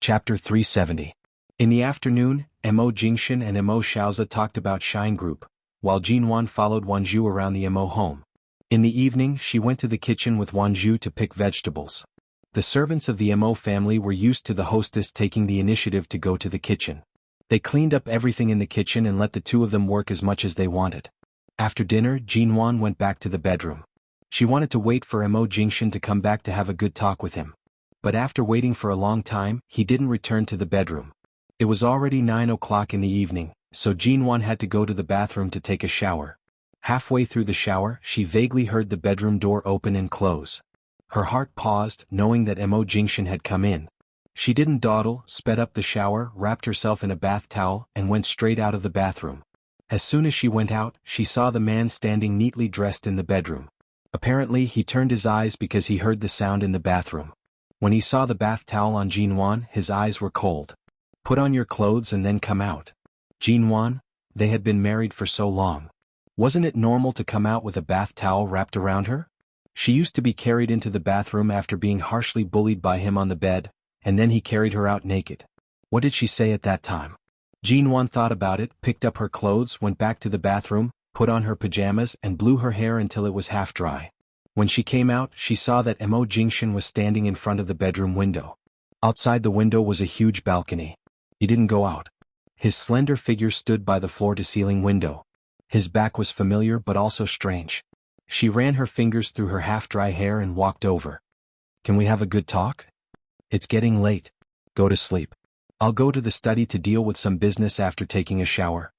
Chapter 370. In the afternoon, Mo Jingshan and Mo Xiaoza talked about Shine Group, while Jinwan followed Wanzhu around the Mo home. In the evening, she went to the kitchen with Wanzhu to pick vegetables. The servants of the Mo family were used to the hostess taking the initiative to go to the kitchen. They cleaned up everything in the kitchen and let the two of them work as much as they wanted. After dinner, Jinwan went back to the bedroom. She wanted to wait for Mo Jingshan to come back to have a good talk with him. But after waiting for a long time, he didn't return to the bedroom. It was already 9 o'clock in the evening, so Jinwan had to go to the bathroom to take a shower. Halfway through the shower, she vaguely heard the bedroom door open and close. Her heart paused, knowing that Mo Jingshan had come in. She didn't dawdle, sped up the shower, wrapped herself in a bath towel, and went straight out of the bathroom. As soon as she went out, she saw the man standing neatly dressed in the bedroom. Apparently, he turned his eyes because he heard the sound in the bathroom. When he saw the bath towel on Jinwan, his eyes were cold. "Put on your clothes and then come out." Jinwan, they had been married for so long. Wasn't it normal to come out with a bath towel wrapped around her? She used to be carried into the bathroom after being harshly bullied by him on the bed, and then he carried her out naked. What did she say at that time? Jinwan thought about it, picked up her clothes, went back to the bathroom, put on her pajamas and blew her hair until it was half dry. When she came out, she saw that Mo Jingshan was standing in front of the bedroom window. Outside the window was a huge balcony. He didn't go out. His slender figure stood by the floor-to-ceiling window. His back was familiar but also strange. She ran her fingers through her half-dry hair and walked over. "Can we have a good talk? It's getting late. Go to sleep. I'll go to the study to deal with some business after taking a shower."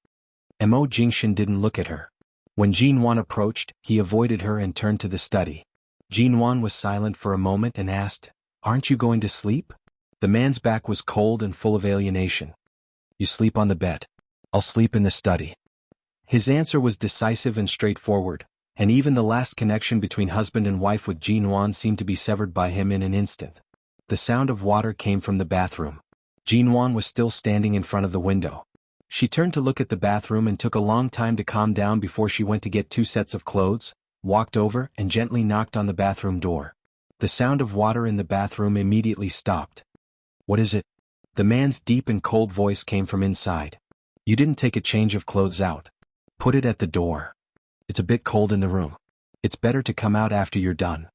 Mo Jingshan didn't look at her. When Jinwan approached, he avoided her and turned to the study. Jinwan was silent for a moment and asked, "Aren't you going to sleep?" The man's back was cold and full of alienation. "You sleep on the bed. I'll sleep in the study." His answer was decisive and straightforward, and even the last connection between husband and wife with Jinwan seemed to be severed by him in an instant. The sound of water came from the bathroom. Jinwan was still standing in front of the window. She turned to look at the bathroom and took a long time to calm down before she went to get 2 sets of clothes, walked over and gently knocked on the bathroom door. The sound of water in the bathroom immediately stopped. "What is it?" The man's deep and cold voice came from inside. "You didn't take a change of clothes out. Put it at the door. It's a bit cold in the room. It's better to come out after you're done.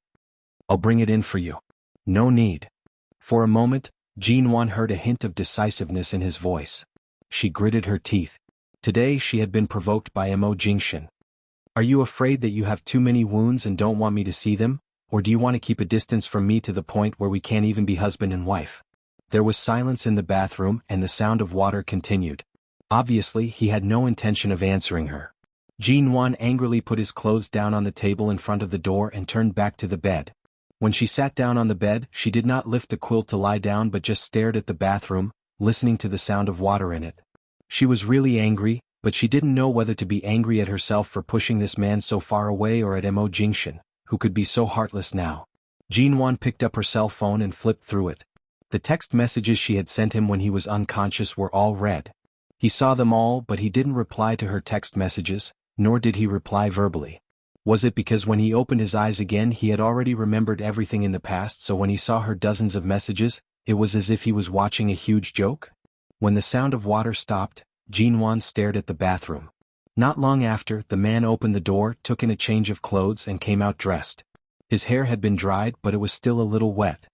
I'll bring it in for you." "No need." For a moment, Jinwan heard a hint of decisiveness in his voice. She gritted her teeth. Today she had been provoked by Mo Jingshan. "Are you afraid that you have too many wounds and don't want me to see them, or do you want to keep a distance from me to the point where we can't even be husband and wife?" There was silence in the bathroom and the sound of water continued. Obviously, he had no intention of answering her. Jinwan angrily put his clothes down on the table in front of the door and turned back to the bed. When she sat down on the bed, she did not lift the quilt to lie down but just stared at the bathroom, listening to the sound of water in it. She was really angry, but she didn't know whether to be angry at herself for pushing this man so far away or at Mo Jingshan, who could be so heartless now. Jinwan picked up her cell phone and flipped through it. The text messages she had sent him when he was unconscious were all read. He saw them all, but he didn't reply to her text messages, nor did he reply verbally. Was it because when he opened his eyes again he had already remembered everything in the past, so when he saw her dozens of messages, it was as if he was watching a huge joke? When the sound of water stopped, Jinwan stared at the bathroom. Not long after, the man opened the door, took in a change of clothes and came out dressed. His hair had been dried but it was still a little wet.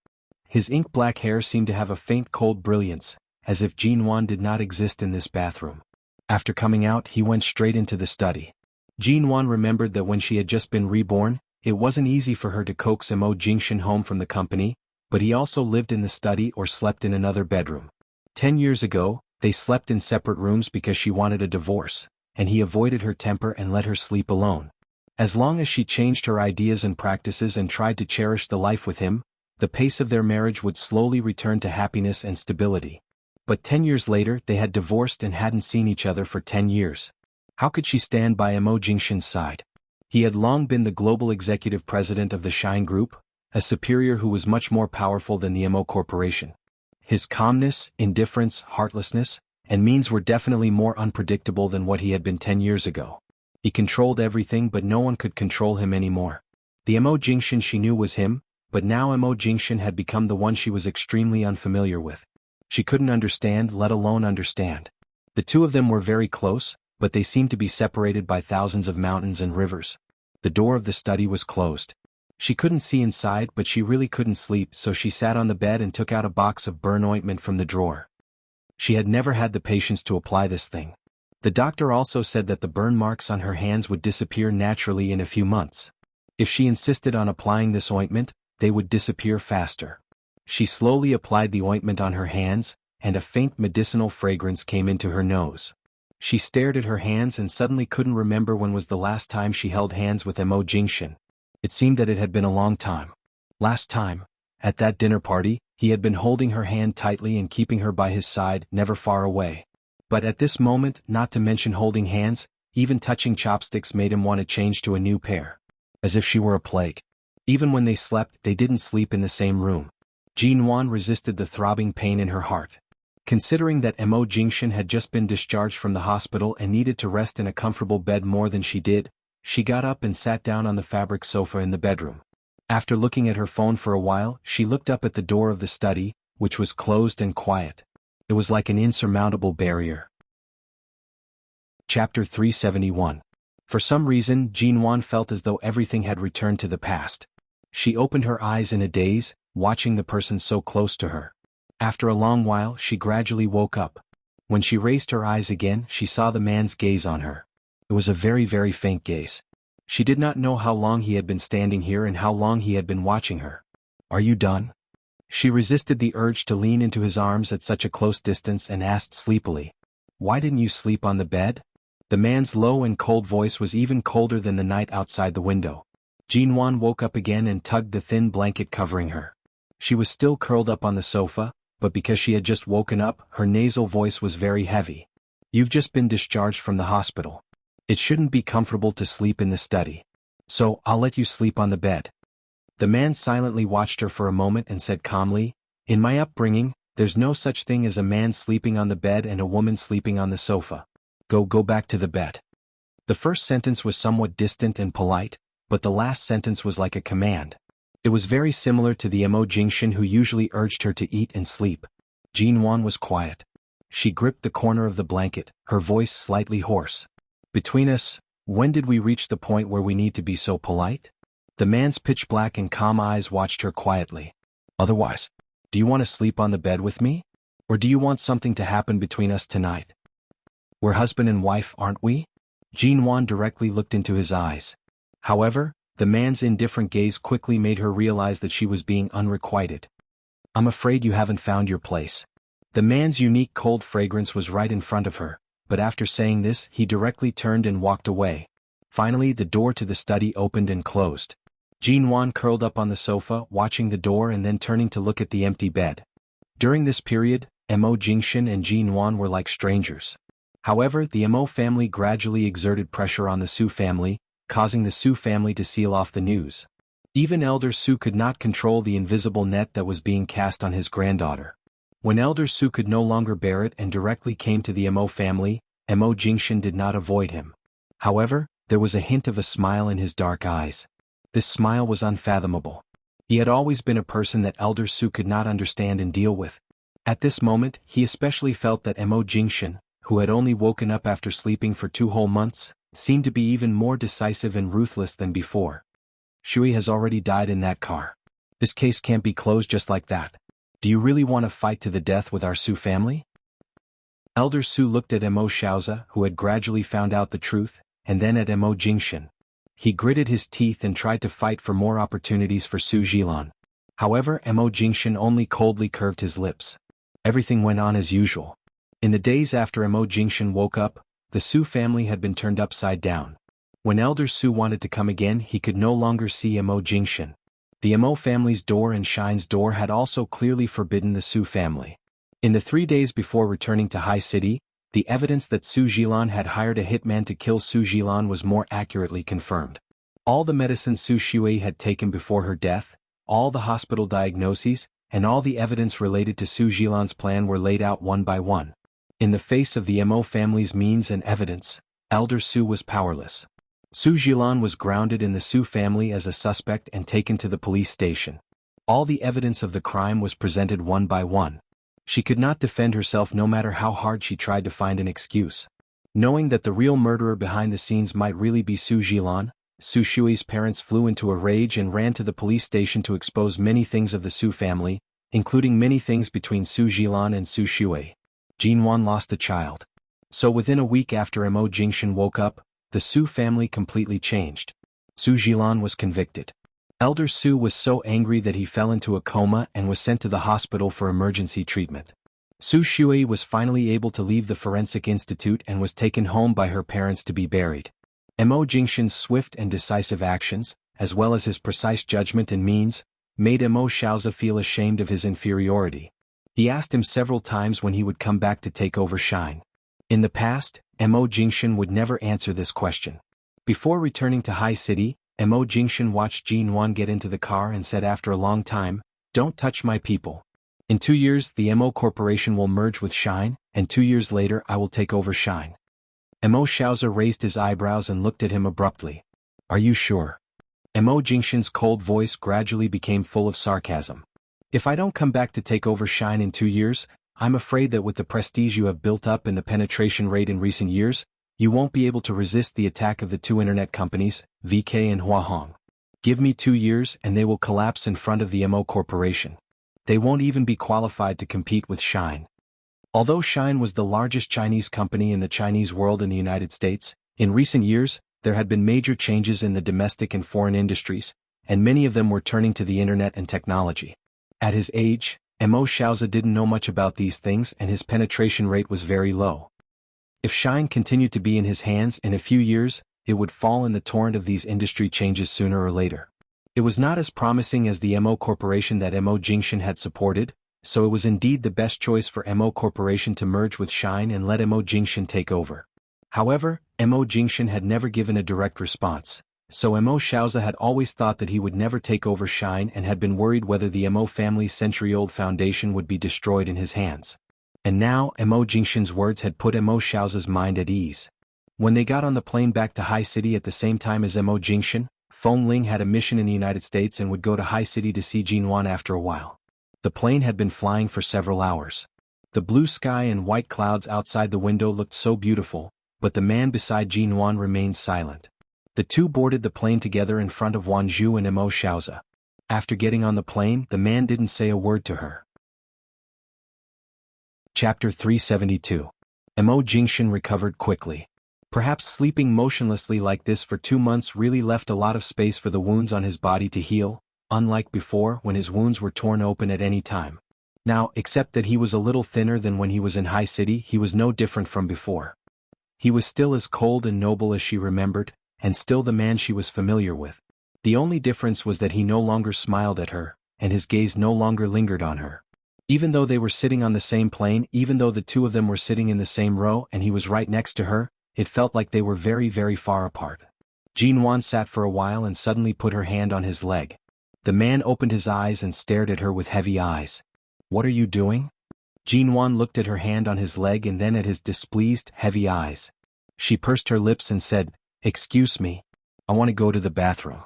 His ink-black hair seemed to have a faint cold brilliance, as if Jinwan did not exist in this bathroom. After coming out, he went straight into the study. Jinwan remembered that when she had just been reborn, it wasn't easy for her to coax Mo Jingshan home from the company, but he also lived in the study or slept in another bedroom. 10 years ago, they slept in separate rooms because she wanted a divorce, and he avoided her temper and let her sleep alone. As long as she changed her ideas and practices and tried to cherish the life with him, the pace of their marriage would slowly return to happiness and stability. But 10 years later they had divorced and hadn't seen each other for 10 years. How could she stand by Mo Jingshan's side? He had long been the global executive president of the Shine Group, a superior who was much more powerful than the Mo Corporation. His calmness, indifference, heartlessness, and means were definitely more unpredictable than what he had been 10 years ago. He controlled everything but no one could control him anymore. The Mo Jingshan she knew was him, but now Mo Jingshan had become the one she was extremely unfamiliar with. She couldn't understand, let alone understand. The two of them were very close, but they seemed to be separated by thousands of mountains and rivers. The door of the study was closed. She couldn't see inside, but she really couldn't sleep, so she sat on the bed and took out a box of burn ointment from the drawer. She had never had the patience to apply this thing. The doctor also said that the burn marks on her hands would disappear naturally in a few months. If she insisted on applying this ointment, they would disappear faster. She slowly applied the ointment on her hands, and a faint medicinal fragrance came into her nose. She stared at her hands and suddenly couldn't remember when was the last time she held hands with Mo Jingxin. It seemed that it had been a long time. Last time, at that dinner party, he had been holding her hand tightly and keeping her by his side, never far away. But at this moment, not to mention holding hands, even touching chopsticks made him want to change to a new pair. As if she were a plague. Even when they slept, they didn't sleep in the same room. Jin Wan resisted the throbbing pain in her heart. Considering that Mo Jingxin had just been discharged from the hospital and needed to rest in a comfortable bed more than she did, she got up and sat down on the fabric sofa in the bedroom. After looking at her phone for a while, she looked up at the door of the study, which was closed and quiet. It was like an insurmountable barrier. Chapter 371. For some reason, Jin Wan felt as though everything had returned to the past. She opened her eyes in a daze, watching the person so close to her. After a long while, she gradually woke up. When she raised her eyes again, she saw the man's gaze on her. It was a very, very faint gaze. She did not know how long he had been standing here and how long he had been watching her. "Are you done?" She resisted the urge to lean into his arms at such a close distance and asked sleepily. "Why didn't you sleep on the bed?" The man's low and cold voice was even colder than the night outside the window. Jin Wan woke up again and tugged the thin blanket covering her. She was still curled up on the sofa, but because she had just woken up, her nasal voice was very heavy. "You've just been discharged from the hospital. It shouldn't be comfortable to sleep in the study. So, I'll let you sleep on the bed." The man silently watched her for a moment and said calmly, "In my upbringing, there's no such thing as a man sleeping on the bed and a woman sleeping on the sofa. Go back to the bed." The first sentence was somewhat distant and polite, but the last sentence was like a command. It was very similar to the Mo Jingxin who usually urged her to eat and sleep. Jin Wan was quiet. She gripped the corner of the blanket, her voice slightly hoarse. "Between us, when did we reach the point where we need to be so polite?" The man's pitch-black and calm eyes watched her quietly. "Otherwise, do you want to sleep on the bed with me? Or do you want something to happen between us tonight? We're husband and wife, aren't we?" Jin Wan directly looked into his eyes. However, the man's indifferent gaze quickly made her realize that she was being unrequited. "I'm afraid you haven't found your place." The man's unique cold fragrance was right in front of her, but after saying this, he directly turned and walked away. Finally, the door to the study opened and closed. Jin Wan curled up on the sofa, watching the door and then turning to look at the empty bed. During this period, Mo Jingxin and Jin Wan were like strangers. However, the Mo family gradually exerted pressure on the Su family, causing the Su family to seal off the news. Even Elder Su could not control the invisible net that was being cast on his granddaughter. When Elder Su could no longer bear it and directly came to the Mo family, Mo Jingxin did not avoid him. However, there was a hint of a smile in his dark eyes. This smile was unfathomable. He had always been a person that Elder Su could not understand and deal with. At this moment, he especially felt that Mo Jingxin, who had only woken up after sleeping for 2 whole months, seemed to be even more decisive and ruthless than before. "Shui has already died in that car. This case can't be closed just like that. Do you really want to fight to the death with our Su family?" Elder Su looked at Mo Xiaoza, who had gradually found out the truth, and then at Mo Jingxin. He gritted his teeth and tried to fight for more opportunities for Su Jilan. However, Mo Jingxin only coldly curved his lips. Everything went on as usual. In the days after Mo Jingxin woke up, the Su family had been turned upside down. When Elder Su wanted to come again, he could no longer see Mo Jingxin. The Mo family's door and Shine's door had also clearly forbidden the Su family. In the 3 days before returning to High City, the evidence that Su Jilan had hired a hitman to kill Su Jilan was more accurately confirmed. All the medicine Su Shui had taken before her death, all the hospital diagnoses, and all the evidence related to Su Jilan's plan were laid out one by one. In the face of the Mo family's means and evidence, Elder Su was powerless. Su Jilan was grounded in the Su family as a suspect and taken to the police station. All the evidence of the crime was presented one by one. She could not defend herself no matter how hard she tried to find an excuse. Knowing that the real murderer behind the scenes might really be Su Jilan, Su Shui's parents flew into a rage and ran to the police station to expose many things of the Su family, including many things between Su Jilan and Su Shui. Jinwan lost a child. So within a week after Mo Jingshan woke up, the Su family completely changed. Su Jilan was convicted. Elder Su was so angry that he fell into a coma and was sent to the hospital for emergency treatment. Su Shui was finally able to leave the Forensic Institute and was taken home by her parents to be buried. Mo Jingshan's swift and decisive actions, as well as his precise judgment and means, made Mo Xiaozi feel ashamed of his inferiority. He asked him several times when he would come back to take over Shine. In the past, Mo Jingshan would never answer this question. Before returning to High City, Mo Jingshan watched Jinwan get into the car and said after a long time, "Don't touch my people. In 2 years the Mo Corporation will merge with Shine, and 2 years later I will take over Shine." Mo Xiaozi raised his eyebrows and looked at him abruptly. "Are you sure?" Mo Jingshan's cold voice gradually became full of sarcasm. "If I don't come back to take over Shine in 2 years, I'm afraid that with the prestige you have built up and the penetration rate in recent years, you won't be able to resist the attack of the 2 internet companies, VK and Huahong. Give me 2 years and they will collapse in front of the Mo Corporation. They won't even be qualified to compete with Shine." Although Shine was the largest Chinese company in the Chinese world in the United States, in recent years, there had been major changes in the domestic and foreign industries, and many of them were turning to the internet and technology. At his age, Mo Xiaozi didn't know much about these things and his penetration rate was very low. If Shine continued to be in his hands in a few years, it would fall in the torrent of these industry changes sooner or later. It was not as promising as the Mo Corporation that Mo Jingshan had supported, so it was indeed the best choice for Mo Corporation to merge with Shine and let Mo Jingshan take over. However, Mo Jingshan had never given a direct response, so Mo Xiaozi had always thought that he would never take over Shine and had been worried whether the Mo family's century-old foundation would be destroyed in his hands. And now Mo Jingshan's words had put Mo Xiaozi's mind at ease. When they got on the plane back to High City at the same time as Mo Jingshan, Feng Ling had a mission in the United States and would go to High City to see Jinwan after a while. The plane had been flying for several hours. The blue sky and white clouds outside the window looked so beautiful, but the man beside Jinwan remained silent. The two boarded the plane together in front of Wanzhou and Mo Xiaozi. After getting on the plane, the man didn't say a word to her. Chapter 372. Mo Jingshan recovered quickly. Perhaps sleeping motionlessly like this for 2 months really left a lot of space for the wounds on his body to heal, unlike before when his wounds were torn open at any time. Now, except that he was a little thinner than when he was in High City, he was no different from before. He was still as cold and noble as she remembered, and still the man she was familiar with. The only difference was that he no longer smiled at her, and his gaze no longer lingered on her. Even though they were sitting on the same plane, even though the two of them were sitting in the same row and he was right next to her, it felt like they were very, very far apart. Jinwan sat for a while and suddenly put her hand on his leg. The man opened his eyes and stared at her with heavy eyes. "What are you doing?" Jinwan looked at her hand on his leg and then at his displeased, heavy eyes. She pursed her lips and said, "Excuse me. I want to go to the bathroom."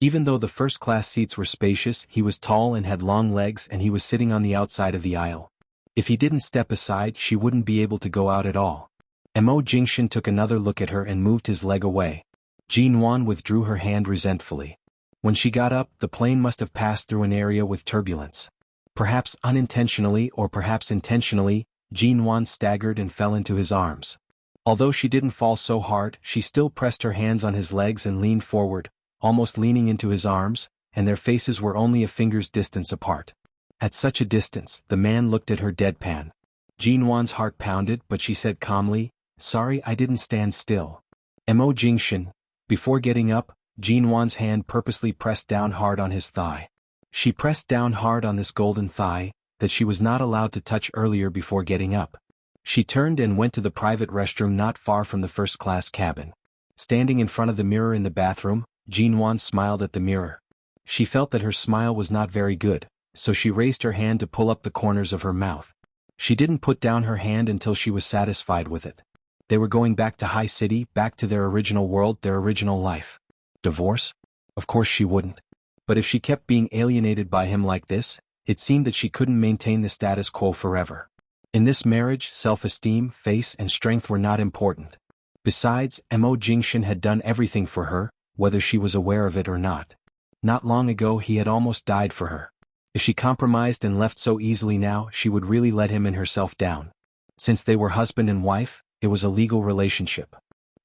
Even though the first-class seats were spacious, he was tall and had long legs and he was sitting on the outside of the aisle. If he didn't step aside, she wouldn't be able to go out at all. Mo Jingshan took another look at her and moved his leg away. Jinwan withdrew her hand resentfully. When she got up, the plane must have passed through an area with turbulence. Perhaps unintentionally or perhaps intentionally, Jinwan staggered and fell into his arms. Although she didn't fall so hard, she still pressed her hands on his legs and leaned forward, almost leaning into his arms, and their faces were only a finger's distance apart. At such a distance, the man looked at her deadpan. Jinwan's heart pounded, but she said calmly, "Sorry, I didn't stand still." Mo Jingshan. Before getting up, Jinwan's hand purposely pressed down hard on his thigh. She pressed down hard on this golden thigh, that she was not allowed to touch earlier before getting up. She turned and went to the private restroom not far from the first-class cabin. Standing in front of the mirror in the bathroom, Jinwan smiled at the mirror. She felt that her smile was not very good, so she raised her hand to pull up the corners of her mouth. She didn't put down her hand until she was satisfied with it. They were going back to High City, back to their original world, their original life. Divorce? Of course she wouldn't. But if she kept being alienated by him like this, it seemed that she couldn't maintain the status quo forever. In this marriage, self-esteem, face and strength were not important. Besides, Mo Jingshan had done everything for her, whether she was aware of it or not. Not long ago he had almost died for her. If she compromised and left so easily now, she would really let him and herself down. Since they were husband and wife, it was a legal relationship.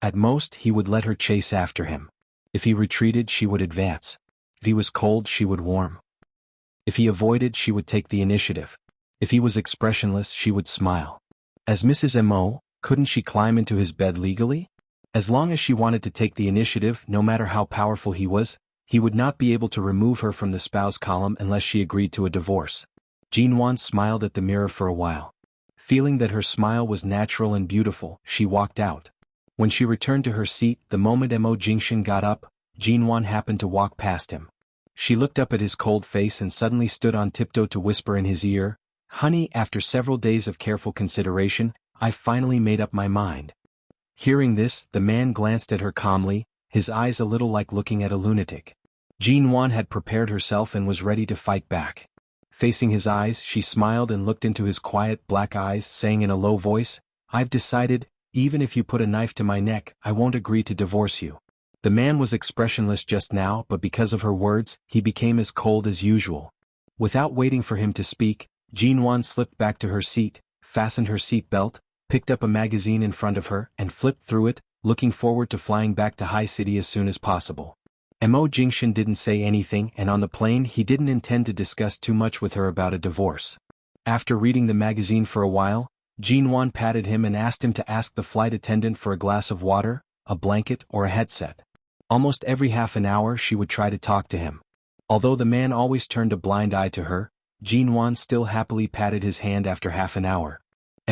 At most, he would let her chase after him. If he retreated, she would advance. If he was cold, she would warm. If he avoided, she would take the initiative. If he was expressionless, she would smile. As Mrs. Mo, couldn't she climb into his bed legally? As long as she wanted to take the initiative, no matter how powerful he was, he would not be able to remove her from the spouse column unless she agreed to a divorce. Jinwan smiled at the mirror for a while. Feeling that her smile was natural and beautiful, she walked out. When she returned to her seat, the moment Mo Jingshan got up, Jinwan happened to walk past him. She looked up at his cold face and suddenly stood on tiptoe to whisper in his ear, "Honey, after several days of careful consideration, I finally made up my mind." Hearing this, the man glanced at her calmly, his eyes a little like looking at a lunatic. Jinwan had prepared herself and was ready to fight back. Facing his eyes, she smiled and looked into his quiet black eyes, saying in a low voice, "I've decided, even if you put a knife to my neck, I won't agree to divorce you." The man was expressionless just now, but because of her words, he became as cold as usual. Without waiting for him to speak, Jinwan slipped back to her seat, fastened her seat belt, picked up a magazine in front of her, and flipped through it, looking forward to flying back to High City as soon as possible. Mo Jingshan didn't say anything, and on the plane he didn't intend to discuss too much with her about a divorce. After reading the magazine for a while, Jinwan patted him and asked him to ask the flight attendant for a glass of water, a blanket, or a headset. Almost every half an hour she would try to talk to him. Although the man always turned a blind eye to her, Jinwan still happily patted his hand after half an hour.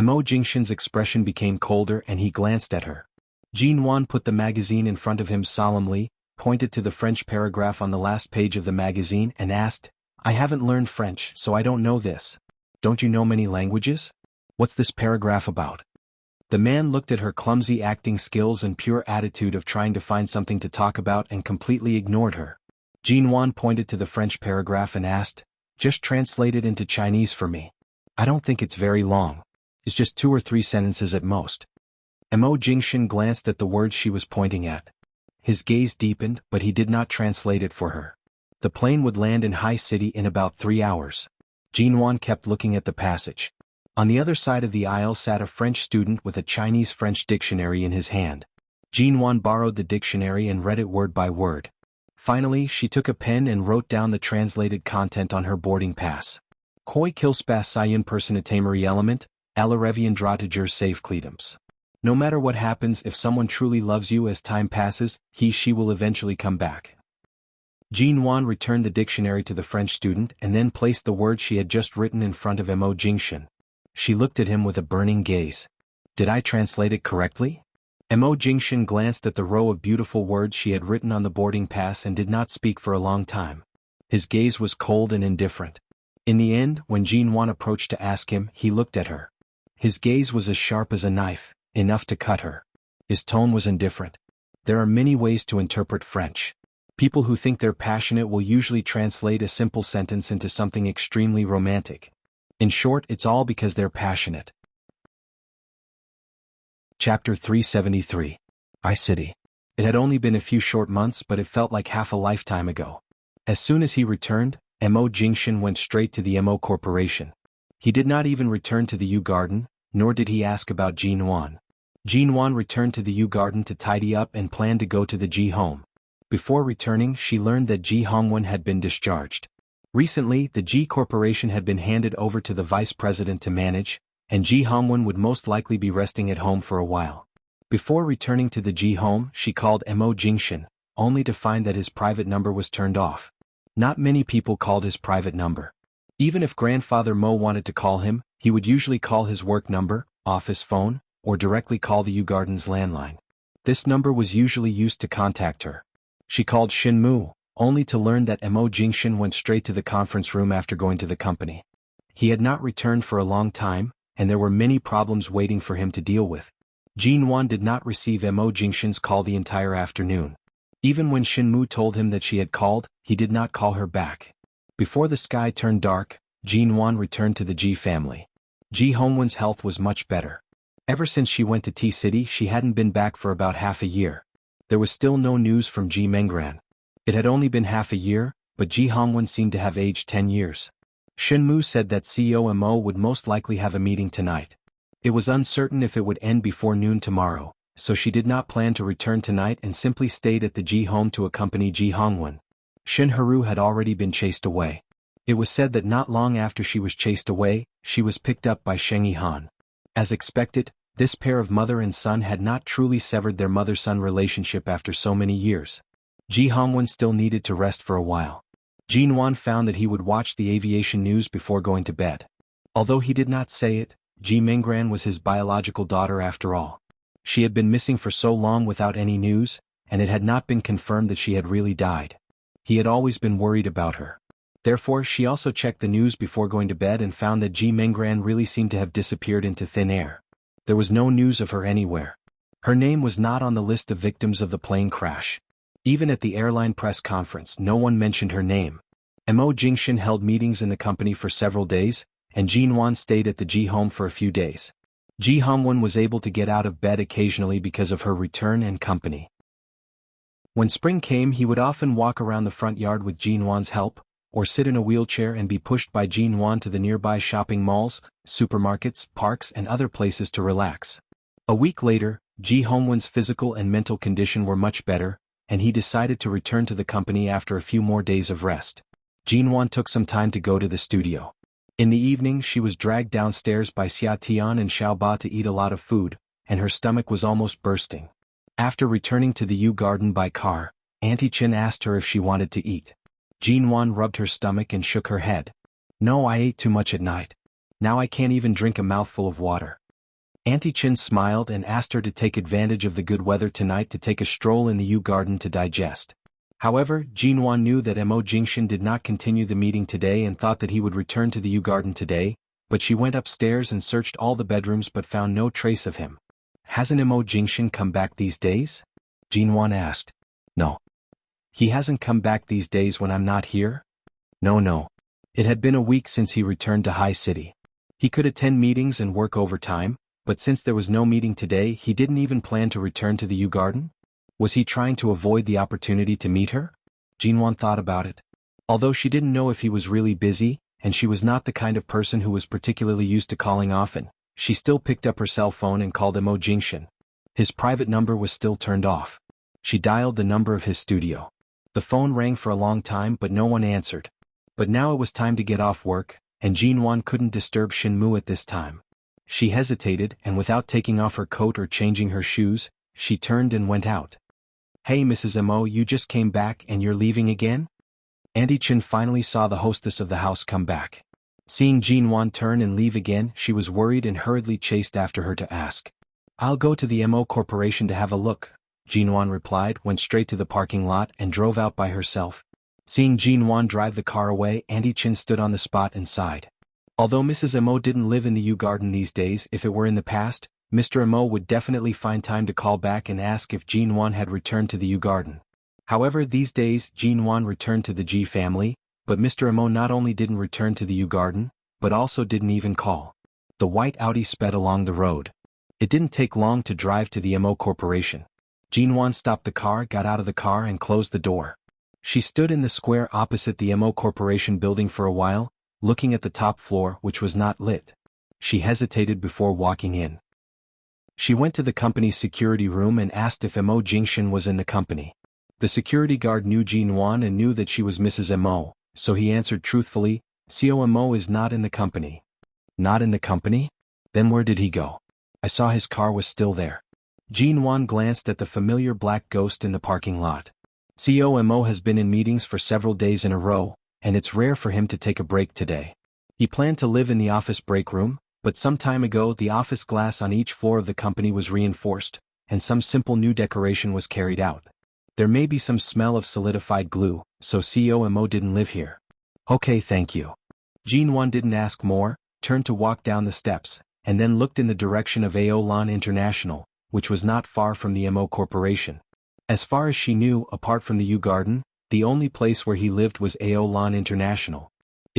Mo Jingshan's expression became colder and he glanced at her. Jinwan put the magazine in front of him solemnly, pointed to the French paragraph on the last page of the magazine and asked, "I haven't learned French, so I don't know this. Don't you know many languages? What's this paragraph about?" The man looked at her clumsy acting skills and pure attitude of trying to find something to talk about and completely ignored her. Jinwan pointed to the French paragraph and asked, "Just translate it into Chinese for me. I don't think it's very long. It's just 2 or 3 sentences at most." Mo Jingshan glanced at the words she was pointing at. His gaze deepened, but he did not translate it for her. The plane would land in High City in about 3 hours. Jinwan kept looking at the passage. On the other side of the aisle sat a French student with a Chinese-French dictionary in his hand. Jinwan borrowed the dictionary and read it word by word. Finally, she took a pen and wrote down the translated content on her boarding pass. Koi kilspas sayun personatamari element, alarevian dratager save cledums. No matter what happens, if someone truly loves you, as time passes, she will eventually come back. Jinwan returned the dictionary to the French student and then placed the words she had just written in front of Mo Jingshan. She looked at him with a burning gaze. "Did I translate it correctly?" Mo Jingshan glanced at the row of beautiful words she had written on the boarding pass and did not speak for a long time. His gaze was cold and indifferent. In the end, when Jinwan approached to ask him, he looked at her. His gaze was as sharp as a knife, enough to cut her. His tone was indifferent. There are many ways to interpret French. People who think they're passionate will usually translate a simple sentence into something extremely romantic. In short, it's all because they're passionate. Chapter 373. High City. It had only been a few short months, but it felt like half a lifetime ago. As soon as he returned, Mo Jingshan went straight to the Mo Corporation. He did not even return to the U Garden, nor did he ask about Jinwan. Jinwan returned to the U Garden to tidy up and planned to go to the Ji home. Before returning, she learned that Ji Hongwen had been discharged. Recently, the Ji Corporation had been handed over to the vice president to manage, and Ji Hongwen would most likely be resting at home for a while. Before returning to the Ji home, she called Mo Jingshan, only to find that his private number was turned off. Not many people called his private number. Even if grandfather Mo wanted to call him, he would usually call his work number, office phone, or directly call the U Garden's landline. This number was usually used to contact her. She called Shinmu, only to learn that Mo Jingshan went straight to the conference room after going to the company. He had not returned for a long time, and there were many problems waiting for him to deal with. Jinwan did not receive Mo Jingshan's call the entire afternoon. Even when Shinmu told him that she had called, he did not call her back. Before the sky turned dark, Jinwan returned to the Ji family. Ji Hongwen's health was much better. Ever since she went to T-City she hadn't been back for about half a year. There was still no news from Ji Menggran. It had only been half a year, but Ji Hongwen seemed to have aged 10 years. Shenmu said that CEO Mo would most likely have a meeting tonight. It was uncertain if it would end before noon tomorrow, so she did not plan to return tonight and simply stayed at the Ji home to accompany Ji Hongwen. Shen Haru had already been chased away. It was said that not long after she was chased away, she was picked up by Sheng Yihan. As expected, this pair of mother and son had not truly severed their mother-son relationship after so many years. Ji Hongwen still needed to rest for a while. Jinwan found that he would watch the aviation news before going to bed. Although he did not say it, Ji Menggran was his biological daughter after all. She had been missing for so long without any news, and it had not been confirmed that she had really died. He had always been worried about her. Therefore she also checked the news before going to bed and found that Ji Menggran really seemed to have disappeared into thin air. There was no news of her anywhere. Her name was not on the list of victims of the plane crash. Even at the airline press conference no one mentioned her name. Mo Jingshan held meetings in the company for several days, and Jinwan stayed at the Ji home for a few days. Ji Hongwen was able to get out of bed occasionally because of her return and company. When spring came he would often walk around the front yard with Jinwan's help, or sit in a wheelchair and be pushed by Jinwan to the nearby shopping malls, supermarkets, parks and other places to relax. A week later, Ji Hongwen's physical and mental condition were much better, and he decided to return to the company after a few more days of rest. Jinwan took some time to go to the studio. In the evening she was dragged downstairs by Xia Tian and Xiao Ba to eat a lot of food, and her stomach was almost bursting. After returning to the Yu Garden by car, Auntie Chen asked her if she wanted to eat. Jinwan rubbed her stomach and shook her head. "No, I ate too much at night. Now I can't even drink a mouthful of water." Auntie Chen smiled and asked her to take advantage of the good weather tonight to take a stroll in the Yu Garden to digest. However, Jinwan knew that Mo Jingshan did not continue the meeting today and thought that he would return to the Yu Garden today, but she went upstairs and searched all the bedrooms but found no trace of him. "Hasn't Mo Jingshan come back these days?" Jinwan asked. "No. He hasn't come back these days when I'm not here?" No. It had been a week since he returned to High City. He could attend meetings and work overtime, but since there was no meeting today he didn't even plan to return to the Yu Garden? Was he trying to avoid the opportunity to meet her? Jinwan thought about it. Although she didn't know if he was really busy, and she was not the kind of person who was particularly used to calling often, she still picked up her cell phone and called Mo Jingshan. His private number was still turned off. She dialed the number of his studio. The phone rang for a long time but no one answered. But now it was time to get off work, and Jinwan couldn't disturb Shinmu at this time. She hesitated and without taking off her coat or changing her shoes, she turned and went out. "Hey Mrs. Mo, you just came back and you're leaving again?" Auntie Chen finally saw the hostess of the house come back. Seeing Jinwan turn and leave again she was worried and hurriedly chased after her to ask. "I'll go to the Mo Corporation to have a look," Jinwan replied, went straight to the parking lot and drove out by herself. Seeing Jinwan drive the car away, Auntie Chen stood on the spot and sighed. Although Mrs. Mo didn't live in the Yu Garden these days, if it were in the past, Mr. Mo would definitely find time to call back and ask if Jinwan had returned to the Yu Garden. However, these days Jinwan returned to the Ji family, but Mr. Mo not only didn't return to the Yu Garden, but also didn't even call. The white Audi sped along the road. It didn't take long to drive to the Mo Corporation. Jinwan stopped the car, got out of the car and closed the door. She stood in the square opposite the Mo Corporation building for a while, looking at the top floor which was not lit. She hesitated before walking in. She went to the company's security room and asked if Mo Jingshan was in the company. The security guard knew Jinwan and knew that she was Mrs. Mo, so he answered truthfully, "CEO Mo is not in the company." "Not in the company? Then where did he go? I saw his car was still there." Jinwan glanced at the familiar black ghost in the parking lot. CEO Mo has been in meetings for several days in a row, and it's rare for him to take a break today. He planned to live in the office break room, but some time ago the office glass on each floor of the company was reinforced, and some simple new decoration was carried out. There may be some smell of solidified glue, so CEO Mo didn't live here. "Okay, thank you." Jinwan didn't ask more, turned to walk down the steps, and then looked in the direction of Aolan International, which was not far from the Mo Corporation. As far as she knew, apart from the Yu Garden, the only place where he lived was Aolan International.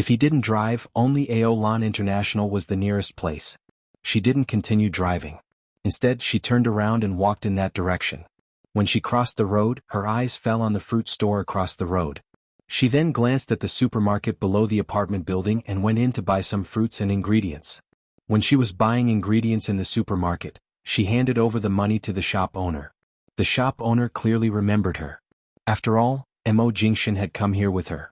If he didn't drive, only Aolan International was the nearest place. She didn't continue driving. Instead, she turned around and walked in that direction. When she crossed the road, her eyes fell on the fruit store across the road. She then glanced at the supermarket below the apartment building and went in to buy some fruits and ingredients. When she was buying ingredients in the supermarket, she handed over the money to the shop owner. The shop owner clearly remembered her. After all, Mo Jingshan had come here with her.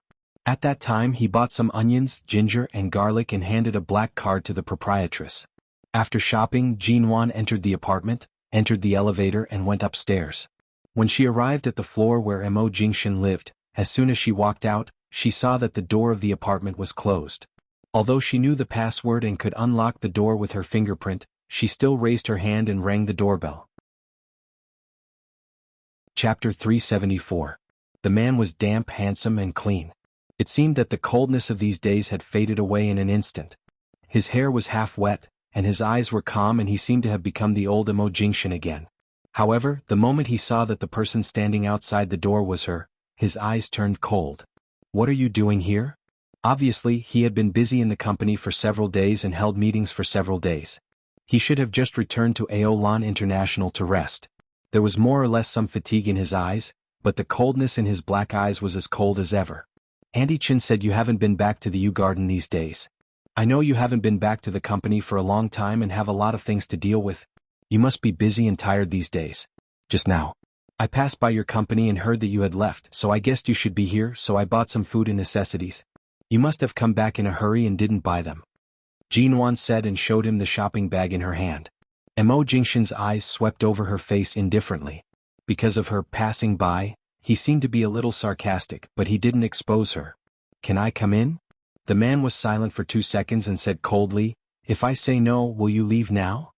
At that time he bought some onions, ginger and garlic and handed a black card to the proprietress. After shopping, Jinwan entered the apartment, entered the elevator and went upstairs. When she arrived at the floor where Mo Jingshan lived, as soon as she walked out, she saw that the door of the apartment was closed. Although she knew the password and could unlock the door with her fingerprint, she still raised her hand and rang the doorbell. Chapter 374. The man was damp, handsome and clean. It seemed that the coldness of these days had faded away in an instant. His hair was half wet, and his eyes were calm and he seemed to have become the old Mo Jingshan again. However, the moment he saw that the person standing outside the door was her, his eyes turned cold. "What are you doing here?" Obviously, he had been busy in the company for several days and held meetings for several days. He should have just returned to Aolan International to rest. There was more or less some fatigue in his eyes, but the coldness in his black eyes was as cold as ever. Andy Chin said you haven't been back to the U Garden these days. I know you haven't been back to the company for a long time and have a lot of things to deal with. You must be busy and tired these days. Just now, I passed by your company and heard that you had left, so I guessed you should be here, so I bought some food and necessities. You must have come back in a hurry and didn't buy them. Jinwan said and showed him the shopping bag in her hand. Mo Jingshan's eyes swept over her face indifferently. Because of her passing by, he seemed to be a little sarcastic, but he didn't expose her. "Can I come in?" The man was silent for 2 seconds and said coldly, "If I say no, will you leave now?"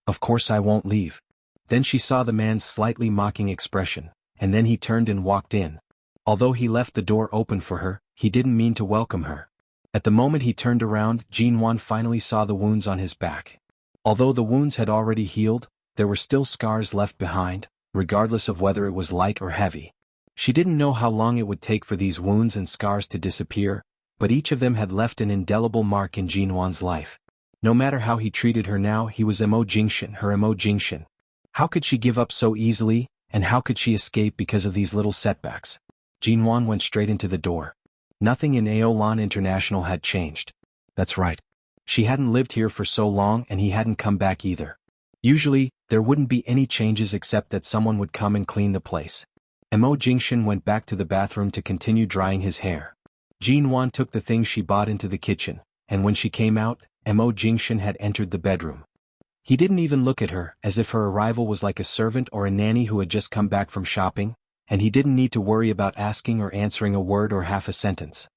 "Of course I won't leave." Then she saw the man's slightly mocking expression, and then he turned and walked in. Although he left the door open for her, he didn't mean to welcome her. At the moment he turned around, Jinwan finally saw the wounds on his back. Although the wounds had already healed, there were still scars left behind, regardless of whether it was light or heavy. She didn't know how long it would take for these wounds and scars to disappear, but each of them had left an indelible mark in Jinwan's life. No matter how he treated her now, he was Mo Jingshan, her Mo Jingshan. How could she give up so easily, and how could she escape because of these little setbacks? Jinwan went straight into the door. Nothing in Aolan International had changed. That's right. She hadn't lived here for so long and he hadn't come back either. Usually, there wouldn't be any changes except that someone would come and clean the place. Mo Jingshan went back to the bathroom to continue drying his hair. Jinwan took the things she bought into the kitchen, and when she came out, Mo Jingshan had entered the bedroom. He didn't even look at her, as if her arrival was like a servant or a nanny who had just come back from shopping, and he didn't need to worry about asking or answering a word or half a sentence.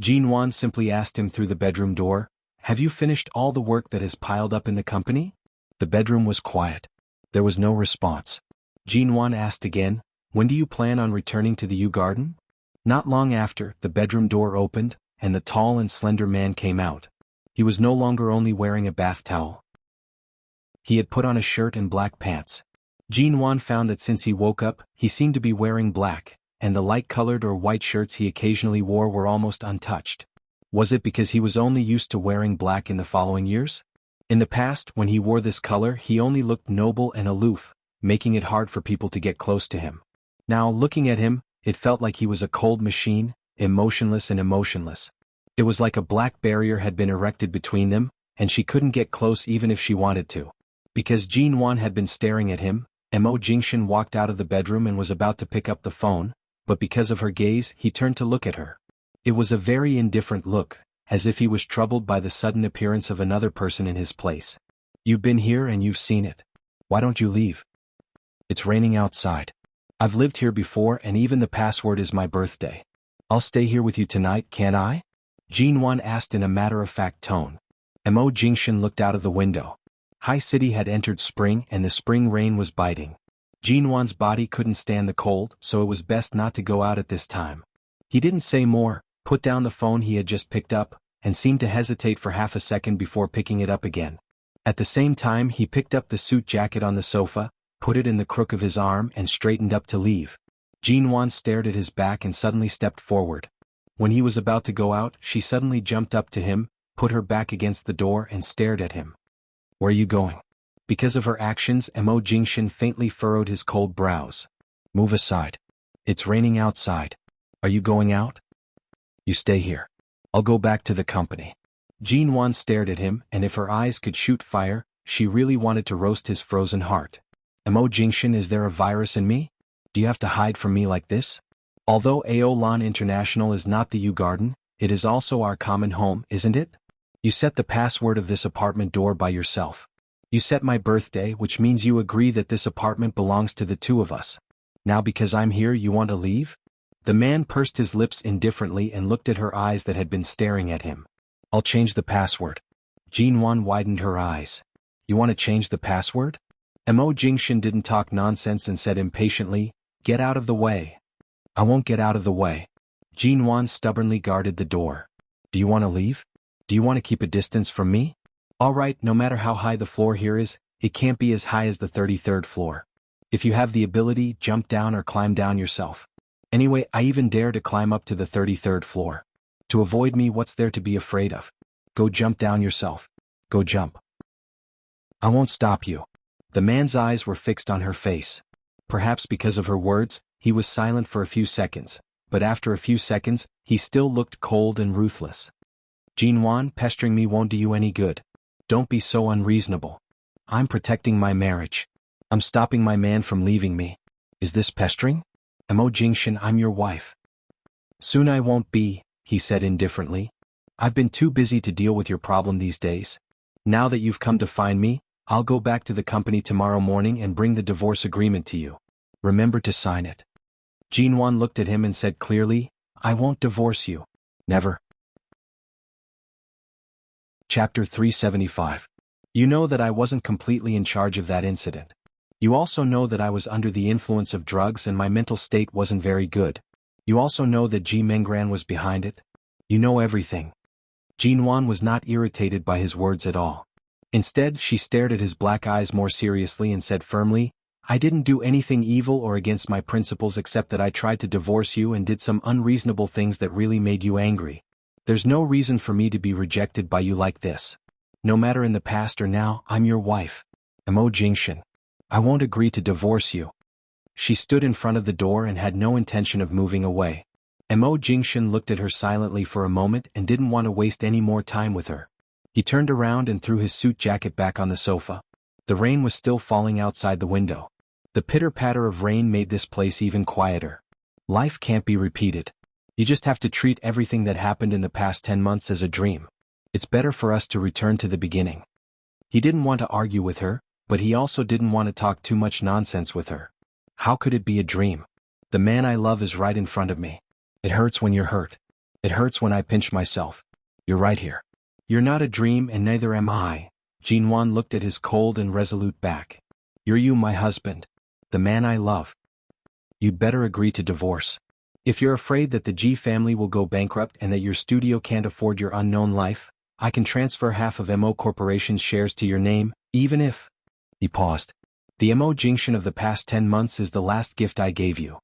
Jinwan simply asked him through the bedroom door, "Have you finished all the work that has piled up in the company?" The bedroom was quiet. There was no response. Jinwan asked again, "When do you plan on returning to the U Garden?" Not long after, the bedroom door opened, and the tall and slender man came out. He was no longer only wearing a bath towel. He had put on a shirt and black pants. Jinwan found that since he woke up, he seemed to be wearing black, and the light-colored or white shirts he occasionally wore were almost untouched. Was it because he was only used to wearing black in the following years? In the past, when he wore this color, he only looked noble and aloof, making it hard for people to get close to him. Now, looking at him, it felt like he was a cold machine, emotionless and emotionless. It was like a black barrier had been erected between them, and she couldn't get close even if she wanted to. Because Jinwan had been staring at him, Mo Jingshan walked out of the bedroom and was about to pick up the phone, but because of her gaze, he turned to look at her. It was a very indifferent look, as if he was troubled by the sudden appearance of another person in his place. "You've been here and you've seen it. Why don't you leave?" "It's raining outside. I've lived here before and even the password is my birthday. I'll stay here with you tonight, can't I?" Jinwan asked in a matter-of-fact tone. Mo Jingshan looked out of the window. High City had entered spring and the spring rain was biting. Jinwan's body couldn't stand the cold, so it was best not to go out at this time. He didn't say more, put down the phone he had just picked up, and seemed to hesitate for half a second before picking it up again. At the same time he picked up the suit jacket on the sofa, put it in the crook of his arm and straightened up to leave. Jinwan stared at his back and suddenly stepped forward. When he was about to go out, she suddenly jumped up to him, put her back against the door and stared at him. Where are you going? Because of her actions, Mo Jingshan faintly furrowed his cold brows. Move aside. It's raining outside. Are you going out? You stay here. I'll go back to the company. Jin Wan stared at him, and if her eyes could shoot fire, she really wanted to roast his frozen heart. Mo Jingshan, is there a virus in me? Do you have to hide from me like this? Although Aolan International is not the U Garden, it is also our common home, isn't it? You set the password of this apartment door by yourself. You set my birthday, which means you agree that this apartment belongs to the two of us. Now because I'm here you want to leave? The man pursed his lips indifferently and looked at her eyes that had been staring at him. I'll change the password. Jin Wan widened her eyes. You want to change the password? Mo Jingshan didn't talk nonsense and said impatiently, get out of the way. I won't get out of the way. Jin Wan stubbornly guarded the door. Do you want to leave? Do you want to keep a distance from me? All right, no matter how high the floor here is, it can't be as high as the 33rd floor. If you have the ability, jump down or climb down yourself. Anyway, I even dare to climb up to the 33rd floor. To avoid me, what's there to be afraid of? Go jump down yourself. Go jump. I won't stop you. The man's eyes were fixed on her face. Perhaps because of her words, he was silent for a few seconds, but after a few seconds, he still looked cold and ruthless. Jin Wan, pestering me won't do you any good. Don't be so unreasonable. I'm protecting my marriage. I'm stopping my man from leaving me. Is this pestering? Mo Jingshan, I'm your wife. Soon I won't be, he said indifferently. I've been too busy to deal with your problem these days. Now that you've come to find me, I'll go back to the company tomorrow morning and bring the divorce agreement to you. Remember to sign it. Jin Wan looked at him and said clearly, I won't divorce you. Never. Chapter 375. You know that I wasn't completely in charge of that incident. You also know that I was under the influence of drugs and my mental state wasn't very good. You also know that Ji Menggran was behind it. You know everything. Jin Wan was not irritated by his words at all. Instead, she stared at his black eyes more seriously and said firmly, I didn't do anything evil or against my principles except that I tried to divorce you and did some unreasonable things that really made you angry. There's no reason for me to be rejected by you like this. No matter in the past or now, I'm your wife. Mo Jingshan. I won't agree to divorce you. She stood in front of the door and had no intention of moving away. Mo Jingshan looked at her silently for a moment and didn't want to waste any more time with her. He turned around and threw his suit jacket back on the sofa. The rain was still falling outside the window. The pitter-patter of rain made this place even quieter. Life can't be repeated. You just have to treat everything that happened in the past 10 months as a dream. It's better for us to return to the beginning. He didn't want to argue with her, but he also didn't want to talk too much nonsense with her. How could it be a dream? The man I love is right in front of me. It hurts when you're hurt. It hurts when I pinch myself. You're right here. You're not a dream and neither am I. Jin Wan looked at his cold and resolute back. You're you, my husband. The man I love. You'd better agree to divorce. If you're afraid that the Ji family will go bankrupt and that your studio can't afford your unknown life, I can transfer half of Mo Corporation's shares to your name, even if... He paused. The Mo Jingshan of the past 10 months is the last gift I gave you.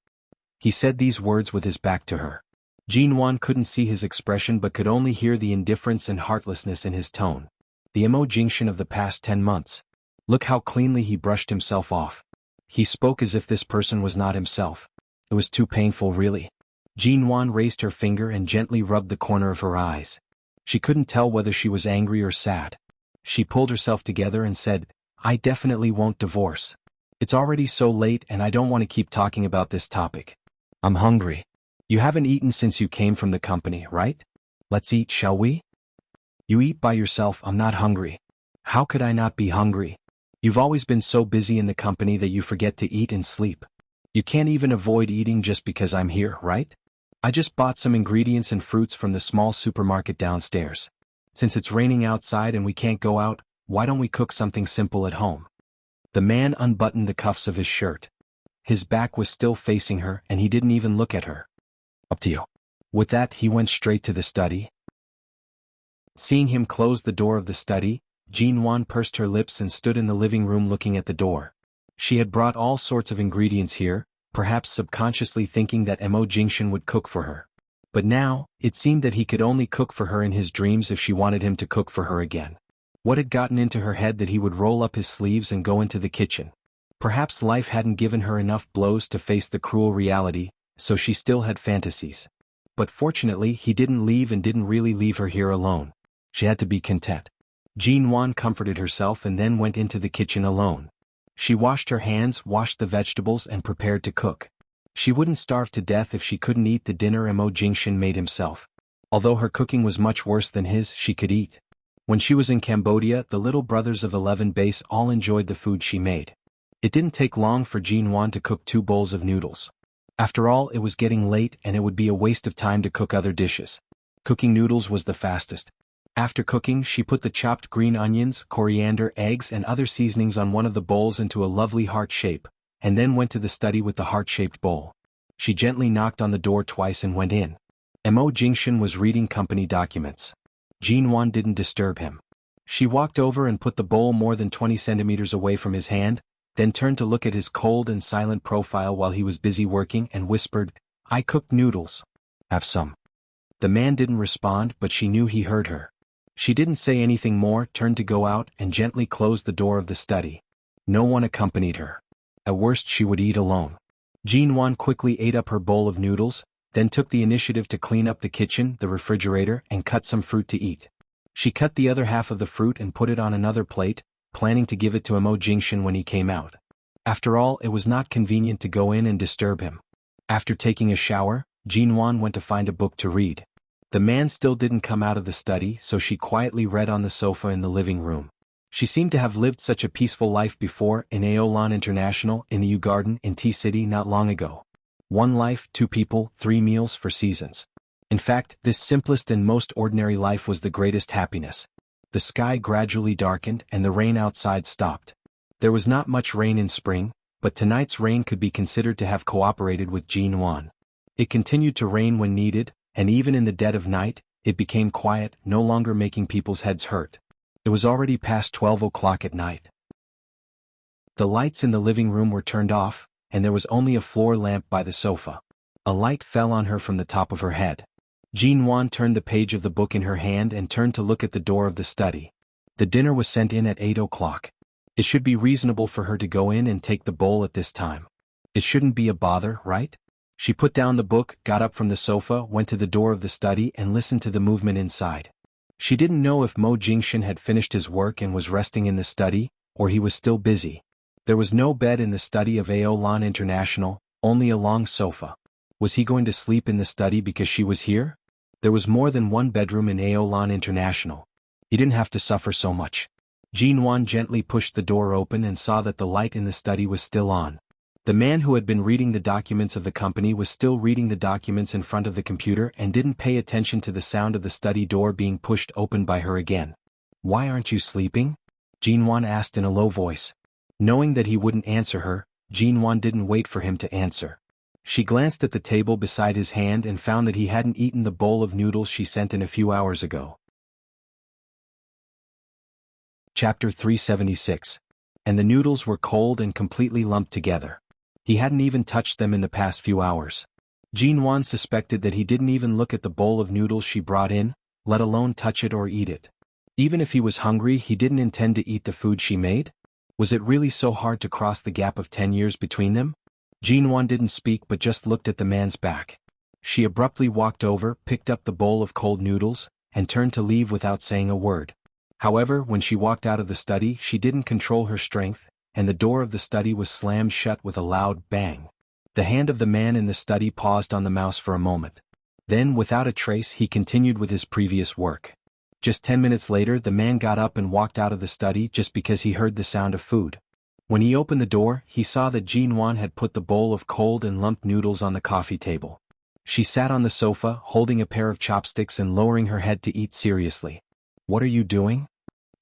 He said these words with his back to her. Jin Wan couldn't see his expression but could only hear the indifference and heartlessness in his tone. The Mo Jingshan of the past 10 months. Look how cleanly he brushed himself off. He spoke as if this person was not himself. It was too painful, really. Jin Wan raised her finger and gently rubbed the corner of her eyes. She couldn't tell whether she was angry or sad. She pulled herself together and said, I definitely won't divorce. It's already so late and I don't want to keep talking about this topic. I'm hungry. You haven't eaten since you came from the company, right? Let's eat, shall we? You eat by yourself, I'm not hungry. How could I not be hungry? You've always been so busy in the company that you forget to eat and sleep. You can't even avoid eating just because I'm here, right? I just bought some ingredients and fruits from the small supermarket downstairs. Since it's raining outside and we can't go out, why don't we cook something simple at home? The man unbuttoned the cuffs of his shirt. His back was still facing her and he didn't even look at her. Up to you. With that, he went straight to the study. Seeing him close the door of the study, Jin Wan pursed her lips and stood in the living room looking at the door. She had brought all sorts of ingredients here, perhaps subconsciously thinking that Mo Jingshan would cook for her. But now, it seemed that he could only cook for her in his dreams if she wanted him to cook for her again. What had gotten into her head that he would roll up his sleeves and go into the kitchen? Perhaps life hadn't given her enough blows to face the cruel reality, so she still had fantasies. But fortunately he didn't leave and didn't really leave her here alone. She had to be content. Jean Wan comforted herself and then went into the kitchen alone. She washed her hands, washed the vegetables and prepared to cook. She wouldn't starve to death if she couldn't eat the dinner Mo Jingshan made himself. Although her cooking was much worse than his, she could eat. When she was in Cambodia, the little brothers of 11 Base all enjoyed the food she made. It didn't take long for Jean Wan to cook 2 bowls of noodles. After all, it was getting late and it would be a waste of time to cook other dishes. Cooking noodles was the fastest. After cooking, she put the chopped green onions, coriander, eggs and other seasonings on one of the bowls into a lovely heart shape, and then went to the study with the heart-shaped bowl. She gently knocked on the door twice and went in. Mo Jingshan was reading company documents. Jean Wan didn't disturb him. She walked over and put the bowl more than 20 centimeters away from his hand, then turned to look at his cold and silent profile while he was busy working and whispered, "I cooked noodles. Have some." The man didn't respond, but she knew he heard her. She didn't say anything more, turned to go out and gently closed the door of the study. No one accompanied her. At worst she would eat alone. Jean Wan quickly ate up her bowl of noodles, then took the initiative to clean up the kitchen, the refrigerator, and cut some fruit to eat. She cut the other half of the fruit and put it on another plate, planning to give it to Mo Jingshan when he came out. After all, it was not convenient to go in and disturb him. After taking a shower, Jean Wan went to find a book to read. The man still didn't come out of the study, so she quietly read on the sofa in the living room. She seemed to have lived such a peaceful life before in Aolan International in the U Garden in T-City not long ago. 1 life, 2 people, 3 meals for seasons. In fact, this simplest and most ordinary life was the greatest happiness. The sky gradually darkened and the rain outside stopped. There was not much rain in spring, but tonight's rain could be considered to have cooperated with Jean Wan. It continued to rain when needed, and even in the dead of night, it became quiet, no longer making people's heads hurt. It was already past 12 o'clock at night. The lights in the living room were turned off, and there was only a floor lamp by the sofa. A light fell on her from the top of her head. Jean Wan turned the page of the book in her hand and turned to look at the door of the study. The dinner was sent in at 8 o'clock. It should be reasonable for her to go in and take the bowl at this time. It shouldn't be a bother, right? She put down the book, got up from the sofa, went to the door of the study and listened to the movement inside. She didn't know if Mo Jingshan had finished his work and was resting in the study, or he was still busy. There was no bed in the study of Aolan International, only a long sofa. Was he going to sleep in the study because she was here? There was more than 1 bedroom in Aolan International. He didn't have to suffer so much. Jean Wan gently pushed the door open and saw that the light in the study was still on. The man who had been reading the documents of the company was still reading the documents in front of the computer and didn't pay attention to the sound of the study door being pushed open by her again. "Why aren't you sleeping?" Jean Wan asked in a low voice. Knowing that he wouldn't answer her, Jean Wan didn't wait for him to answer. She glanced at the table beside his hand and found that he hadn't eaten the bowl of noodles she sent in a few hours ago. Chapter 376. And the noodles were cold and completely lumped together. He hadn't even touched them in the past few hours. Jean Wan suspected that he didn't even look at the bowl of noodles she brought in, let alone touch it or eat it. Even if he was hungry, he didn't intend to eat the food she made? Was it really so hard to cross the gap of 10 years between them? Jean Wan didn't speak but just looked at the man's back. She abruptly walked over, picked up the bowl of cold noodles, and turned to leave without saying a word. However, when she walked out of the study, she didn't control her strength, and the door of the study was slammed shut with a loud bang. The hand of the man in the study paused on the mouse for a moment. Then, without a trace, he continued with his previous work. Just 10 minutes later, the man got up and walked out of the study just because he heard the sound of food. When he opened the door, he saw that Jean Wan had put the bowl of cold and lumped noodles on the coffee table. She sat on the sofa, holding a pair of chopsticks and lowering her head to eat seriously. "What are you doing?"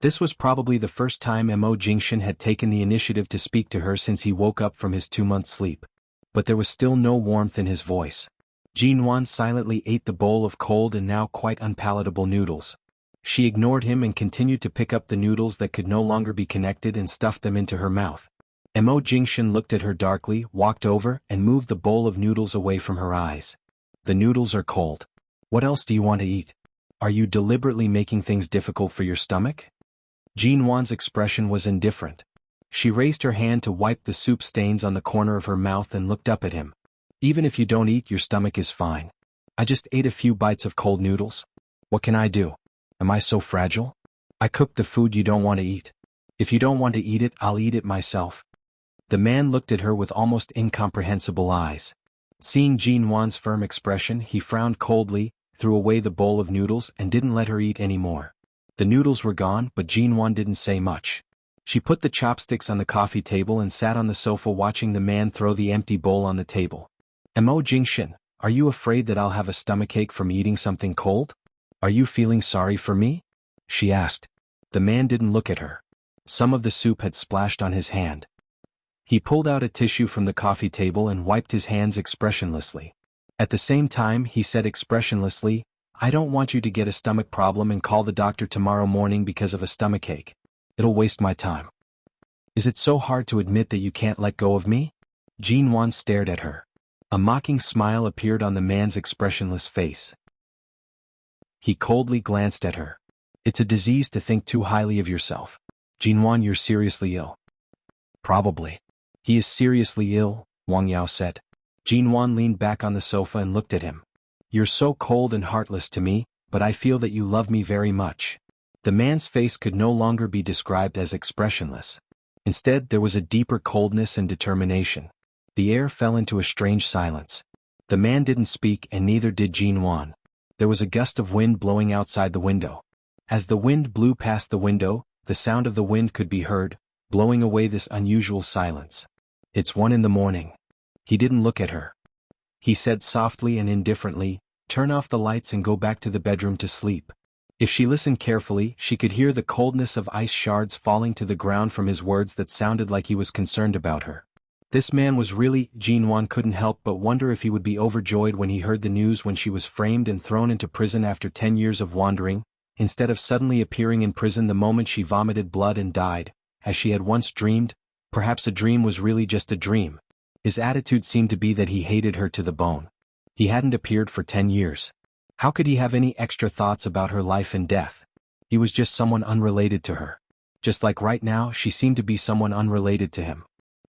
This was probably the first time Mo Jingshan had taken the initiative to speak to her since he woke up from his 2-month sleep. But there was still no warmth in his voice. Jean Wan silently ate the bowl of cold and now quite unpalatable noodles. She ignored him and continued to pick up the noodles that could no longer be connected and stuffed them into her mouth. Mo Jingshan looked at her darkly, walked over, and moved the bowl of noodles away from her eyes. "The noodles are cold. What else do you want to eat? Are you deliberately making things difficult for your stomach? Jean Wan's expression was indifferent. She raised her hand to wipe the soup stains on the corner of her mouth and looked up at him. Even if you don't eat, your stomach is fine. I just ate a few bites of cold noodles. What can I do? Am I so fragile? I cooked the food you don't want to eat. If you don't want to eat it, I'll eat it myself. The man looked at her with almost incomprehensible eyes. Seeing Jean Wan's firm expression, he frowned coldly, threw away the bowl of noodles and didn't let her eat any more. The noodles were gone, but Jean Wan didn't say much. She put the chopsticks on the coffee table and sat on the sofa watching the man throw the empty bowl on the table. Mo Jingshin, are you afraid that I'll have a stomachache from eating something cold? Are you feeling sorry for me? She asked. The man didn't look at her. Some of the soup had splashed on his hand. He pulled out a tissue from the coffee table and wiped his hands expressionlessly. At the same time, he said expressionlessly, I don't want you to get a stomach problem and call the doctor tomorrow morning because of a stomachache. It'll waste my time. Is it so hard to admit that you can't let go of me? Jean Wan stared at her. A mocking smile appeared on the man's expressionless face. He coldly glanced at her. It's a disease to think too highly of yourself. Jean Wan, you're seriously ill. Probably. He is seriously ill, Wang Yao said. Jean Wan leaned back on the sofa and looked at him. You're so cold and heartless to me, but I feel that you love me very much. The man's face could no longer be described as expressionless. Instead, there was a deeper coldness and determination. The air fell into a strange silence. The man didn't speak and neither did Jean Wan. There was a gust of wind blowing outside the window. As the wind blew past the window, the sound of the wind could be heard, blowing away this unusual silence. It's 1 a.m. He didn't look at her. He said softly and indifferently, turn off the lights and go back to the bedroom to sleep. If she listened carefully, she could hear the coldness of ice shards falling to the ground from his words that sounded like he was concerned about her. This man was really, Jean Wan couldn't help but wonder if he would be overjoyed when he heard the news when she was framed and thrown into prison after 10 years of wandering, instead of suddenly appearing in prison the moment she vomited blood and died, as she had once dreamed. Perhaps a dream was really just a dream. His attitude seemed to be that he hated her to the bone. He hadn't appeared for 10 years. How could he have any extra thoughts about her life and death? He was just someone unrelated to her. Just like right now, she seemed to be someone unrelated to him.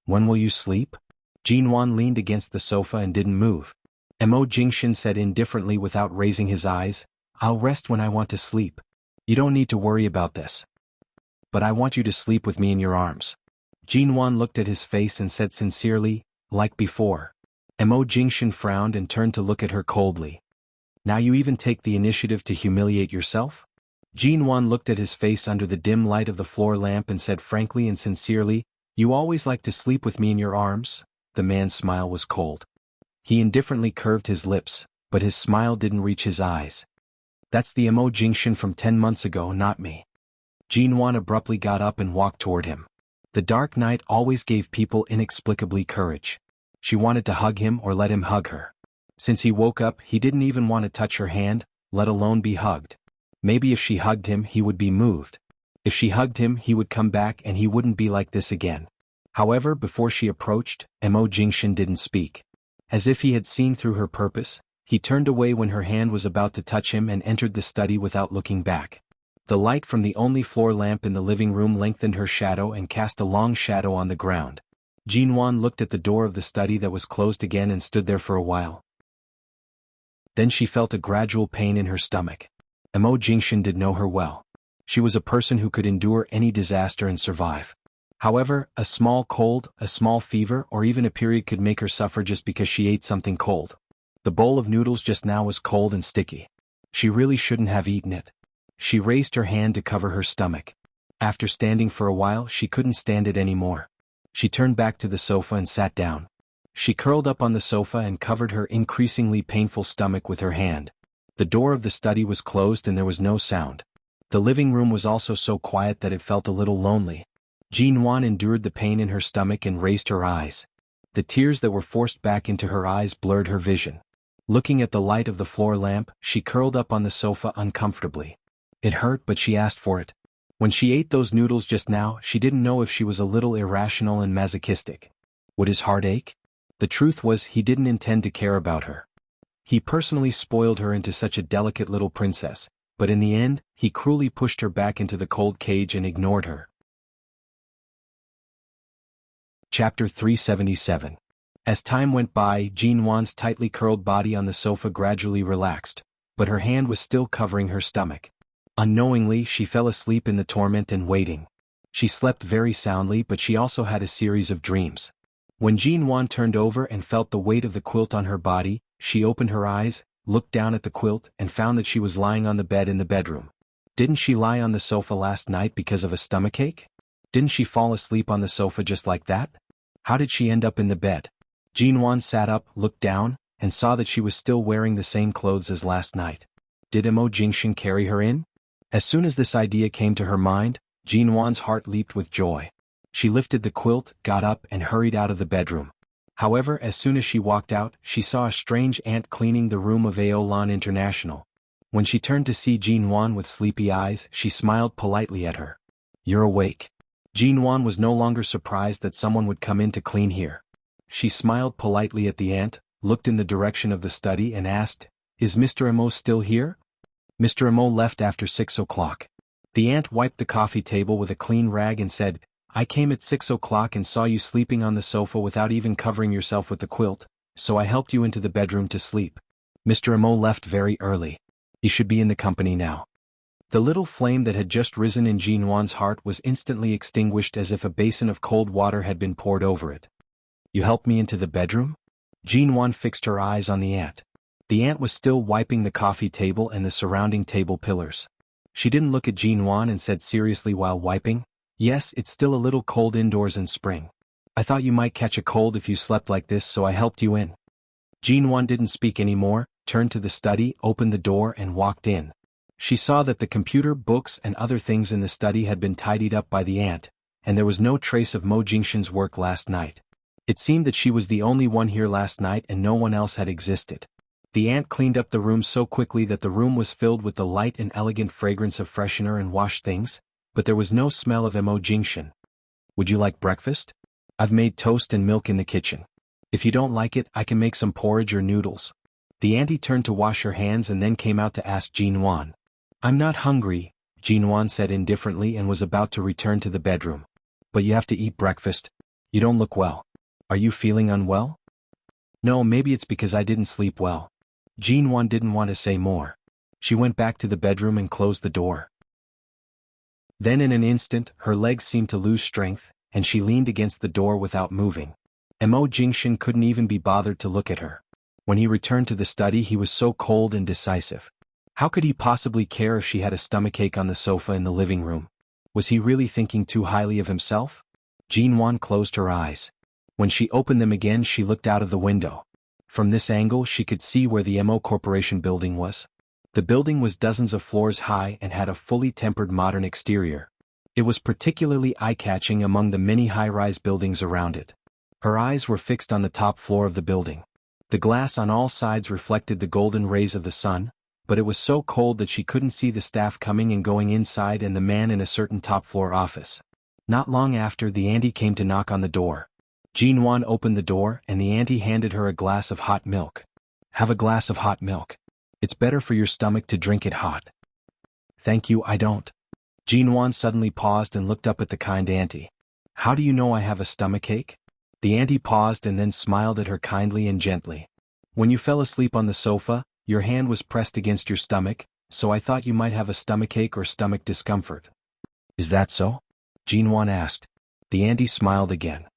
When will you sleep? Jean Wan leaned against the sofa and didn't move. Mo Jingshin said indifferently without raising his eyes, I'll rest when I want to sleep. You don't need to worry about this. But I want you to sleep with me in your arms. Jean Wan looked at his face and said sincerely, like before. Mo Jingshin frowned and turned to look at her coldly. Now you even take the initiative to humiliate yourself? Jean Wan looked at his face under the dim light of the floor lamp and said frankly and sincerely, you always like to sleep with me in your arms? The man's smile was cold. He indifferently curved his lips, but his smile didn't reach his eyes. That's the Mo Jingshin from 10 months ago, not me. Jean Wan abruptly got up and walked toward him. The dark night always gave people inexplicably courage. She wanted to hug him or let him hug her. Since he woke up, he didn't even want to touch her hand, let alone be hugged. Maybe if she hugged him, he would be moved. If she hugged him, he would come back and he wouldn't be like this again. However, before she approached, Mo Jingshin didn't speak. As if he had seen through her purpose, he turned away when her hand was about to touch him and entered the study without looking back. The light from the only floor lamp in the living room lengthened her shadow and cast a long shadow on the ground. Jean Wan looked at the door of the study that was closed again and stood there for a while. Then she felt a gradual pain in her stomach. Mo Jingshin did know her well. She was a person who could endure any disaster and survive. However, a small cold, a small fever, or even a period could make her suffer just because she ate something cold. The bowl of noodles just now was cold and sticky. She really shouldn't have eaten it. She raised her hand to cover her stomach. After standing for a while, she couldn't stand it anymore. She turned back to the sofa and sat down. She curled up on the sofa and covered her increasingly painful stomach with her hand. The door of the study was closed and there was no sound. The living room was also so quiet that it felt a little lonely. Jean Wan endured the pain in her stomach and raised her eyes. The tears that were forced back into her eyes blurred her vision. Looking at the light of the floor lamp, she curled up on the sofa uncomfortably. It hurt, but she asked for it. When she ate those noodles just now, she didn't know if she was a little irrational and masochistic. Would his heart ache? The truth was, he didn't intend to care about her. He personally spoiled her into such a delicate little princess, but in the end, he cruelly pushed her back into the cold cage and ignored her. Chapter 377. As time went by, Jean Wan's tightly curled body on the sofa gradually relaxed, but her hand was still covering her stomach. Unknowingly, she fell asleep in the torment and waiting. She slept very soundly, but she also had a series of dreams. When Jean Wan turned over and felt the weight of the quilt on her body, she opened her eyes, looked down at the quilt, and found that she was lying on the bed in the bedroom. Didn't she lie on the sofa last night because of a stomachache? Didn't she fall asleep on the sofa just like that? How did she end up in the bed? Jean Wan sat up, looked down, and saw that she was still wearing the same clothes as last night. Did Mo Jingshan carry her in? As soon as this idea came to her mind, Jean Wan's heart leaped with joy. She lifted the quilt, got up, and hurried out of the bedroom. However, as soon as she walked out, she saw a strange ant cleaning the room of Aolan International. When she turned to see Jean Wan with sleepy eyes, she smiled politely at her. "You're awake." Jean Wan was no longer surprised that someone would come in to clean here. She smiled politely at the ant, looked in the direction of the study and asked, "Is Mr. Mo still here?" "Mr. Mo left after 6 o'clock. The ant wiped the coffee table with a clean rag and said, "I came at 6 o'clock and saw you sleeping on the sofa without even covering yourself with the quilt, so I helped you into the bedroom to sleep. Mr. Mo left very early. You should be in the company now." The little flame that had just risen in Jean Wan's heart was instantly extinguished as if a basin of cold water had been poured over it. "You helped me into the bedroom?" Jean Wan fixed her eyes on the ant. The ant was still wiping the coffee table and the surrounding table pillars. She didn't look at Jean Wan and said seriously while wiping, "Yes, it's still a little cold indoors in spring. I thought you might catch a cold if you slept like this, so I helped you in." Jean Wan didn't speak anymore, turned to the study, opened the door and walked in. She saw that the computer, books and other things in the study had been tidied up by the ant, and there was no trace of Mo Jingshan's work last night. It seemed that she was the only one here last night and no one else had existed. The ant cleaned up the room so quickly that the room was filled with the light and elegant fragrance of freshener and wash things, but there was no smell of Mo Jingshan. "Would you like breakfast? I've made toast and milk in the kitchen. If you don't like it, I can make some porridge or noodles." The auntie turned to wash her hands and then came out to ask Jean Wan. "I'm not hungry," Jean Wan said indifferently and was about to return to the bedroom. "But you have to eat breakfast. You don't look well. Are you feeling unwell?" "No, maybe it's because I didn't sleep well." Jean Wan didn't want to say more. She went back to the bedroom and closed the door. Then in an instant, her legs seemed to lose strength, and she leaned against the door without moving. Mo Jingshan couldn't even be bothered to look at her. When he returned to the study, he was so cold and decisive. How could he possibly care if she had a stomachache on the sofa in the living room? Was he really thinking too highly of himself? Jean Wan closed her eyes. When she opened them again, she looked out of the window. From this angle, she could see where the MO Corporation building was. The building was dozens of floors high and had a fully tempered modern exterior. It was particularly eye-catching among the many high-rise buildings around it. Her eyes were fixed on the top floor of the building. The glass on all sides reflected the golden rays of the sun, but it was so cold that she couldn't see the staff coming and going inside and the man in a certain top-floor office. Not long after, the auntie came to knock on the door. Jean Wan opened the door and the auntie handed her a glass of hot milk. "Have a glass of hot milk. It's better for your stomach to drink it hot." "Thank you, I don't." Jean Wan suddenly paused and looked up at the kind auntie. "How do you know I have a stomachache?" The auntie paused and then smiled at her kindly and gently. "When you fell asleep on the sofa, your hand was pressed against your stomach, so I thought you might have a stomachache or stomach discomfort." "Is that so?" Jean Wan asked. The auntie smiled again.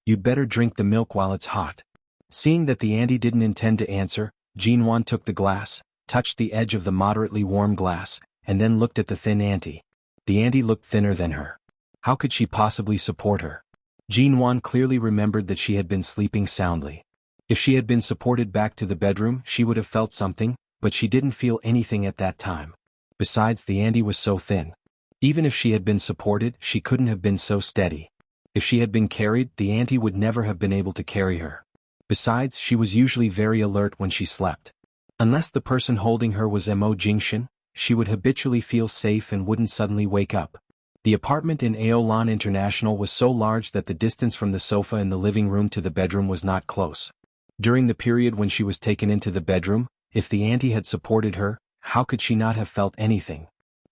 "You'd better drink the milk while it's hot." Seeing that the auntie didn't intend to answer, Jean Wan took the glass, touched the edge of the moderately warm glass, and then looked at the thin auntie. The auntie looked thinner than her. How could she possibly support her? Jean Wan clearly remembered that she had been sleeping soundly. If she had been supported back to the bedroom, she would have felt something, but she didn't feel anything at that time. Besides, the auntie was so thin. Even if she had been supported, she couldn't have been so steady. If she had been carried, the auntie would never have been able to carry her. Besides, she was usually very alert when she slept. Unless the person holding her was Mo Jingshan, she would habitually feel safe and wouldn't suddenly wake up. The apartment in Aolan International was so large that the distance from the sofa in the living room to the bedroom was not close. During the period when she was taken into the bedroom, if the auntie had supported her, how could she not have felt anything?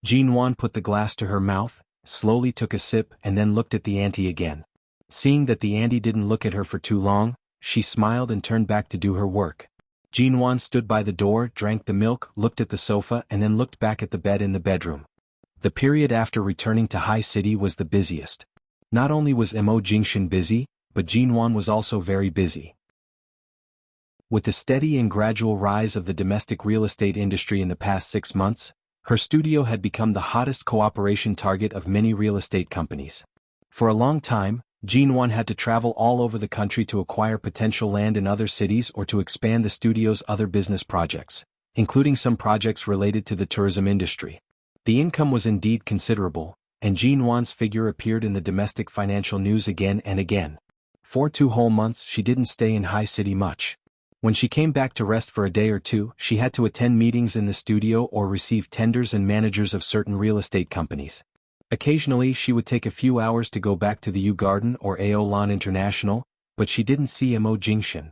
Jinwan put the glass to her mouth, slowly took a sip and then looked at the auntie again. Seeing that the auntie didn't look at her for too long, she smiled and turned back to do her work. Jinwan stood by the door, drank the milk, looked at the sofa and then looked back at the bed in the bedroom. The period after returning to High City was the busiest. Not only was Mo Jingshan busy, but Jinwan was also very busy. With the steady and gradual rise of the domestic real estate industry in the past 6 months, her studio had become the hottest cooperation target of many real estate companies. For a long time, Jinwan had to travel all over the country to acquire potential land in other cities or to expand the studio's other business projects, including some projects related to the tourism industry. The income was indeed considerable, and Jinwan's figure appeared in the domestic financial news again and again. For 2 whole months she didn't stay in High City much. When she came back to rest for a day or two, she had to attend meetings in the studio or receive tenders and managers of certain real estate companies. Occasionally she would take a few hours to go back to the U Garden or AO Lawn International, but she didn't see Mo Jingshan.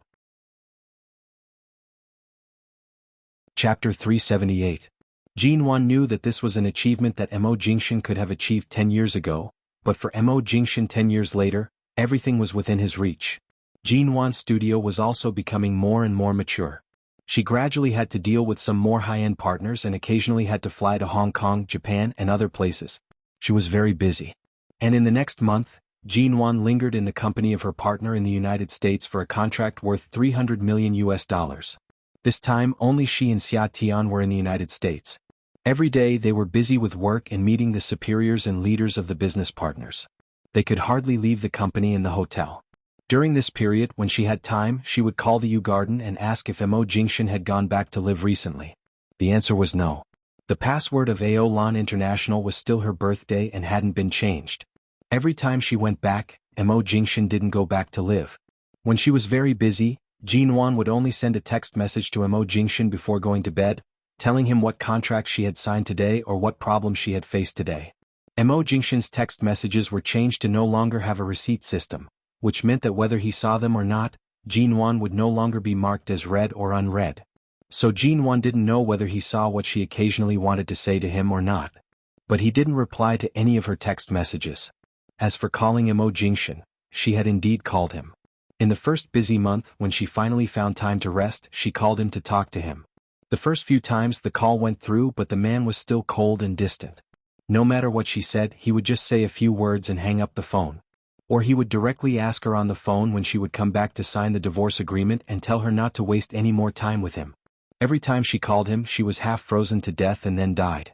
Chapter 378. Jinwan knew that this was an achievement that Mo Jingshan could have achieved 10 years ago, but for Mo Jingshan 10 years later, everything was within his reach. Jinwan's studio was also becoming more and more mature. She gradually had to deal with some more high-end partners and occasionally had to fly to Hong Kong, Japan and other places. She was very busy. And in the next month, Jinwan lingered in the company of her partner in the United States for a contract worth $300 million. This time only she and Xia Tian were in the United States. Every day they were busy with work and meeting the superiors and leaders of the business partners. They could hardly leave the company and the hotel. During this period, when she had time, she would call the U Garden and ask if Mo Jingshan had gone back to live recently. The answer was no. The password of AO Lawn International was still her birthday and hadn't been changed. Every time she went back, Mo Jingshan didn't go back to live. When she was very busy, Jinwan would only send a text message to Mo Jingshan before going to bed, telling him what contracts she had signed today or what problems she had faced today. Mo Jingshan's text messages were changed to no longer have a receipt system, which meant that whether he saw them or not, Jinwan would no longer be marked as read or unread. So Jinwan didn't know whether he saw what she occasionally wanted to say to him or not. But he didn't reply to any of her text messages. As for calling Mo Jingshan, she had indeed called him. In the first busy month, when she finally found time to rest, she called him to talk to him. The first few times the call went through, but the man was still cold and distant. No matter what she said, he would just say a few words and hang up the phone. Or he would directly ask her on the phone when she would come back to sign the divorce agreement and tell her not to waste any more time with him. Every time she called him, she was half frozen to death and then died.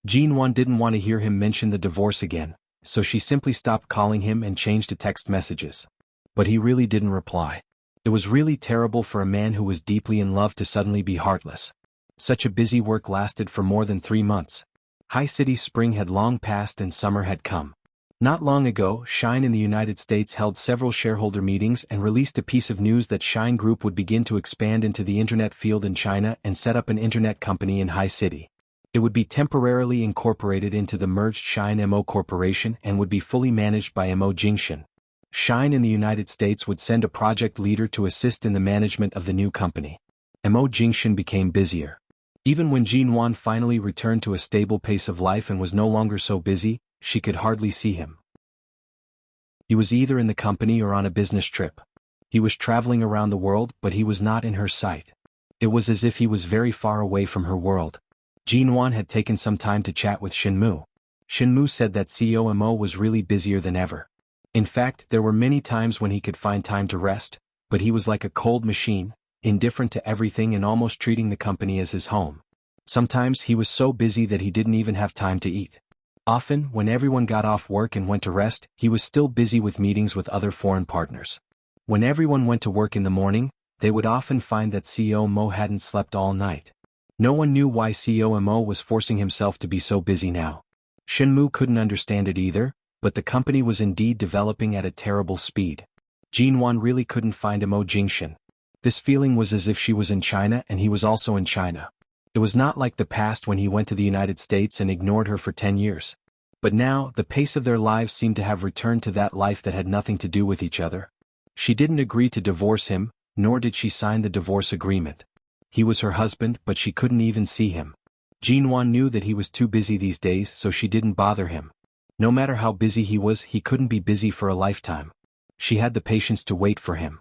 Jinwan didn't want to hear him mention the divorce again, so she simply stopped calling him and changed to text messages. But he really didn't reply. It was really terrible for a man who was deeply in love to suddenly be heartless. Such a busy work lasted for more than 3 months. High City spring had long passed and summer had come. Not long ago, Shine in the United States held several shareholder meetings and released a piece of news that Shine Group would begin to expand into the internet field in China and set up an internet company in High City. It would be temporarily incorporated into the merged Shine Mo Corporation and would be fully managed by Mo Jingshan. Shine in the United States would send a project leader to assist in the management of the new company. Mo Jingshan became busier. Even when Jinwan finally returned to a stable pace of life and was no longer so busy, she could hardly see him. He was either in the company or on a business trip. He was traveling around the world, but he was not in her sight. It was as if he was very far away from her world. Jinwan had taken some time to chat with Shinmu. Shinmu said that CEO Mo was really busier than ever. In fact, there were many times when he could find time to rest, but he was like a cold machine, indifferent to everything and almost treating the company as his home. Sometimes he was so busy that he didn't even have time to eat. Often, when everyone got off work and went to rest, he was still busy with meetings with other foreign partners. When everyone went to work in the morning, they would often find that CEO Mo hadn't slept all night. No one knew why CEO Mo was forcing himself to be so busy now. Shinmu couldn't understand it either, but the company was indeed developing at a terrible speed. Jinwan really couldn't find Mo Jingshan. This feeling was as if she was in China and he was also in China. It was not like the past when he went to the United States and ignored her for 10 years. But now, the pace of their lives seemed to have returned to that life that had nothing to do with each other. She didn't agree to divorce him, nor did she sign the divorce agreement. He was her husband, but she couldn't even see him. Jinwan knew that he was too busy these days, so she didn't bother him. No matter how busy he was, he couldn't be busy for a lifetime. She had the patience to wait for him.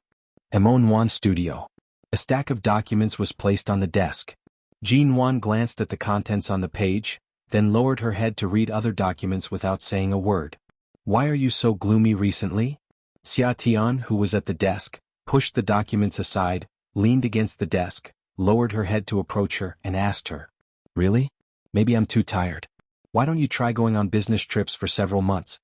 Monwan's studio. A stack of documents was placed on the desk. Jinwan glanced at the contents on the page, then lowered her head to read other documents without saying a word. "Why are you so gloomy recently?" Xia Tian, who was at the desk, pushed the documents aside, leaned against the desk, lowered her head to approach her, and asked her, "Really? Maybe I'm too tired. Why don't you try going on business trips for several months?"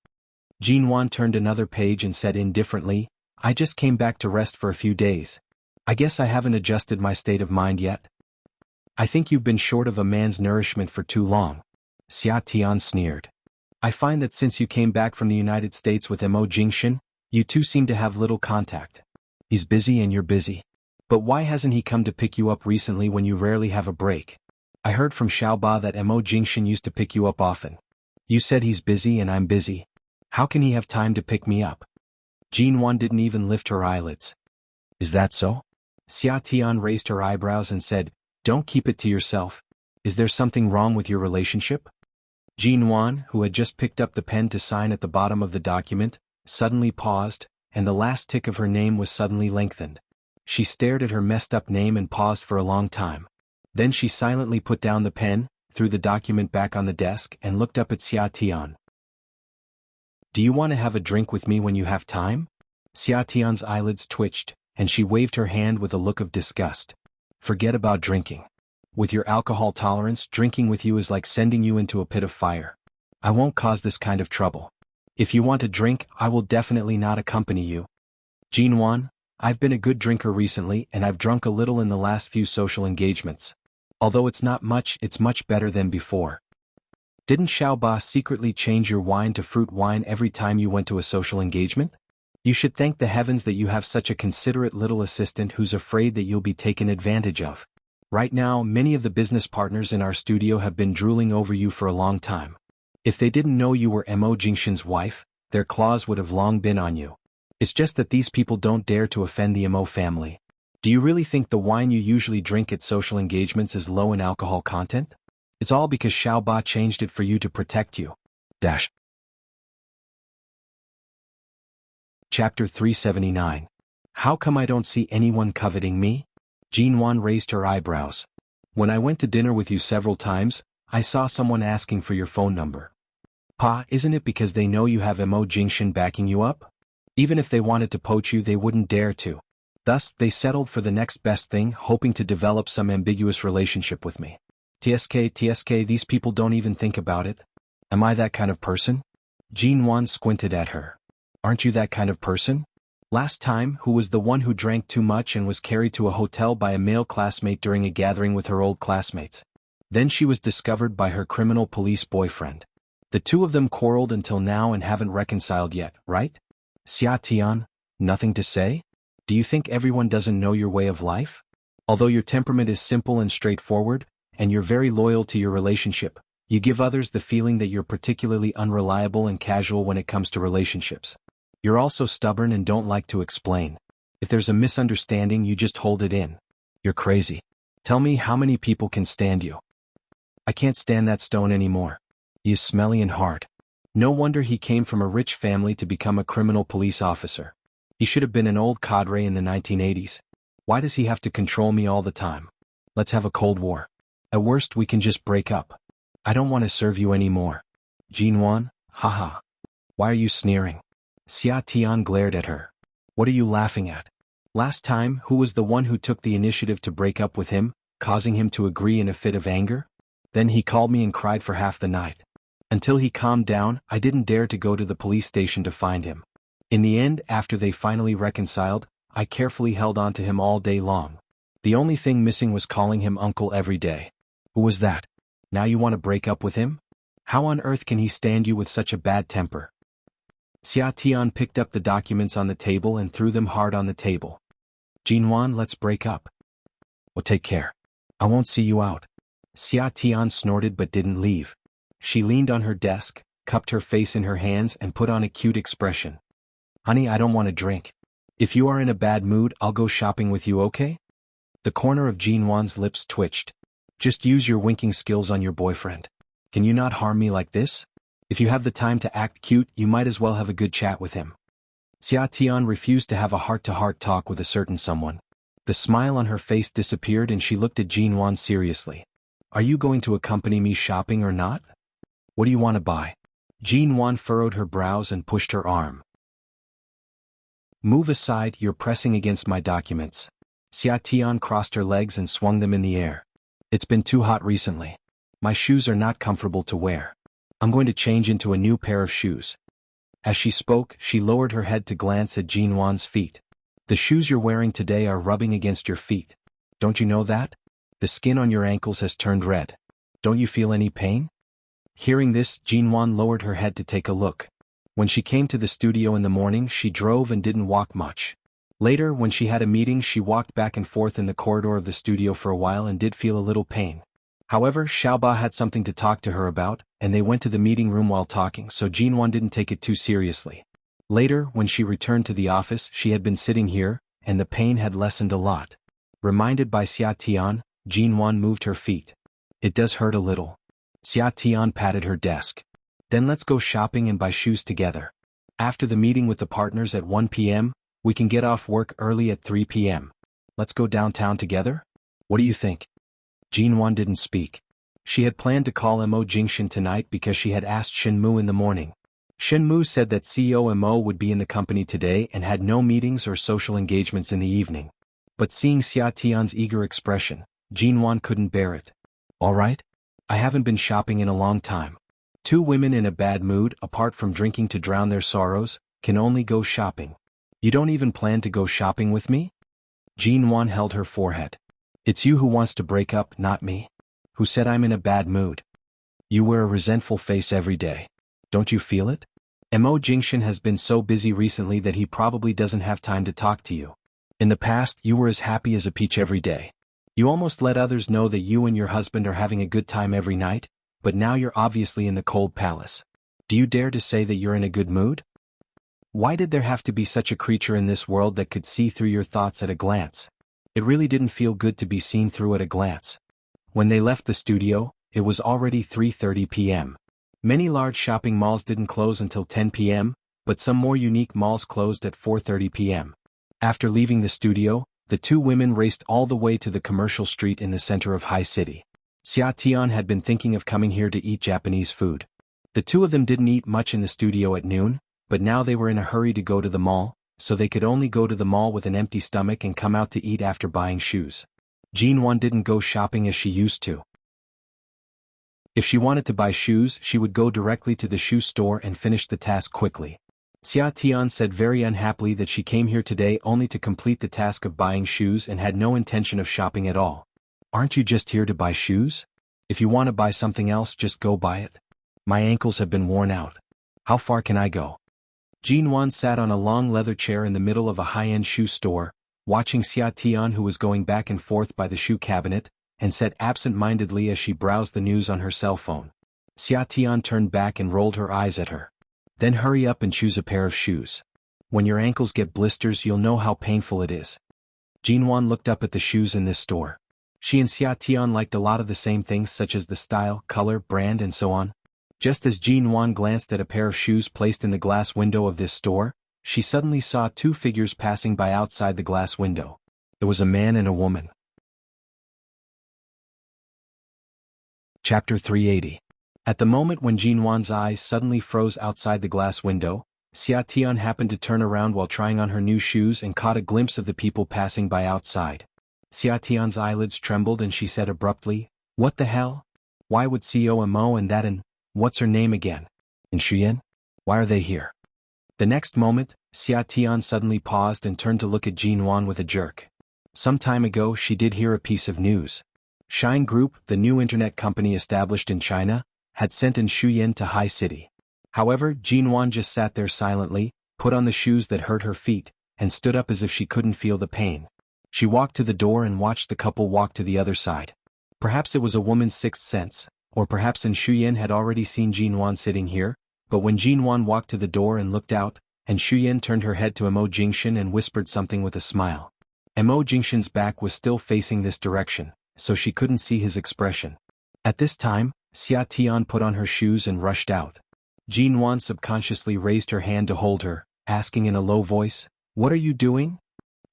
Jinwan turned another page and said indifferently, "I just came back to rest for a few days. I guess I haven't adjusted my state of mind yet." "I think you've been short of a man's nourishment for too long." Xia Tian sneered. "I find that since you came back from the United States with Mo Jingshan, you two seem to have little contact. He's busy and you're busy. But why hasn't he come to pick you up recently when you rarely have a break? I heard from Xiaoba that Mo Jingshan used to pick you up often. You said he's busy and I'm busy. How can he have time to pick me up?" Jinwan didn't even lift her eyelids. "Is that so?" Xia Tian raised her eyebrows and said, "Don't keep it to yourself. Is there something wrong with your relationship?" Jinwan, who had just picked up the pen to sign at the bottom of the document, suddenly paused, and the last tick of her name was suddenly lengthened. She stared at her messed-up name and paused for a long time. Then she silently put down the pen, threw the document back on the desk, and looked up at Xia Tian. "Do you want to have a drink with me when you have time?" Xia Tian's eyelids twitched, and she waved her hand with a look of disgust. "Forget about drinking. With your alcohol tolerance, drinking with you is like sending you into a pit of fire. I won't cause this kind of trouble. If you want a drink, I will definitely not accompany you." "Jinwan, I've been a good drinker recently and I've drunk a little in the last few social engagements. Although it's not much, it's much better than before." "Didn't Xiaoba secretly change your wine to fruit wine every time you went to a social engagement? You should thank the heavens that you have such a considerate little assistant who's afraid that you'll be taken advantage of. Right now, many of the business partners in our studio have been drooling over you for a long time. If they didn't know you were Mo Jingshan's wife, their claws would have long been on you. It's just that these people don't dare to offend the Mo family. Do you really think the wine you usually drink at social engagements is low in alcohol content? It's all because Xiaoba changed it for you to protect you." Chapter 379. How come I don't see anyone coveting me? Jinwan raised her eyebrows. "When I went to dinner with you several times, I saw someone asking for your phone number. Pa, isn't it because they know you have Mo Jingshan backing you up? Even if they wanted to poach you, they wouldn't dare to. Thus, they settled for the next best thing, hoping to develop some ambiguous relationship with me. TSK, these people don't even think about it. Am I that kind of person?" Jinwan squinted at her. "Aren't you that kind of person? Last time, who was the one who drank too much and was carried to a hotel by a male classmate during a gathering with her old classmates. Then she was discovered by her criminal police boyfriend. The two of them quarreled until now and haven't reconciled yet, right? Xia Tian, nothing to say? Do you think everyone doesn't know your way of life? Although your temperament is simple and straightforward, and you're very loyal to your relationship, you give others the feeling that you're particularly unreliable and casual when it comes to relationships. You're also stubborn and don't like to explain. If there's a misunderstanding, you just hold it in. You're crazy. Tell me how many people can stand you." "I can't stand that stone anymore. He is smelly and hard. No wonder he came from a rich family to become a criminal police officer. He should have been an old cadre in the 1980s. Why does he have to control me all the time? Let's have a Cold War. At worst, we can just break up. I don't want to serve you anymore." "Jinwan, haha. Why are you sneering?" Xia Tian glared at her. "What are you laughing at? Last time, who was the one who took the initiative to break up with him, causing him to agree in a fit of anger? Then he called me and cried for half the night. Until he calmed down, I didn't dare to go to the police station to find him. In the end, after they finally reconciled, I carefully held on to him all day long. The only thing missing was calling him uncle every day. Who was that? Now you want to break up with him? How on earth can he stand you with such a bad temper?" Xia Tian picked up the documents on the table and threw them hard on the table. "Jinwan, let's break up." "Well, take care. I won't see you out." Xia Tian snorted but didn't leave. She leaned on her desk, cupped her face in her hands and put on a cute expression. "Honey, I don't want to drink. If you are in a bad mood, I'll go shopping with you, okay? The corner of Jinwan's lips twitched. Just use your winking skills on your boyfriend. Can you not harm me like this? If you have the time to act cute, you might as well have a good chat with him. Xia Tian refused to have a heart-to-heart talk with a certain someone. The smile on her face disappeared and she looked at Jinwan seriously. Are you going to accompany me shopping or not? What do you want to buy? Jinwan furrowed her brows and pushed her arm. Move aside, you're pressing against my documents. Xia Tian crossed her legs and swung them in the air. It's been too hot recently. My shoes are not comfortable to wear. I'm going to change into a new pair of shoes. As she spoke, she lowered her head to glance at Jinwan's feet. The shoes you're wearing today are rubbing against your feet. Don't you know that? The skin on your ankles has turned red. Don't you feel any pain? Hearing this, Jinwan lowered her head to take a look. When she came to the studio in the morning, she drove and didn't walk much. Later, when she had a meeting, she walked back and forth in the corridor of the studio for a while and did feel a little pain. However, Xiaoba had something to talk to her about, and they went to the meeting room while talking, so Jinwan didn't take it too seriously. Later, when she returned to the office, she had been sitting here, and the pain had lessened a lot. Reminded by Xia Tian, Jinwan moved her feet. It does hurt a little. Xia Tian patted her desk. Then let's go shopping and buy shoes together. After the meeting with the partners at 1 p.m., we can get off work early at 3 p.m. Let's go downtown together? What do you think? Jinwan didn't speak. She had planned to call Mo Jingshan tonight because she had asked Shenmu in the morning. Shenmu said that CEO Mo would be in the company today and had no meetings or social engagements in the evening. But seeing Xia Tian's eager expression, Jinwan couldn't bear it. All right? I haven't been shopping in a long time. Two women in a bad mood, apart from drinking to drown their sorrows, can only go shopping. You don't even plan to go shopping with me? Jinwan held her forehead. It's you who wants to break up, not me. Who said I'm in a bad mood? You wear a resentful face every day. Don't you feel it? Mo Jingshan has been so busy recently that he probably doesn't have time to talk to you. In the past, you were as happy as a peach every day. You almost let others know that you and your husband are having a good time every night, but now you're obviously in the cold palace. Do you dare to say that you're in a good mood? Why did there have to be such a creature in this world that could see through your thoughts at a glance? It really didn't feel good to be seen through at a glance. When they left the studio, it was already 3:30 p.m. Many large shopping malls didn't close until 10 p.m., but some more unique malls closed at 4:30 p.m. After leaving the studio, the two women raced all the way to the commercial street in the center of High City. Xia Tian had been thinking of coming here to eat Japanese food. The two of them didn't eat much in the studio at noon, but now they were in a hurry to go to the mall, so they could only go to the mall with an empty stomach and come out to eat after buying shoes. Jinwan didn't go shopping as she used to. If she wanted to buy shoes, she would go directly to the shoe store and finish the task quickly. Xia Tian said very unhappily that she came here today only to complete the task of buying shoes and had no intention of shopping at all. Aren't you just here to buy shoes? If you want to buy something else, just go buy it. My ankles have been worn out. How far can I go? Jinwan sat on a long leather chair in the middle of a high-end shoe store, watching Xia Tian, who was going back and forth by the shoe cabinet, and sat absent-mindedly as she browsed the news on her cell phone. Xia Tian turned back and rolled her eyes at her. Then hurry up and choose a pair of shoes. When your ankles get blisters, you'll know how painful it is. Jinwan looked up at the shoes in this store. She and Xia Tian liked a lot of the same things such as the style, color, brand and so on. Just as Jinwan glanced at a pair of shoes placed in the glass window of this store, she suddenly saw two figures passing by outside the glass window. It was a man and a woman. Chapter 380. At the moment when Jinwan's eyes suddenly froze outside the glass window, Xia Tian happened to turn around while trying on her new shoes and caught a glimpse of the people passing by outside. Xia Tian's eyelids trembled and she said abruptly, "What the hell? Why would CEO Mo and that and what's her name again? And Shuyan? Why are they here?" The next moment, Xia Tian suddenly paused and turned to look at Jinwan with a jerk. Some time ago she did hear a piece of news. Shine Group, the new internet company established in China, had sent in Shuyan to High City. However, Jinwan just sat there silently, put on the shoes that hurt her feet, and stood up as if she couldn't feel the pain. She walked to the door and watched the couple walk to the other side. Perhaps it was a woman's sixth sense, or perhaps Shuyan had already seen Jinwan sitting here, but when Jinwan walked to the door and looked out, and Shuyan turned her head to Mo Jingshan and whispered something with a smile. Mo Jingshan's back was still facing this direction, so she couldn't see his expression. At this time, Xia Tian put on her shoes and rushed out. Jin Wan subconsciously raised her hand to hold her, asking in a low voice, "What are you doing?"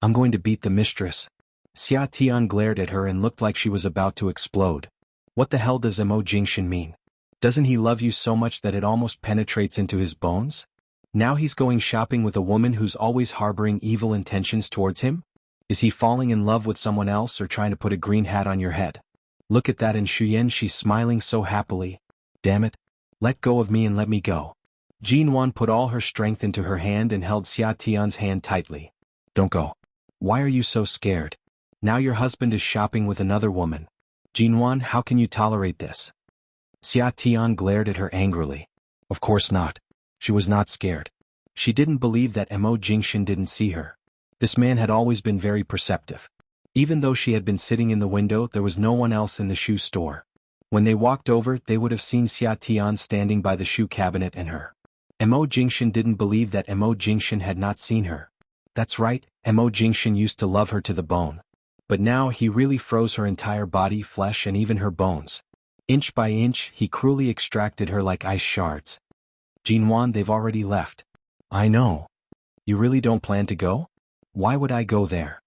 "I'm going to beat the mistress." Xia Tian glared at her and looked like she was about to explode. What the hell does Mo Jingshan mean? Doesn't he love you so much that it almost penetrates into his bones? Now he's going shopping with a woman who's always harboring evil intentions towards him? Is he falling in love with someone else or trying to put a green hat on your head? Look at that, and Shuyan, she's smiling so happily. Damn it. Let go of me and let me go. Jin Wan put all her strength into her hand and held Xia Tian's hand tightly. Don't go. Why are you so scared? Now your husband is shopping with another woman. Jin Wan, how can you tolerate this? Xia Tian glared at her angrily. Of course not. She was not scared. She didn't believe that Mo Jingshan didn't see her. This man had always been very perceptive. Even though she had been sitting in the window, there was no one else in the shoe store. When they walked over, they would have seen Xia Tian standing by the shoe cabinet and her. Mo Jingshan didn't believe that Mo Jingshan had not seen her. That's right, Mo Jingshan used to love her to the bone. But now he really froze her entire body, flesh, and even her bones. Inch by inch, he cruelly extracted her like ice shards. Jin Wan, they've already left. I know. You really don't plan to go? Why would I go there?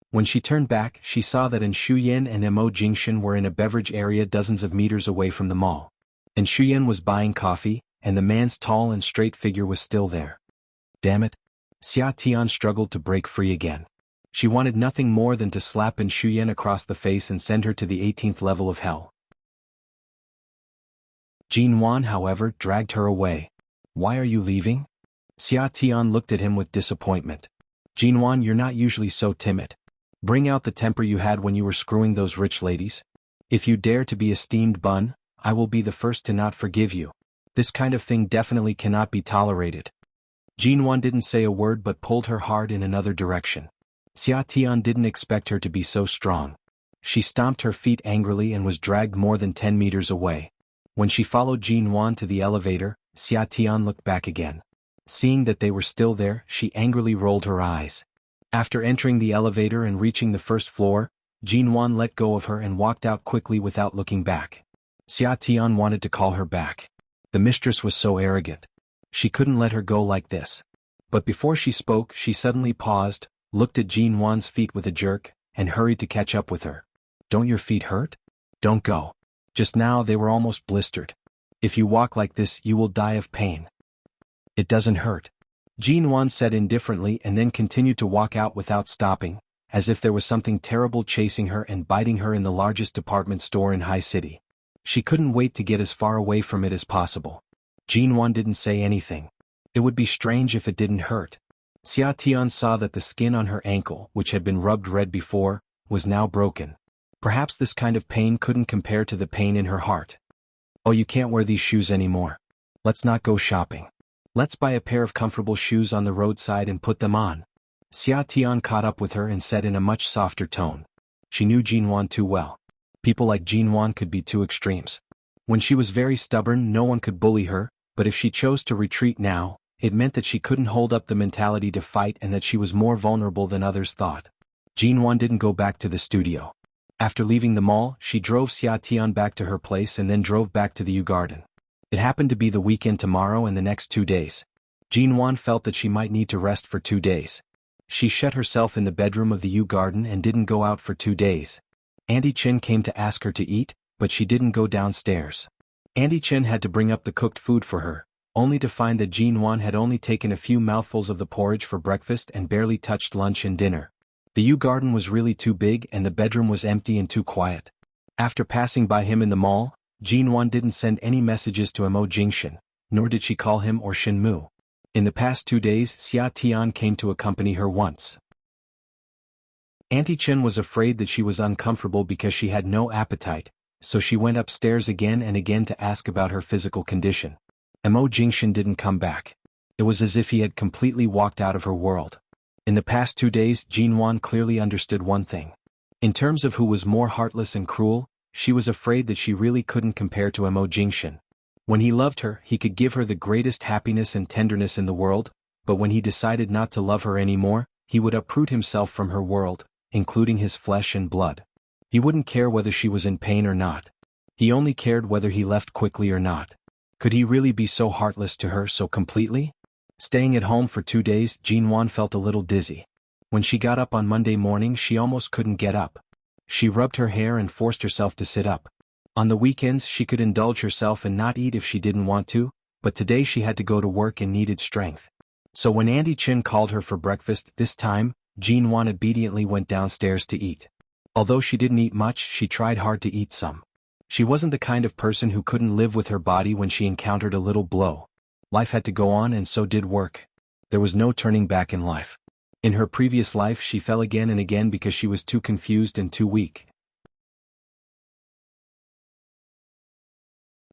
When she turned back, she saw that Shuyan and Mo Jingshan were in a beverage area dozens of meters away from the mall. And Shuyan was buying coffee, and the man's tall and straight figure was still there. Damn it. Xia Tian struggled to break free again. She wanted nothing more than to slap Shuyan across the face and send her to the 18th level of hell. Jin Wan, however, dragged her away. Why are you leaving? Xia Tian looked at him with disappointment. Jin Wan, you're not usually so timid. Bring out the temper you had when you were screwing those rich ladies. If you dare to be a steamed bun, I will be the first to not forgive you. This kind of thing definitely cannot be tolerated. Jin Wan didn't say a word but pulled her hard in another direction. Xia Tian didn't expect her to be so strong. She stomped her feet angrily and was dragged more than 10 meters away. When she followed Jin Wan to the elevator, Xia Tian looked back again. Seeing that they were still there, she angrily rolled her eyes. After entering the elevator and reaching the first floor, Jin Wan let go of her and walked out quickly without looking back. Xia Tian wanted to call her back. The mistress was so arrogant. She couldn't let her go like this. But before she spoke, she suddenly paused, looked at Jin Wan's feet with a jerk, and hurried to catch up with her. Don't your feet hurt? Don't go. Just now they were almost blistered. If you walk like this, you will die of pain. It doesn't hurt. Jin Wan said indifferently and then continued to walk out without stopping, as if there was something terrible chasing her and biting her in the largest department store in High City. She couldn't wait to get as far away from it as possible. Jin Wan didn't say anything. It would be strange if it didn't hurt. Xia Tian saw that the skin on her ankle, which had been rubbed red before, was now broken. Perhaps this kind of pain couldn't compare to the pain in her heart. Oh, you can't wear these shoes anymore. Let's not go shopping. Let's buy a pair of comfortable shoes on the roadside and put them on. Xia Tian caught up with her and said in a much softer tone. She knew Jin Wan too well. People like Jin Wan could be two extremes. When she was very stubborn, no one could bully her, but if she chose to retreat now, it meant that she couldn't hold up the mentality to fight and that she was more vulnerable than others thought. Jin Wan didn't go back to the studio. After leaving the mall, she drove Xia Tian back to her place and then drove back to the U Garden. It happened to be the weekend tomorrow and the next 2 days. Jin Wan felt that she might need to rest for 2 days. She shut herself in the bedroom of the U Garden and didn't go out for 2 days. Auntie Chen came to ask her to eat, but she didn't go downstairs. Auntie Chen had to bring up the cooked food for her, only to find that Jin Wan had only taken a few mouthfuls of the porridge for breakfast and barely touched lunch and dinner. The U Garden was really too big and the bedroom was empty and too quiet. After passing by him in the mall, Jin Wan didn't send any messages to Mo Jingshan, nor did she call him or Shin Mu. In the past 2 days, Xia Tian came to accompany her once. Auntie Chen was afraid that she was uncomfortable because she had no appetite, so she went upstairs again and again to ask about her physical condition. Mo Jingshan didn't come back. It was as if he had completely walked out of her world. In the past 2 days, Jin Wan clearly understood one thing. In terms of who was more heartless and cruel, she was afraid that she really couldn't compare to Mo Jingshan. When he loved her, he could give her the greatest happiness and tenderness in the world, but when he decided not to love her anymore, he would uproot himself from her world, including his flesh and blood. He wouldn't care whether she was in pain or not. He only cared whether he left quickly or not. Could he really be so heartless to her so completely? Staying at home for 2 days, Jinwan felt a little dizzy. When she got up on Monday morning, she almost couldn't get up. She rubbed her hair and forced herself to sit up. On the weekends she could indulge herself and not eat if she didn't want to, but today she had to go to work and needed strength. So when Andy Chin called her for breakfast this time, Jinwan obediently went downstairs to eat. Although she didn't eat much, she tried hard to eat some. She wasn't the kind of person who couldn't live with her body when she encountered a little blow. Life had to go on, and so did work. There was no turning back in life. In her previous life she fell again and again because she was too confused and too weak.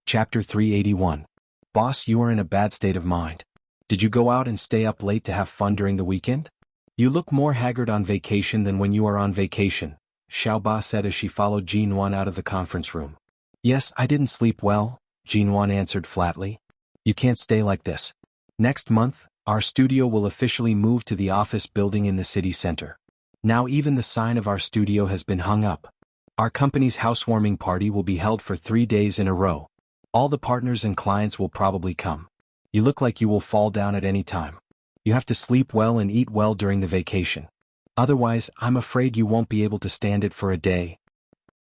Chapter 381. Boss, you are in a bad state of mind. Did you go out and stay up late to have fun during the weekend? You look more haggard on vacation than when you are on vacation, Xiaoba said as she followed Jinwan out of the conference room. Yes, I didn't sleep well, Jinwan answered flatly. You can't stay like this. Next month, our studio will officially move to the office building in the city center. Now even the sign of our studio has been hung up. Our company's housewarming party will be held for 3 days in a row. All the partners and clients will probably come. You look like you will fall down at any time. You have to sleep well and eat well during the vacation. Otherwise, I'm afraid you won't be able to stand it for a day.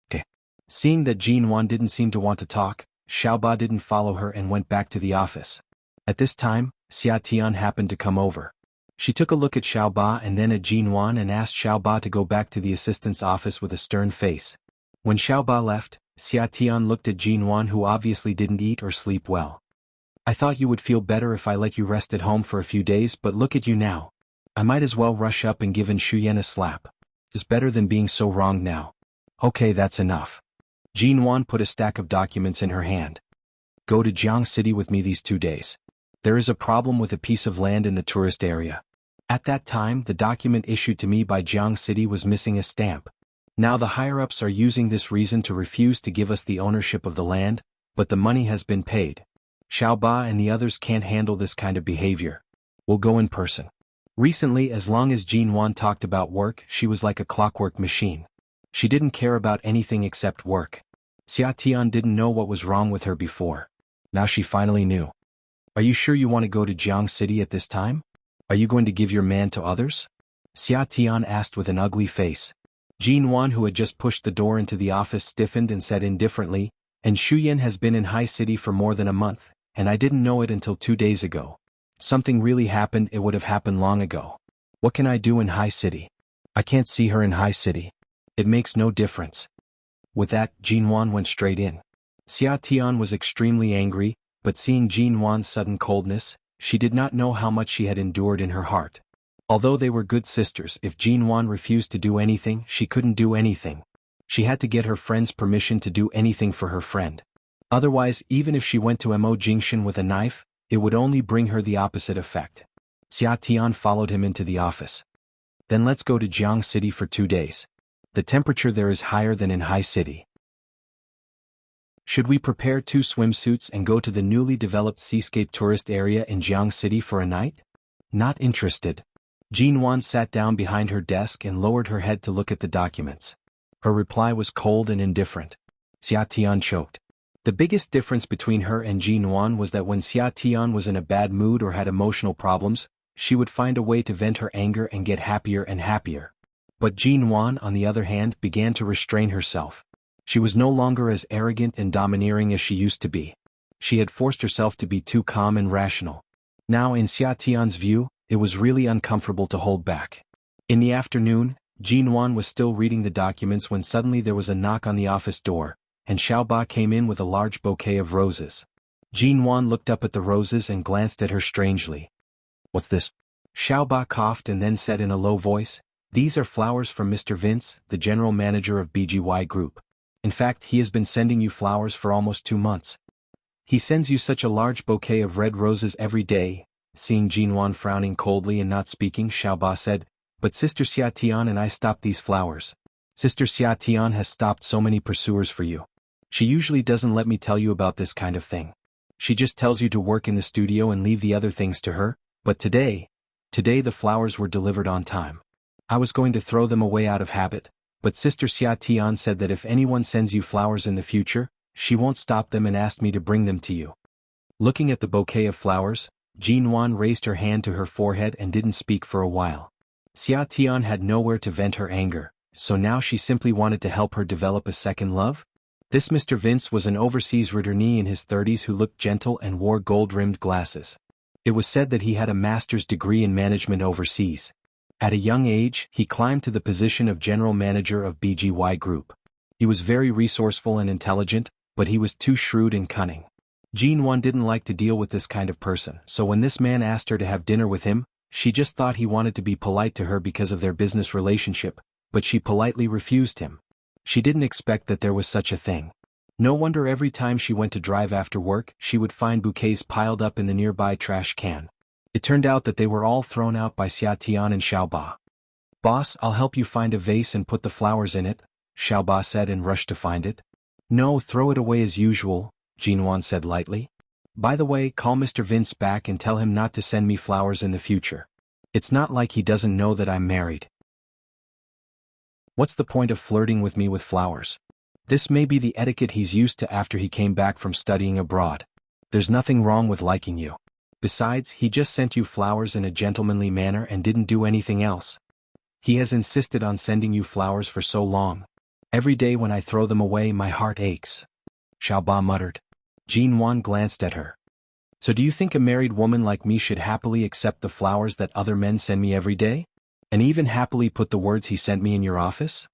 Okay. Seeing that Jinwan didn't seem to want to talk, Xiaoba didn't follow her and went back to the office. At this time, Xia Tian happened to come over. She took a look at Xiaoba and then at Jinwan and asked Xiaoba to go back to the assistant's office with a stern face. When Xiaoba left, Xia Tian looked at Jinwan, who obviously didn't eat or sleep well. I thought you would feel better if I let you rest at home for a few days, but look at you now. I might as well rush up and give Shuyan a slap. It's better than being so wrong now. Okay, that's enough. Jinwan put a stack of documents in her hand. Go to Jiang City with me these 2 days. There is a problem with a piece of land in the tourist area. At that time, the document issued to me by Jiang City was missing a stamp. Now the higher-ups are using this reason to refuse to give us the ownership of the land, but the money has been paid. Xiaoba and the others can't handle this kind of behavior. We'll go in person. Recently, as long as Jinwan talked about work, she was like a clockwork machine. She didn't care about anything except work. Xia Tian didn't know what was wrong with her before. Now she finally knew. Are you sure you want to go to Jiang City at this time? Are you going to give your man to others? Xia Tian asked with an ugly face. Jinwan, who had just pushed the door into the office, stiffened and said indifferently, and Shuyan has been in High City for more than a month, and I didn't know it until 2 days ago. Something really happened, it would have happened long ago. What can I do in High City? I can't see her in High City. It makes no difference. With that, Jinwan went straight in. Xia Tian was extremely angry, but seeing Jinwan's sudden coldness, she did not know how much she had endured in her heart. Although they were good sisters, if Jinwan refused to do anything, she couldn't do anything. She had to get her friend's permission to do anything for her friend. Otherwise, even if she went to Mo Jingshan with a knife, it would only bring her the opposite effect. Xia Tian followed him into the office. Then let's go to Jiang City for 2 days. The temperature there is higher than in High City. Should we prepare 2 swimsuits and go to the newly developed seascape tourist area in Jiang City for a night? Not interested. Jinwan sat down behind her desk and lowered her head to look at the documents. Her reply was cold and indifferent. Xia Tian choked. The biggest difference between her and Jinwan was that when Xia Tian was in a bad mood or had emotional problems, she would find a way to vent her anger and get happier and happier. But Jinwan, on the other hand, began to restrain herself. She was no longer as arrogant and domineering as she used to be. She had forced herself to be too calm and rational. Now, in Xia Tian's view, it was really uncomfortable to hold back. In the afternoon, Jinwan was still reading the documents when suddenly there was a knock on the office door, and Xiaoba came in with a large bouquet of roses. Jinwan looked up at the roses and glanced at her strangely. What's this? Xiaoba coughed and then said in a low voice, These are flowers from Mr. Vince, the general manager of BGY Group. In fact, he has been sending you flowers for almost 2 months. He sends you such a large bouquet of red roses every day. Seeing Jinwan frowning coldly and not speaking, Xiaoba said, But Sister Xia Tian and I stopped these flowers. Sister Xia Tian has stopped so many pursuers for you. She usually doesn't let me tell you about this kind of thing. She just tells you to work in the studio and leave the other things to her, but today, Today the flowers were delivered on time. I was going to throw them away out of habit, but Sister Xia Tian said that if anyone sends you flowers in the future, she won't stop them and asked me to bring them to you. Looking at the bouquet of flowers, Jin Wan raised her hand to her forehead and didn't speak for a while. Xia Tian had nowhere to vent her anger, so now she simply wanted to help her develop a second love? This Mr. Vince was an overseas returnee in his 30s who looked gentle and wore gold-rimmed glasses. It was said that he had a master's degree in management overseas. At a young age, he climbed to the position of general manager of BGY Group. He was very resourceful and intelligent, but he was too shrewd and cunning. Jin Wan didn't like to deal with this kind of person, so when this man asked her to have dinner with him, she just thought he wanted to be polite to her because of their business relationship, but she politely refused him. She didn't expect that there was such a thing. No wonder every time she went to drive after work, she would find bouquets piled up in the nearby trash can. It turned out that they were all thrown out by Xia Tian and Xiaoba. "Boss, I'll help you find a vase and put the flowers in it," Xiaoba said and rushed to find it. "No, throw it away as usual," Jin Wan said lightly. "By the way, call Mr. Vince back and tell him not to send me flowers in the future. It's not like he doesn't know that I'm married. What's the point of flirting with me with flowers? This may be the etiquette he's used to after he came back from studying abroad. There's nothing wrong with liking you. Besides, he just sent you flowers in a gentlemanly manner and didn't do anything else. He has insisted on sending you flowers for so long. Every day when I throw them away my heart aches," Xiaoba muttered. Jin Wan glanced at her. "So do you think a married woman like me should happily accept the flowers that other men send me every day? And even happily put the words he sent me in your office?"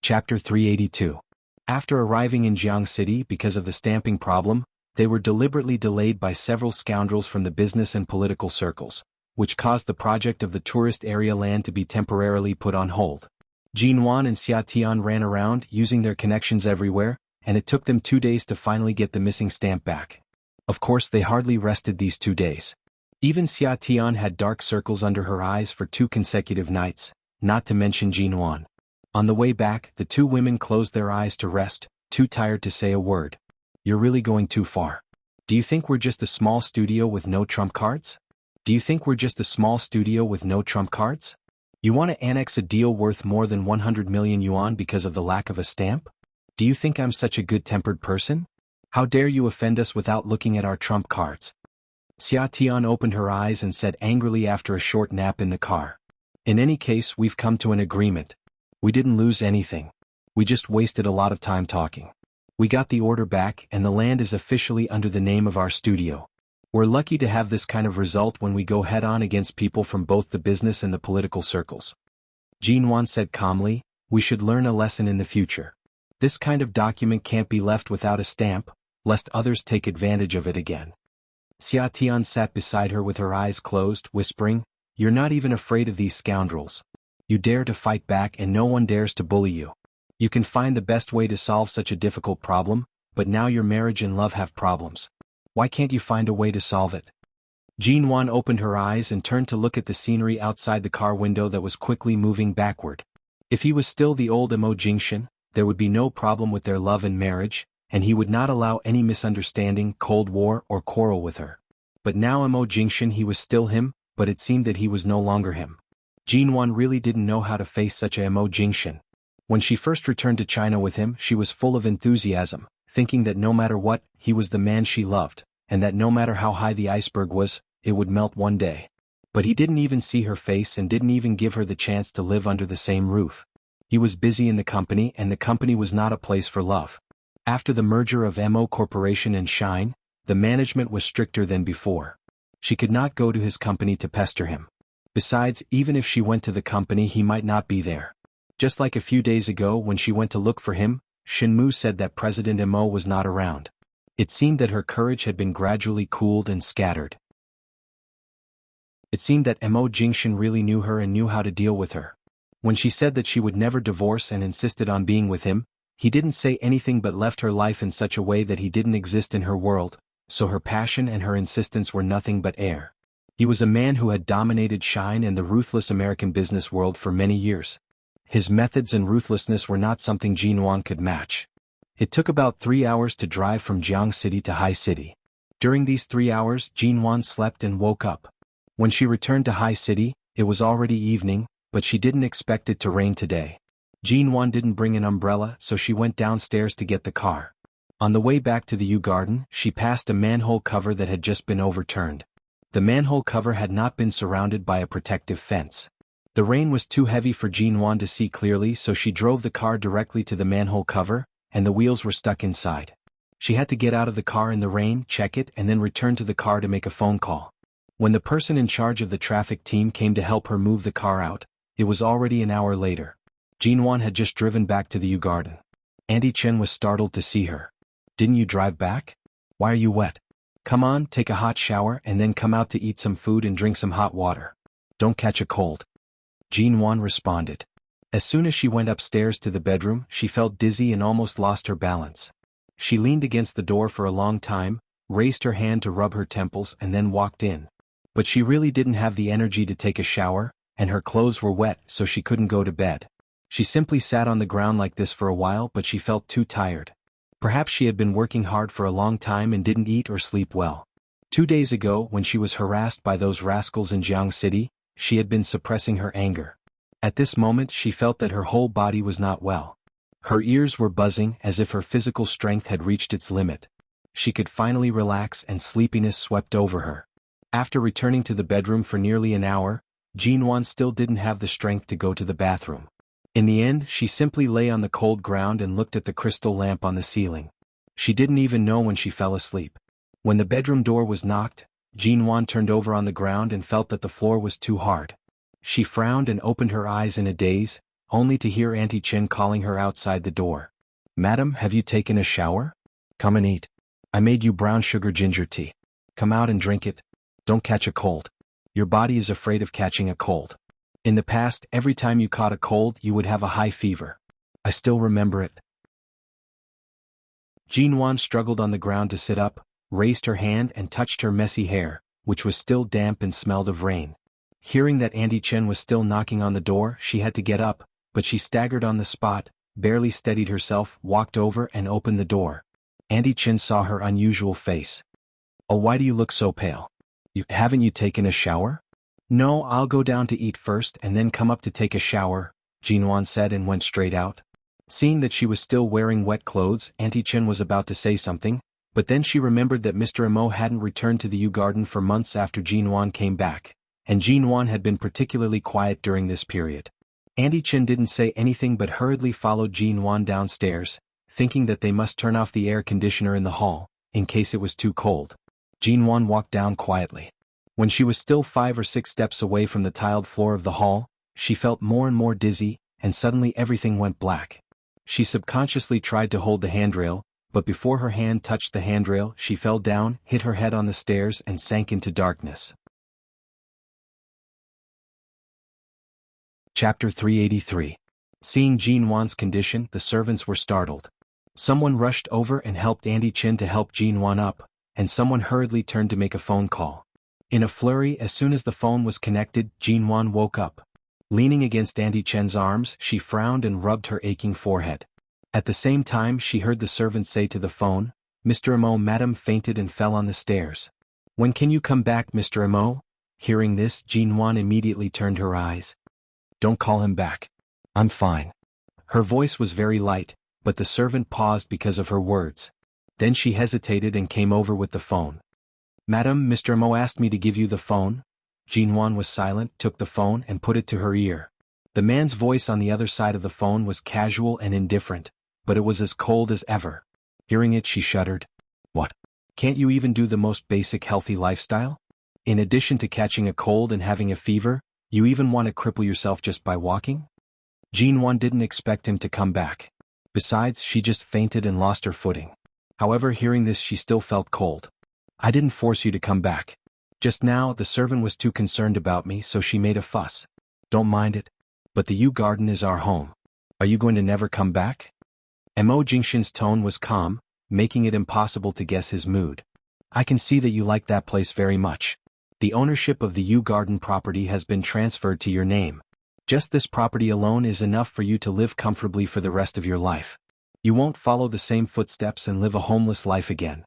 Chapter 382. After arriving in Jiang City because of the stamping problem, they were deliberately delayed by several scoundrels from the business and political circles, which caused the project of the tourist area land to be temporarily put on hold. Jin Wan and Xia Tian ran around using their connections everywhere, and it took them 2 days to finally get the missing stamp back. Of course, they hardly rested these 2 days. Even Xia Tian had dark circles under her eyes for 2 consecutive nights, not to mention Jin Wan. On the way back, the 2 women closed their eyes to rest, too tired to say a word. "You're really going too far. Do you think we're just a small studio with no trump cards? Do you think we're just a small studio with no trump cards? You want to annex a deal worth more than 100 million yuan because of the lack of a stamp? Do you think I'm such a good-tempered person? How dare you offend us without looking at our trump cards?" Xia Tian opened her eyes and said angrily after a short nap in the car. "In any case, we've come to an agreement. We didn't lose anything. We just wasted a lot of time talking. We got the order back and the land is officially under the name of our studio. We're lucky to have this kind of result when we go head-on against people from both the business and the political circles." Jin Wan said calmly, "We should learn a lesson in the future. This kind of document can't be left without a stamp, lest others take advantage of it again." Xia Tian sat beside her with her eyes closed, whispering, "You're not even afraid of these scoundrels. You dare to fight back and no one dares to bully you. You can find the best way to solve such a difficult problem, but now your marriage and love have problems. Why can't you find a way to solve it?" Jin Wan opened her eyes and turned to look at the scenery outside the car window that was quickly moving backward. If he was still the old Mo Jingshan, there would be no problem with their love and marriage, and he would not allow any misunderstanding, cold war, or quarrel with her. But now Mo Jingshan he was still him, but it seemed that he was no longer him. Jin Wan really didn't know how to face such a Mo Jingshan. When she first returned to China with him, she was full of enthusiasm, thinking that no matter what, he was the man she loved, and that no matter how high the iceberg was, it would melt one day. But he didn't even see her face and didn't even give her the chance to live under the same roof. He was busy in the company and the company was not a place for love. After the merger of MO Corporation and Shine, the management was stricter than before. She could not go to his company to pester him. Besides, even if she went to the company he might not be there. Just like a few days ago when she went to look for him, Shinmu said that President Mo was not around. It seemed that her courage had been gradually cooled and scattered. It seemed that Mo Jingshan really knew her and knew how to deal with her. When she said that she would never divorce and insisted on being with him, he didn't say anything but left her life in such a way that he didn't exist in her world, so her passion and her insistence were nothing but air. He was a man who had dominated Shine and the ruthless American business world for many years. His methods and ruthlessness were not something Jin Wan could match. It took about 3 hours to drive from Jiang City to Hai City. During these 3 hours, Jinwan slept and woke up. When she returned to High City, it was already evening, but she didn't expect it to rain today. Jinwan didn't bring an umbrella, so she went downstairs to get the car. On the way back to the Yew Garden, she passed a manhole cover that had just been overturned. The manhole cover had not been surrounded by a protective fence. The rain was too heavy for Jinwan to see clearly, so she drove the car directly to the manhole cover, and the wheels were stuck inside. She had to get out of the car in the rain, check it, and then return to the car to make a phone call. When the person in charge of the traffic team came to help her move the car out, it was already an hour later. Jinwan had just driven back to the Yew Garden. Auntie Chen was startled to see her. "Didn't you drive back? Why are you wet? Come on, take a hot shower and then come out to eat some food and drink some hot water. Don't catch a cold." Jinwan responded. As soon as she went upstairs to the bedroom, she felt dizzy and almost lost her balance. She leaned against the door for a long time, raised her hand to rub her temples and then walked in. But she really didn't have the energy to take a shower, and her clothes were wet so she couldn't go to bed. She simply sat on the ground like this for a while, but she felt too tired. Perhaps she had been working hard for a long time and didn't eat or sleep well. 2 days ago, when she was harassed by those rascals in Jiang City, she had been suppressing her anger. At this moment she felt that her whole body was not well. Her ears were buzzing as if her physical strength had reached its limit. She could finally relax and sleepiness swept over her. After returning to the bedroom for nearly an hour, Jinwan still didn't have the strength to go to the bathroom. In the end, she simply lay on the cold ground and looked at the crystal lamp on the ceiling. She didn't even know when she fell asleep. When the bedroom door was knocked, Jinwan turned over on the ground and felt that the floor was too hard. She frowned and opened her eyes in a daze, only to hear Auntie Chen calling her outside the door. "Madam, have you taken a shower? Come and eat. I made you brown sugar ginger tea. Come out and drink it. Don't catch a cold. Your body is afraid of catching a cold. In the past, every time you caught a cold, you would have a high fever. I still remember it." Jinwan struggled on the ground to sit up, raised her hand and touched her messy hair, which was still damp and smelled of rain. Hearing that Auntie Chen was still knocking on the door, she had to get up, but she staggered on the spot, barely steadied herself, walked over and opened the door. Auntie Chen saw her unusual face. "Oh, why do you look so pale? Haven't you taken a shower?" "No, I'll go down to eat first and then come up to take a shower," Jinwan said and went straight out. Seeing that she was still wearing wet clothes, Auntie Chen was about to say something, but then she remembered that Mr. Mo hadn't returned to the Yew Garden for months after Jinwan came back, and Jinwan had been particularly quiet during this period. Auntie Chen didn't say anything but hurriedly followed Jinwan downstairs, thinking that they must turn off the air conditioner in the hall, in case it was too cold. Jinwan walked down quietly. When she was still 5 or 6 steps away from the tiled floor of the hall, she felt more and more dizzy, and suddenly everything went black. She subconsciously tried to hold the handrail, but before her hand touched the handrail, she fell down, hit her head on the stairs and sank into darkness. Chapter 383. Seeing Jinwan's condition, the servants were startled. Someone rushed over and helped Auntie Chen to help Jinwan up, and someone hurriedly turned to make a phone call. In a flurry, as soon as the phone was connected, Jinwan woke up. Leaning against Auntie Chen's arms, she frowned and rubbed her aching forehead. At the same time, she heard the servant say to the phone, "Mr. Mo, Madam fainted and fell on the stairs. When can you come back, Mr. Mo?" Hearing this, Jinwan immediately turned her eyes. "Don't call him back. I'm fine." Her voice was very light, but the servant paused because of her words. Then she hesitated and came over with the phone. "Madam, Mr. Mo asked me to give you the phone." Jinwan was silent, took the phone and put it to her ear. The man's voice on the other side of the phone was casual and indifferent, but it was as cold as ever. Hearing it, she shuddered. "What? Can't you even do the most basic healthy lifestyle? In addition to catching a cold and having a fever, you even want to cripple yourself just by walking?" Jinwan didn't expect him to come back. Besides, she just fainted and lost her footing. However, hearing this, she still felt cold. "I didn't force you to come back. Just now, the servant was too concerned about me, so she made a fuss. Don't mind it. But the Yew Garden is our home. Are you going to never come back?" Mo Jingxin's tone was calm, making it impossible to guess his mood. "I can see that you like that place very much. The ownership of the Yew Garden property has been transferred to your name. Just this property alone is enough for you to live comfortably for the rest of your life. You won't follow the same footsteps and live a homeless life again."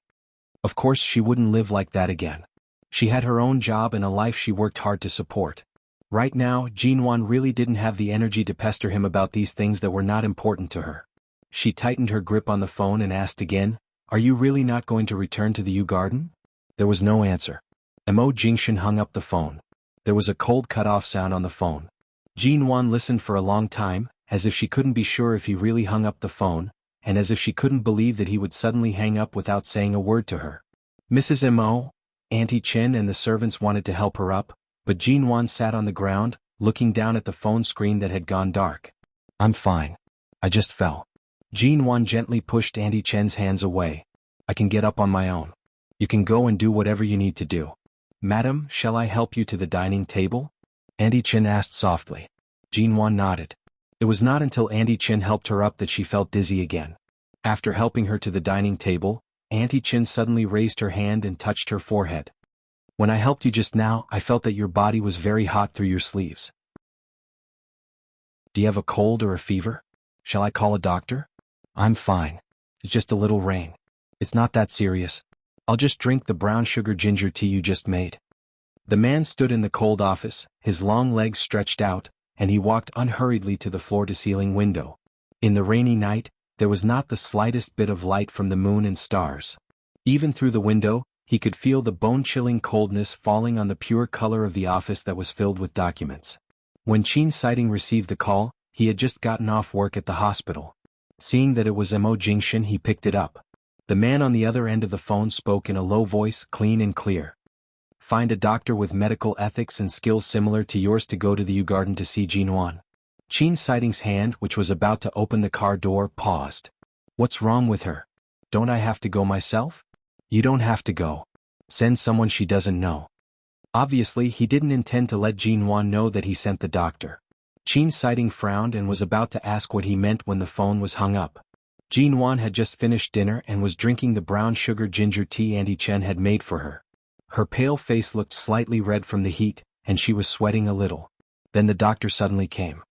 Of course she wouldn't live like that again. She had her own job and a life she worked hard to support. Right now, Jinwan really didn't have the energy to pester him about these things that were not important to her. She tightened her grip on the phone and asked again, "Are you really not going to return to the U Garden?" There was no answer. Mo Jingshan hung up the phone. There was a cold cut-off sound on the phone. Jinwan listened for a long time, as if she couldn't be sure if he really hung up the phone, and as if she couldn't believe that he would suddenly hang up without saying a word to her. Mrs. Mo, Auntie Chen and the servants wanted to help her up, but Jinwan sat on the ground, looking down at the phone screen that had gone dark. "I'm fine. I just fell." Jinwan gently pushed Auntie Chen's hands away. "I can get up on my own. You can go and do whatever you need to do." "Madam, shall I help you to the dining table?" Auntie Chen asked softly. Jinwan nodded. It was not until Auntie Chen helped her up that she felt dizzy again. After helping her to the dining table, Auntie Chen suddenly raised her hand and touched her forehead. "When I helped you just now, I felt that your body was very hot through your sleeves. Do you have a cold or a fever? Shall I call a doctor?" "I'm fine. It's just a little rain. It's not that serious. I'll just drink the brown sugar ginger tea you just made." The man stood in the cold office, his long legs stretched out, and he walked unhurriedly to the floor-to-ceiling window. In the rainy night, there was not the slightest bit of light from the moon and stars. Even through the window, he could feel the bone-chilling coldness falling on the pure color of the office that was filled with documents. When Qin Siding received the call, he had just gotten off work at the hospital. Seeing that it was Mo Jingshan, he picked it up. The man on the other end of the phone spoke in a low voice, clean and clear. "Find a doctor with medical ethics and skills similar to yours to go to the U Garden to see Jinwan." Qin Siding's hand, which was about to open the car door, paused. "What's wrong with her? Don't I have to go myself?" "You don't have to go. Send someone she doesn't know." Obviously, he didn't intend to let Jinwan know that he sent the doctor. Qin Siding frowned and was about to ask what he meant when the phone was hung up. Jinwan had just finished dinner and was drinking the brown sugar ginger tea Auntie Chen had made for her. Her pale face looked slightly red from the heat, and she was sweating a little. Then the doctor suddenly came.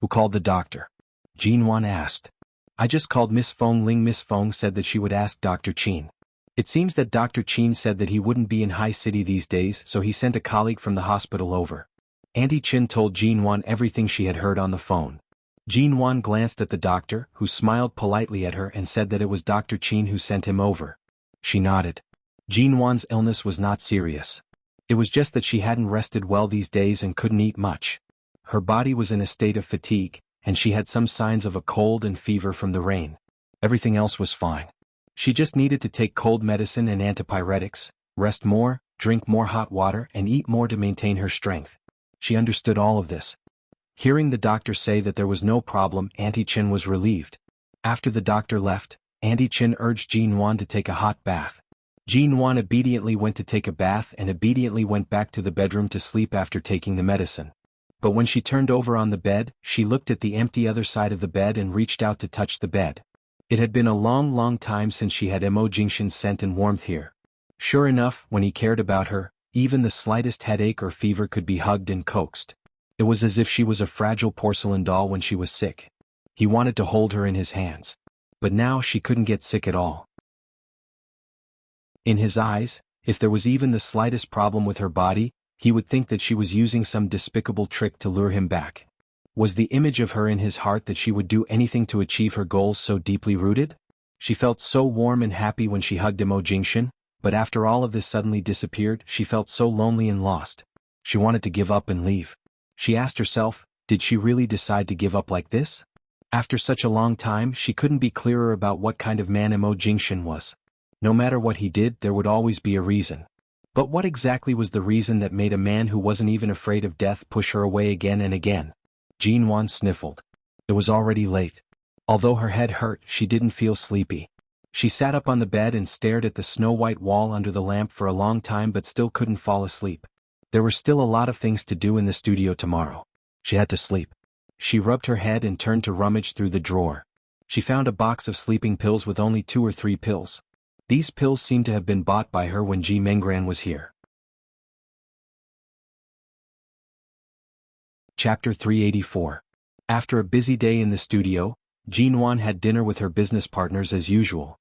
"Who called the doctor?" Jinwan asked. "I just called Miss Feng Ling. Miss Feng said that she would ask Dr. Qin. It seems that Dr. Qin said that he wouldn't be in High City these days, so he sent a colleague from the hospital over." Auntie Chen told Jinwan everything she had heard on the phone. Jinwan glanced at the doctor, who smiled politely at her and said that it was Dr. Qin who sent him over. She nodded. Jinwan's illness was not serious. It was just that she hadn't rested well these days and couldn't eat much. Her body was in a state of fatigue, and she had some signs of a cold and fever from the rain. Everything else was fine. She just needed to take cold medicine and antipyretics, rest more, drink more hot water and eat more to maintain her strength. She understood all of this. Hearing the doctor say that there was no problem, Auntie Chen was relieved. After the doctor left, Auntie Chen urged Jinwan to take a hot bath. Jinwan obediently went to take a bath and obediently went back to the bedroom to sleep after taking the medicine. But when she turned over on the bed, she looked at the empty other side of the bed and reached out to touch the bed. It had been a long time since she had Mo Jingshan's scent and warmth here. Sure enough, when he cared about her, even the slightest headache or fever could be hugged and coaxed. It was as if she was a fragile porcelain doll when she was sick. He wanted to hold her in his hands. But now she couldn't get sick at all. In his eyes, if there was even the slightest problem with her body, he would think that she was using some despicable trick to lure him back. Was the image of her in his heart that she would do anything to achieve her goals so deeply rooted? She felt so warm and happy when she hugged Mo Jingshan, but after all of this suddenly disappeared, she felt so lonely and lost. She wanted to give up and leave. She asked herself, did she really decide to give up like this? After such a long time, she couldn't be clearer about what kind of man Mo Jingshan was. No matter what he did, there would always be a reason. But what exactly was the reason that made a man who wasn't even afraid of death push her away again and again? Jinwan sniffled. It was already late. Although her head hurt, she didn't feel sleepy. She sat up on the bed and stared at the snow-white wall under the lamp for a long time but still couldn't fall asleep. There were still a lot of things to do in the studio tomorrow. She had to sleep. She rubbed her head and turned to rummage through the drawer. She found a box of sleeping pills with only 2 or 3 pills. These pills seemed to have been bought by her when Ji Menggran was here. Chapter 384. After a busy day in the studio, Jinwan had dinner with her business partners as usual.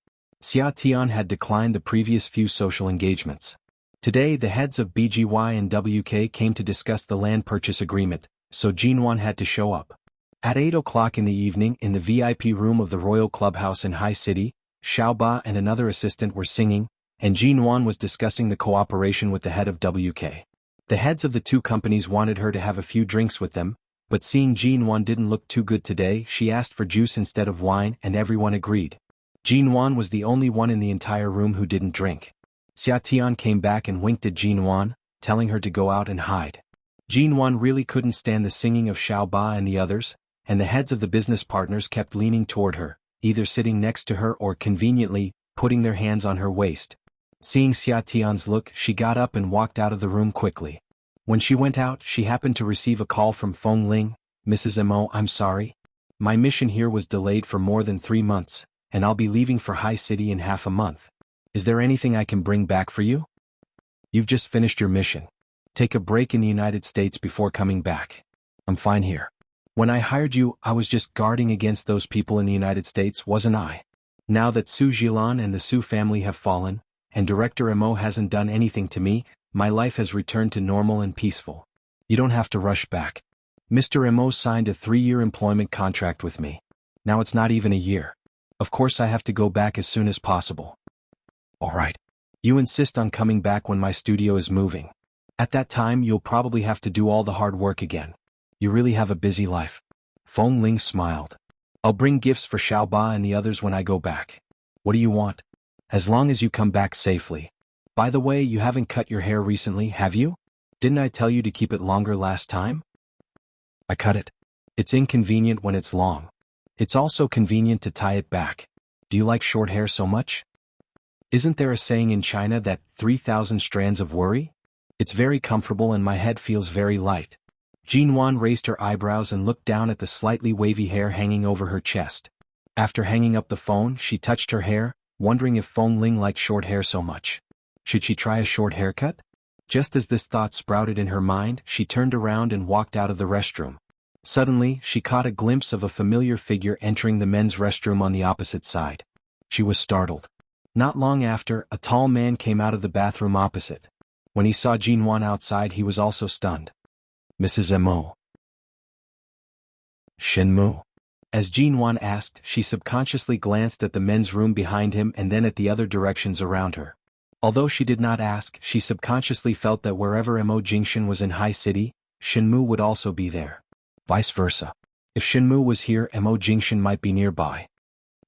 Xia Tian had declined the previous few social engagements. Today the heads of BGY and WK came to discuss the land purchase agreement, so Jinwan had to show up. At 8 o'clock in the evening in the VIP room of the Royal Clubhouse in High City, Xiaoba and another assistant were singing, and Jinwan was discussing the cooperation with the head of WK. The heads of the two companies wanted her to have a few drinks with them, but seeing Jinwan didn't look too good today, she asked for juice instead of wine and everyone agreed. Jinwan was the only one in the entire room who didn't drink. Xia Tian came back and winked at Jinwan, telling her to go out and hide. Jinwan really couldn't stand the singing of Xiaoba and the others, and the heads of the business partners kept leaning toward her, either sitting next to her or conveniently, putting their hands on her waist. Seeing Xia Tian's look, she got up and walked out of the room quickly. When she went out, she happened to receive a call from Feng Ling. "Mrs. Mo, I'm sorry. My mission here was delayed for more than 3 months, and I'll be leaving for High City in half a month. Is there anything I can bring back for you? You've just finished your mission. Take a break in the United States before coming back. I'm fine here. When I hired you, I was just guarding against those people in the United States, wasn't I? Now that Su Jilan and the Su family have fallen, and Director Mo hasn't done anything to me, my life has returned to normal and peaceful. You don't have to rush back. Mr. Mo signed a 3-year employment contract with me. Now it's not even a year. Of course I have to go back as soon as possible." "All right. You insist on coming back when my studio is moving. At that time you'll probably have to do all the hard work again. You really have a busy life." Feng Ling smiled. "I'll bring gifts for Xiaoba and the others when I go back. What do you want? As long as you come back safely. By the way, you haven't cut your hair recently, have you? Didn't I tell you to keep it longer last time?" "I cut it. It's inconvenient when it's long. It's also convenient to tie it back. Do you like short hair so much? Isn't there a saying in China that 3,000 strands of worry? It's very comfortable and my head feels very light." Jinwan raised her eyebrows and looked down at the slightly wavy hair hanging over her chest. After hanging up the phone, she touched her hair, wondering if Feng Ling liked short hair so much. Should she try a short haircut? Just as this thought sprouted in her mind, she turned around and walked out of the restroom. Suddenly, she caught a glimpse of a familiar figure entering the men's restroom on the opposite side. She was startled. Not long after, a tall man came out of the bathroom opposite. When he saw Jinwan outside, he was also stunned. "Mrs. Mo." "Shenmu?" As Jinwan asked, she subconsciously glanced at the men's room behind him and then at the other directions around her. Although she did not ask, she subconsciously felt that wherever Mo Jingshan was in High City, Shenmu would also be there. Vice versa. If Shenmu was here, Mo Jingshan might be nearby.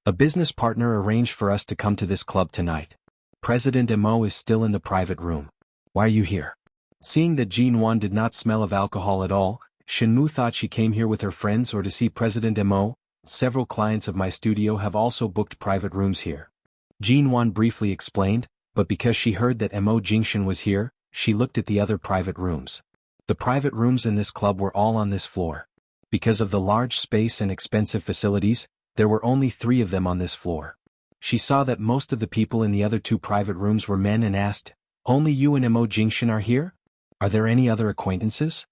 "A business partner arranged for us to come to this club tonight. President Mo is still in the private room. Why are you here?" Seeing that Jinwan did not smell of alcohol at all, Shenmu thought she came here with her friends or to see President Mo. "Several clients of my studio have also booked private rooms here." Jinwan briefly explained, but because she heard that Mo Jingshan was here, she looked at the other private rooms. The private rooms in this club were all on this floor. Because of the large space and expensive facilities, there were only 3 of them on this floor. She saw that most of the people in the other 2 private rooms were men and asked, "Only you and Mo Jingshan are here? Are there any other acquaintances?"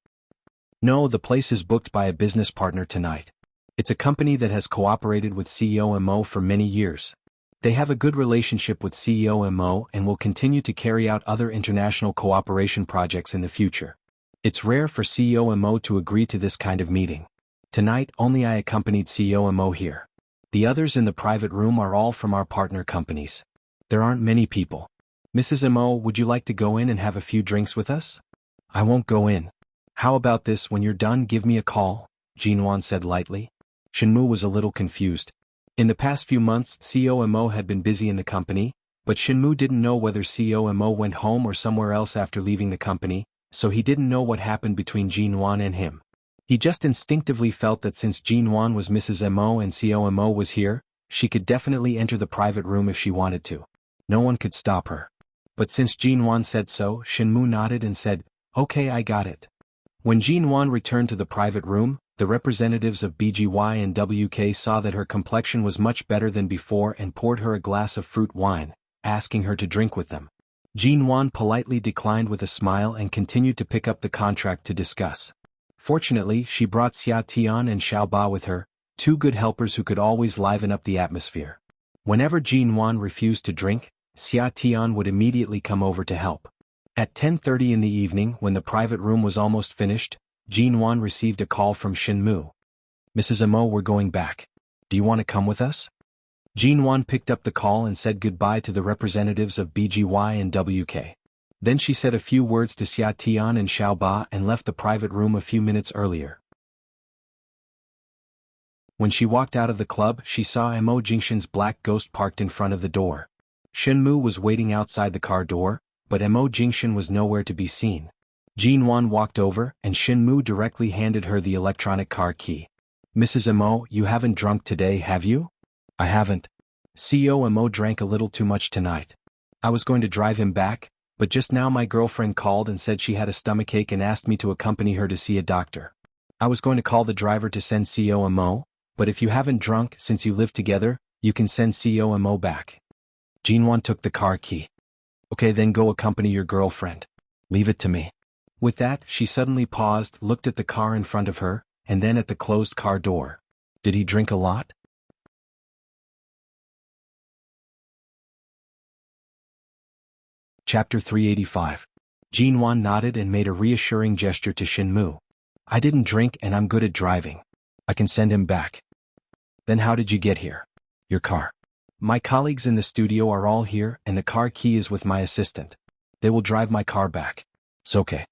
"No, the place is booked by a business partner tonight. It's a company that has cooperated with CEO Mo for many years. They have a good relationship with CEO Mo and will continue to carry out other international cooperation projects in the future. It's rare for CEO Mo to agree to this kind of meeting. Tonight only I accompanied CEO Mo here. The others in the private room are all from our partner companies. There aren't many people. Mrs. Mo, would you like to go in and have a few drinks with us?" "I won't go in. How about this, when you're done give me a call," Jinwan said lightly. Shenmu was a little confused. In the past few months CEO Mo had been busy in the company, but Shenmu didn't know whether CEO Mo went home or somewhere else after leaving the company, so he didn't know what happened between Jinwan and him. He just instinctively felt that since Jinwan was Mrs. Mo and CEO Mo was here, she could definitely enter the private room if she wanted to. No one could stop her. But since Jinwan said so, Shenmu nodded and said, "Okay, I got it." When Jinwan returned to the private room, the representatives of BGY and WK saw that her complexion was much better than before and poured her a glass of fruit wine, asking her to drink with them. Jinwan politely declined with a smile and continued to pick up the contract to discuss. Fortunately, she brought Xia Tian and Xiaoba with her, 2 good helpers who could always liven up the atmosphere. Whenever Jinwan refused to drink, Xia Tian would immediately come over to help. At 10:30 in the evening, when the private room was almost finished, Jinwan received a call from Shenmu. "Mrs. Amo, we're going back. Do you want to come with us?" Jinwan picked up the call and said goodbye to the representatives of BGY and WK. Then she said a few words to Xia Tian and Xiaoba and left the private room a few minutes earlier. When she walked out of the club, she saw Mo Jingshan's black ghost parked in front of the door. Shenmu was waiting outside the car door, but Mo Jingshan was nowhere to be seen. Jinwan walked over, and Shenmu directly handed her the electronic car key. "Mrs. Mo, you haven't drunk today, have you?" "I haven't. CEO Mo drank a little too much tonight. I was going to drive him back, but just now my girlfriend called and said she had a stomachache and asked me to accompany her to see a doctor. I was going to call the driver to send CEO Mo, but if you haven't drunk since you live together, you can send CEO Mo back." Jinwan took the car key. "Okay, then go accompany your girlfriend. Leave it to me." With that, she suddenly paused, looked at the car in front of her, and then at the closed car door. "Did he drink a lot?" Chapter 385. Jinwan nodded and made a reassuring gesture to Shenmu. "I didn't drink and I'm good at driving. I can send him back." "Then how did you get here?" "Your car. My colleagues in the studio are all here and the car key is with my assistant. They will drive my car back." "It's okay."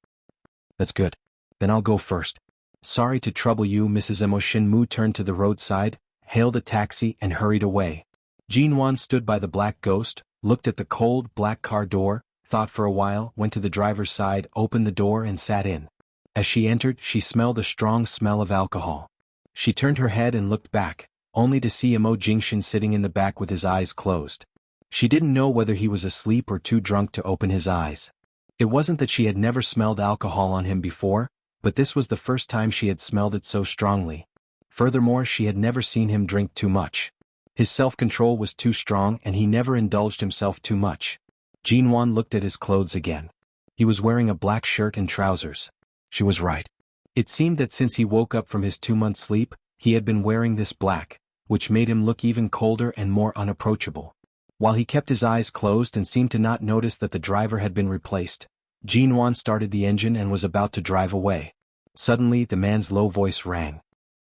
"That's good. Then I'll go first." "Sorry to trouble you, Mrs. Mo." Shenmu turned to the roadside, hailed a taxi and hurried away. Jinwan stood by the black ghost, looked at the cold black car door, thought for a while, went to the driver's side, opened the door and sat in. As she entered, she smelled a strong smell of alcohol. She turned her head and looked back, only to see Mo Jingshan sitting in the back with his eyes closed. She didn't know whether he was asleep or too drunk to open his eyes. It wasn't that she had never smelled alcohol on him before, but this was the first time she had smelled it so strongly. Furthermore, she had never seen him drink too much. His self-control was too strong and he never indulged himself too much. Jinwan looked at his clothes again. He was wearing a black shirt and trousers. She was right. It seemed that since he woke up from his 2-month sleep, he had been wearing this black, which made him look even colder and more unapproachable. While he kept his eyes closed and seemed to not notice that the driver had been replaced, Jinwan started the engine and was about to drive away. Suddenly, the man's low voice rang.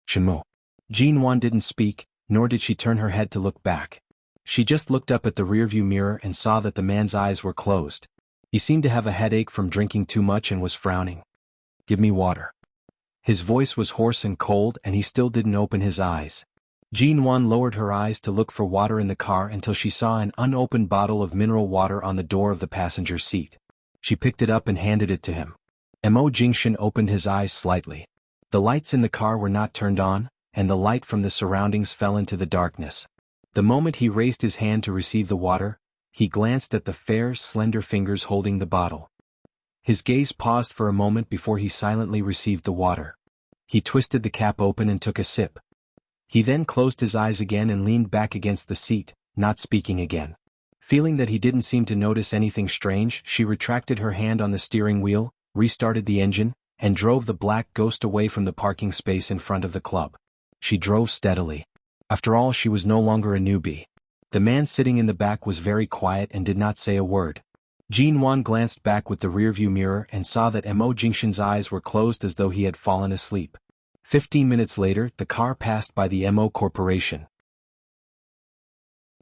"Shenmu." Jinwan didn't speak, nor did she turn her head to look back. She just looked up at the rearview mirror and saw that the man's eyes were closed. He seemed to have a headache from drinking too much and was frowning. "Give me water." His voice was hoarse and cold and he still didn't open his eyes. Jinwan lowered her eyes to look for water in the car until she saw an unopened bottle of mineral water on the door of the passenger seat. She picked it up and handed it to him. Mo Jingshan opened his eyes slightly. The lights in the car were not turned on, and the light from the surroundings fell into the darkness. The moment he raised his hand to receive the water, he glanced at the fair, slender fingers holding the bottle. His gaze paused for a moment before he silently received the water. He twisted the cap open and took a sip. He then closed his eyes again and leaned back against the seat, not speaking again. Feeling that he didn't seem to notice anything strange, she retracted her hand on the steering wheel, restarted the engine, and drove the black ghost away from the parking space in front of the club. She drove steadily. After all, she was no longer a newbie. The man sitting in the back was very quiet and did not say a word. Jinwan glanced back with the rearview mirror and saw that Mo Jingshan's eyes were closed as though he had fallen asleep. 15 minutes later, the car passed by the Mo Corporation.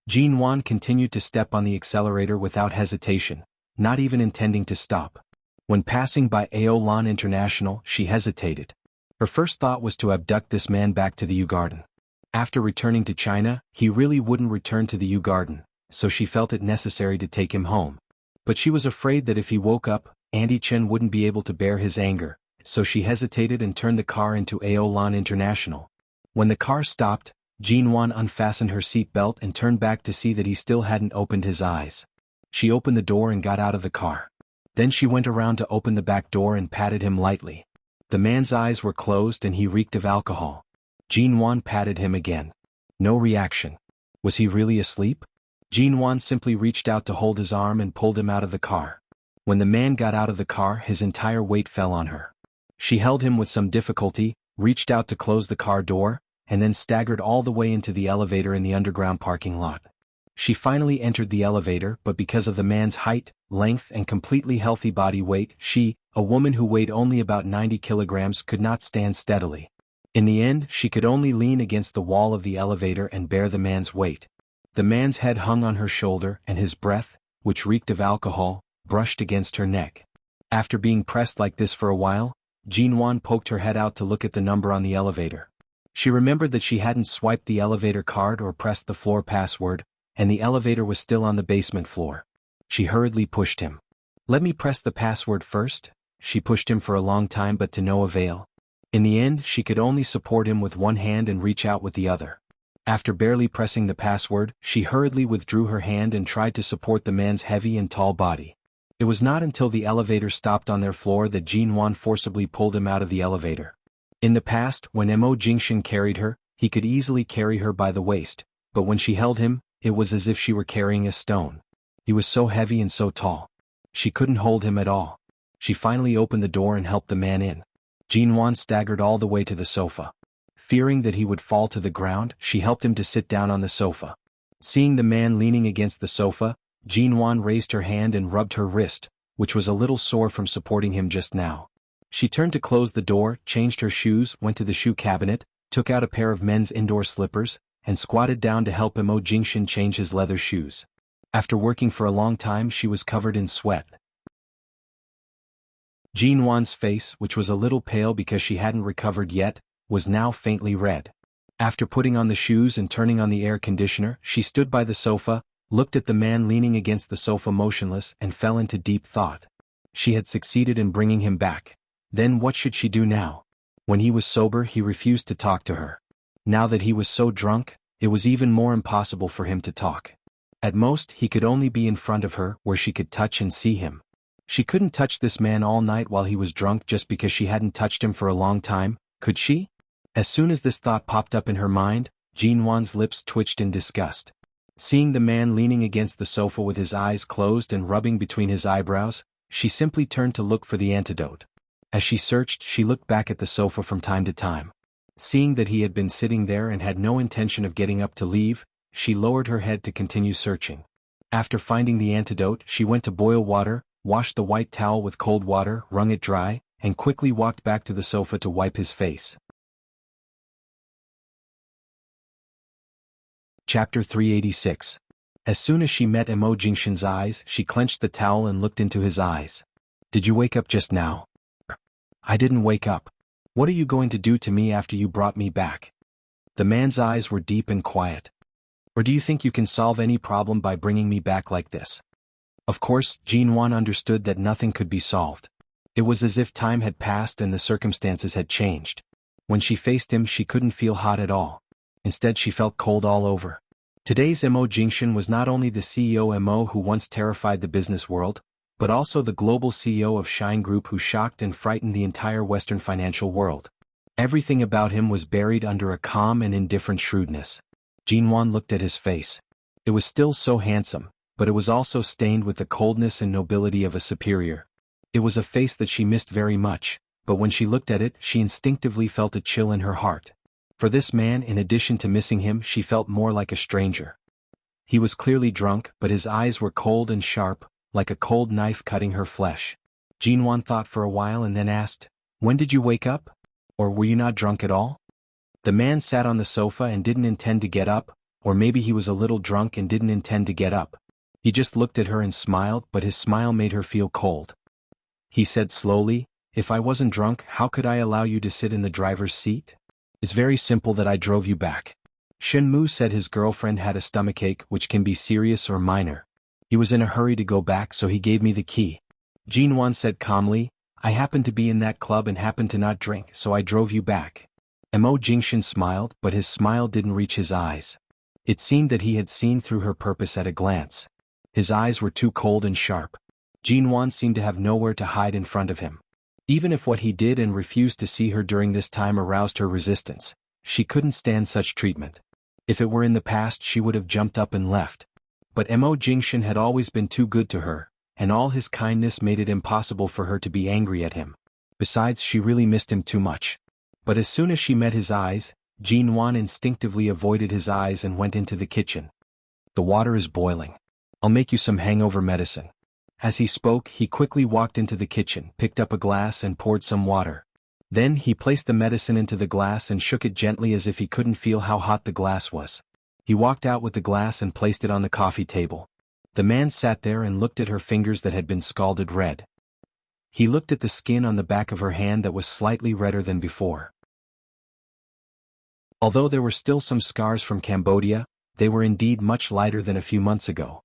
Jinwan continued to step on the accelerator without hesitation, not even intending to stop. When passing by Aolan International, she hesitated. Her first thought was to abduct this man back to the U Garden. After returning to China, he really wouldn't return to the U Garden, so she felt it necessary to take him home. But she was afraid that if he woke up, Andy Chen wouldn't be able to bear his anger, so she hesitated and turned the car into Aolan International. When the car stopped, Jinwan unfastened her seat belt and turned back to see that he still hadn't opened his eyes. She opened the door and got out of the car. Then she went around to open the back door and patted him lightly. The man's eyes were closed and he reeked of alcohol. Jinwan patted him again. No reaction. Was he really asleep? Jinwan simply reached out to hold his arm and pulled him out of the car. When the man got out of the car, his entire weight fell on her. She held him with some difficulty, reached out to close the car door, and then staggered all the way into the elevator in the underground parking lot. She finally entered the elevator, but because of the man's height, length and completely healthy body weight, she, a woman who weighed only about 90 kilograms, could not stand steadily. In the end, she could only lean against the wall of the elevator and bear the man's weight. The man's head hung on her shoulder and his breath, which reeked of alcohol, brushed against her neck. After being pressed like this for a while, Jinwan poked her head out to look at the number on the elevator. She remembered that she hadn't swiped the elevator card or pressed the floor password, and the elevator was still on the basement floor. She hurriedly pushed him. "Let me press the password first." She pushed him for a long time but to no avail. In the end, she could only support him with one hand and reach out with the other. After barely pressing the password, she hurriedly withdrew her hand and tried to support the man's heavy and tall body. It was not until the elevator stopped on their floor that Jinwan forcibly pulled him out of the elevator. In the past, when Mo Jingshan carried her, he could easily carry her by the waist, but when she held him, it was as if she were carrying a stone. He was so heavy and so tall. She couldn't hold him at all. She finally opened the door and helped the man in. Jinwan staggered all the way to the sofa. Fearing that he would fall to the ground, she helped him to sit down on the sofa. Seeing the man leaning against the sofa, Jinwan raised her hand and rubbed her wrist, which was a little sore from supporting him just now. She turned to close the door, changed her shoes, went to the shoe cabinet, took out a pair of men's indoor slippers, and squatted down to help Mo Jingshan change his leather shoes. After working for a long time, she was covered in sweat. Jinwan's face, which was a little pale because she hadn't recovered yet, was now faintly red. After putting on the shoes and turning on the air conditioner, she stood by the sofa, looked at the man leaning against the sofa motionless, and fell into deep thought. She had succeeded in bringing him back. Then what should she do now? When he was sober, he refused to talk to her. Now that he was so drunk, it was even more impossible for him to talk. At most, he could only be in front of her, where she could touch and see him. She couldn't touch this man all night while he was drunk just because she hadn't touched him for a long time, could she? As soon as this thought popped up in her mind, Jinwan's lips twitched in disgust. Seeing the man leaning against the sofa with his eyes closed and rubbing between his eyebrows, she simply turned to look for the antidote. As she searched, she looked back at the sofa from time to time. Seeing that he had been sitting there and had no intention of getting up to leave, she lowered her head to continue searching. After finding the antidote, she went to boil water, washed the white towel with cold water, wrung it dry, and quickly walked back to the sofa to wipe his face. Chapter 386. As soon as she met Mo Jingshan's eyes, she clenched the towel and looked into his eyes. "Did you wake up just now?" "I didn't wake up. What are you going to do to me after you brought me back?" The man's eyes were deep and quiet. "Or do you think you can solve any problem by bringing me back like this?" Of course, Jinwan understood that nothing could be solved. It was as if time had passed and the circumstances had changed. When she faced him, she couldn't feel hot at all. Instead, she felt cold all over. Today's Mo Jingshan was not only the CEO Mo who once terrified the business world, but also the global CEO of Shine Group who shocked and frightened the entire Western financial world. Everything about him was buried under a calm and indifferent shrewdness. Jinwan looked at his face. It was still so handsome, but it was also stained with the coldness and nobility of a superior. It was a face that she missed very much, but when she looked at it, she instinctively felt a chill in her heart. For this man, in addition to missing him, she felt more like a stranger. He was clearly drunk, but his eyes were cold and sharp, like a cold knife cutting her flesh. Jinwan thought for a while and then asked, "When did you wake up? Or were you not drunk at all?" The man sat on the sofa and didn't intend to get up, or maybe he was a little drunk and didn't intend to get up. He just looked at her and smiled, but his smile made her feel cold. He said slowly, "If I wasn't drunk, how could I allow you to sit in the driver's seat? It's very simple that I drove you back." Shenmu said his girlfriend had a stomachache, which can be serious or minor. He was in a hurry to go back, so he gave me the key. Jinwan said calmly, "I happened to be in that club and happened to not drink, so I drove you back." Mo Jingshan smiled, but his smile didn't reach his eyes. It seemed that he had seen through her purpose at a glance. His eyes were too cold and sharp. Jinwan seemed to have nowhere to hide in front of him. Even if what he did and refused to see her during this time aroused her resistance, she couldn't stand such treatment. If it were in the past, she would have jumped up and left. But Mo Jingshan had always been too good to her, and all his kindness made it impossible for her to be angry at him. Besides, she really missed him too much. But as soon as she met his eyes, Jinwan instinctively avoided his eyes and went into the kitchen. The water is boiling. I'll make you some hangover medicine. As he spoke, he quickly walked into the kitchen, picked up a glass and poured some water. Then he placed the medicine into the glass and shook it gently as if he couldn't feel how hot the glass was. He walked out with the glass and placed it on the coffee table. The man sat there and looked at her fingers that had been scalded red. He looked at the skin on the back of her hand that was slightly redder than before. Although there were still some scars from Cambodia, they were indeed much lighter than a few months ago.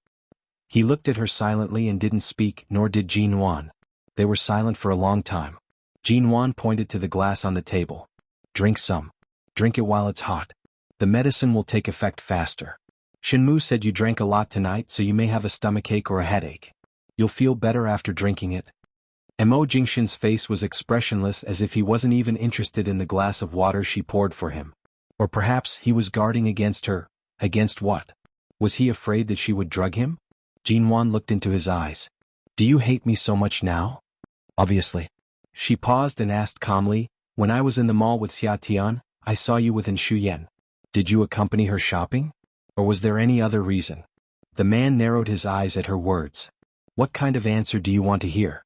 He looked at her silently and didn't speak, nor did Jin Wan. They were silent for a long time. Jin Wan pointed to the glass on the table. Drink some. Drink it while it's hot. The medicine will take effect faster. Shinmu said you drank a lot tonight, so you may have a stomachache or a headache. You'll feel better after drinking it. Mo Jingshin's face was expressionless, as if he wasn't even interested in the glass of water she poured for him. Or perhaps he was guarding against her. Against what? Was he afraid that she would drug him? Jin Wan looked into his eyes. Do you hate me so much now? Obviously. She paused and asked calmly, when I was in the mall with Xia Tian, I saw you with Shu Yan. Did you accompany her shopping? Or was there any other reason? The man narrowed his eyes at her words. What kind of answer do you want to hear?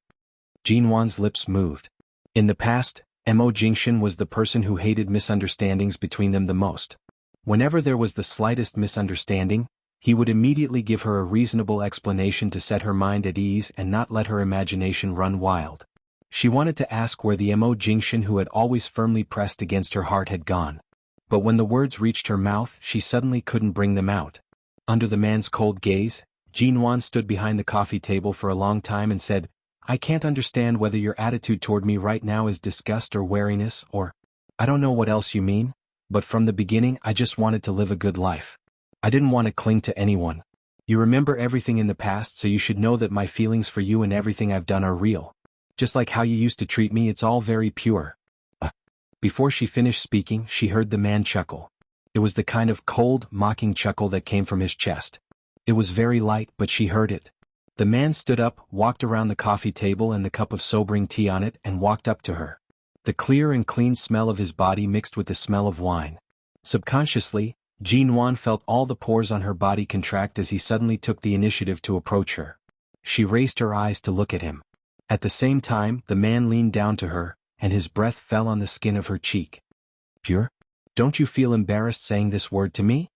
Jin Wan's lips moved. In the past, Mo Jingshin was the person who hated misunderstandings between them the most. Whenever there was the slightest misunderstanding, he would immediately give her a reasonable explanation to set her mind at ease and not let her imagination run wild. She wanted to ask where the Mo Jingshin who had always firmly pressed against her heart had gone. But when the words reached her mouth, she suddenly couldn't bring them out. Under the man's cold gaze, Jin Wan stood behind the coffee table for a long time and said, I can't understand whether your attitude toward me right now is disgust or wariness or, I don't know what else you mean, but from the beginning I just wanted to live a good life. I didn't want to cling to anyone. You remember everything in the past, so you should know that my feelings for you and everything I've done are real. Just like how you used to treat me, it's all very pure. Before she finished speaking, she heard the man chuckle. It was the kind of cold, mocking chuckle that came from his chest. It was very light, but she heard it. The man stood up, walked around the coffee table and the cup of sobering tea on it, and walked up to her. The clear and clean smell of his body mixed with the smell of wine. Subconsciously, Jin Wan felt all the pores on her body contract as he suddenly took the initiative to approach her. She raised her eyes to look at him. At the same time, the man leaned down to her, and his breath fell on the skin of her cheek. Pure? Don't you feel embarrassed saying this word to me?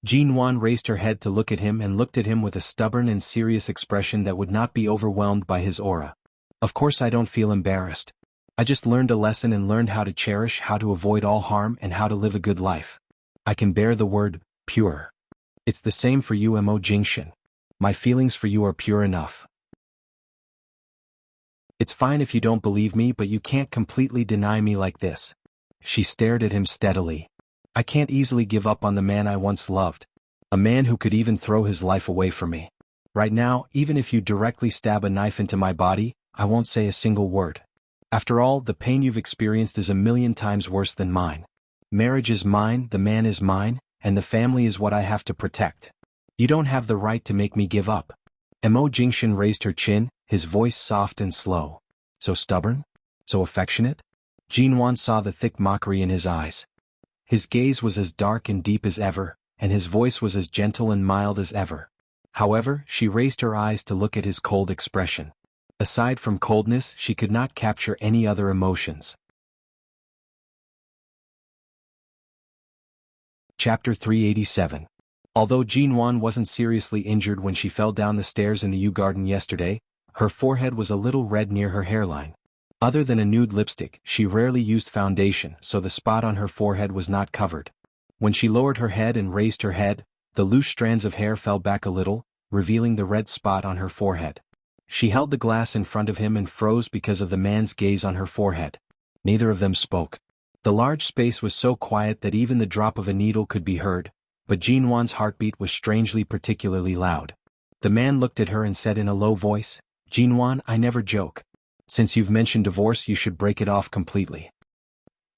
Jin Wan raised her head to look at him and looked at him with a stubborn and serious expression that would not be overwhelmed by his aura. Of course I don't feel embarrassed. I just learned a lesson and learned how to cherish, how to avoid all harm, and how to live a good life. I can bear the word, pure. It's the same for you, Mo Jingshin. My feelings for you are pure enough. It's fine if you don't believe me, but you can't completely deny me like this. She stared at him steadily. I can't easily give up on the man I once loved. A man who could even throw his life away for me. Right now, even if you directly stab a knife into my body, I won't say a single word. After all, the pain you've experienced is 1,000,000 times worse than mine. Marriage is mine, the man is mine, and the family is what I have to protect. You don't have the right to make me give up. Mo Jingshin raised her chin, his voice soft and slow. So stubborn? So affectionate? Jin Wan saw the thick mockery in his eyes. His gaze was as dark and deep as ever, and his voice was as gentle and mild as ever. However, she raised her eyes to look at his cold expression. Aside from coldness, she could not capture any other emotions. Chapter 387. Although Jin Wan wasn't seriously injured when she fell down the stairs in the Yew Garden yesterday, her forehead was a little red near her hairline. Other than a nude lipstick, she rarely used foundation, so the spot on her forehead was not covered. When she lowered her head and raised her head, the loose strands of hair fell back a little, revealing the red spot on her forehead. She held the glass in front of him and froze because of the man's gaze on her forehead. Neither of them spoke. The large space was so quiet that even the drop of a needle could be heard, but Jin Wan's heartbeat was strangely particularly loud. The man looked at her and said in a low voice, Jin Wan, I never joke. Since you've mentioned divorce, you should break it off completely.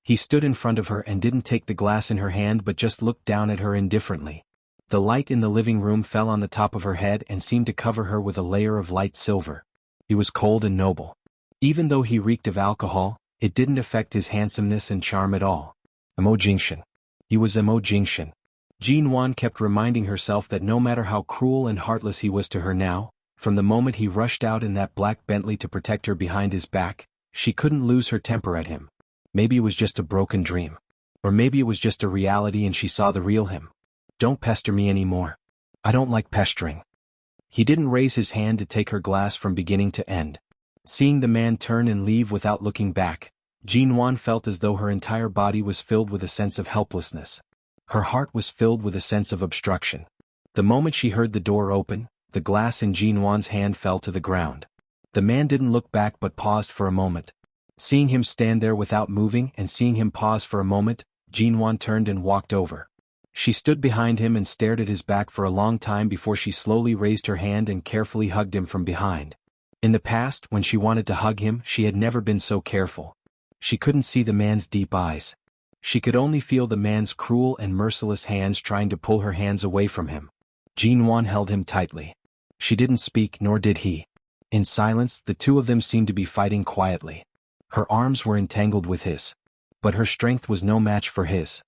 He stood in front of her and didn't take the glass in her hand but just looked down at her indifferently. The light in the living room fell on the top of her head and seemed to cover her with a layer of light silver. He was cold and noble. Even though he reeked of alcohol, it didn't affect his handsomeness and charm at all. Mo Jingshin. He was Mo Jingshin. Jinwan kept reminding herself that no matter how cruel and heartless he was to her now, from the moment he rushed out in that black Bentley to protect her behind his back, she couldn't lose her temper at him. Maybe it was just a broken dream. Or maybe it was just a reality and she saw the real him. Don't pester me anymore. I don't like pestering. He didn't raise his hand to take her glass from beginning to end. Seeing the man turn and leave without looking back, Jinwan felt as though her entire body was filled with a sense of helplessness. Her heart was filled with a sense of obstruction. The moment she heard the door open, the glass in Jinwan's hand fell to the ground. The man didn't look back but paused for a moment. Seeing him stand there without moving and seeing him pause for a moment, Jinwan turned and walked over. She stood behind him and stared at his back for a long time before she slowly raised her hand and carefully hugged him from behind. In the past, when she wanted to hug him, she had never been so careful. She couldn't see the man's deep eyes. She could only feel the man's cruel and merciless hands trying to pull her hands away from him. Jinwan held him tightly. She didn't speak, nor did he. In silence, the two of them seemed to be fighting quietly. Her arms were entangled with his. But her strength was no match for his.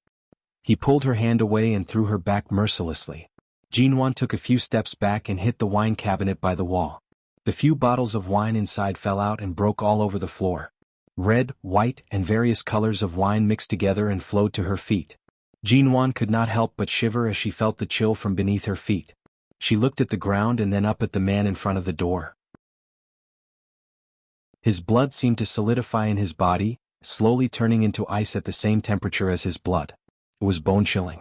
He pulled her hand away and threw her back mercilessly. Jinwan took a few steps back and hit the wine cabinet by the wall. The few bottles of wine inside fell out and broke all over the floor. Red, white, and various colors of wine mixed together and flowed to her feet. Jinwan could not help but shiver as she felt the chill from beneath her feet. She looked at the ground and then up at the man in front of the door. His blood seemed to solidify in his body, slowly turning into ice at the same temperature as his blood. It was bone-chilling.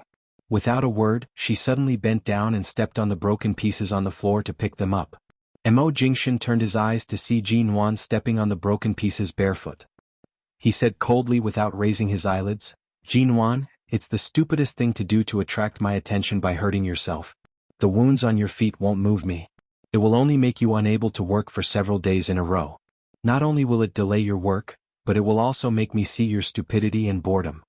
Without a word, she suddenly bent down and stepped on the broken pieces on the floor to pick them up. Mo Jingshan turned his eyes to see Jinwan stepping on the broken pieces barefoot. He said coldly without raising his eyelids, "Jinwan, it's the stupidest thing to do to attract my attention by hurting yourself. The wounds on your feet won't move me. It will only make you unable to work for several days in a row. Not only will it delay your work, but it will also make me see your stupidity and boredom."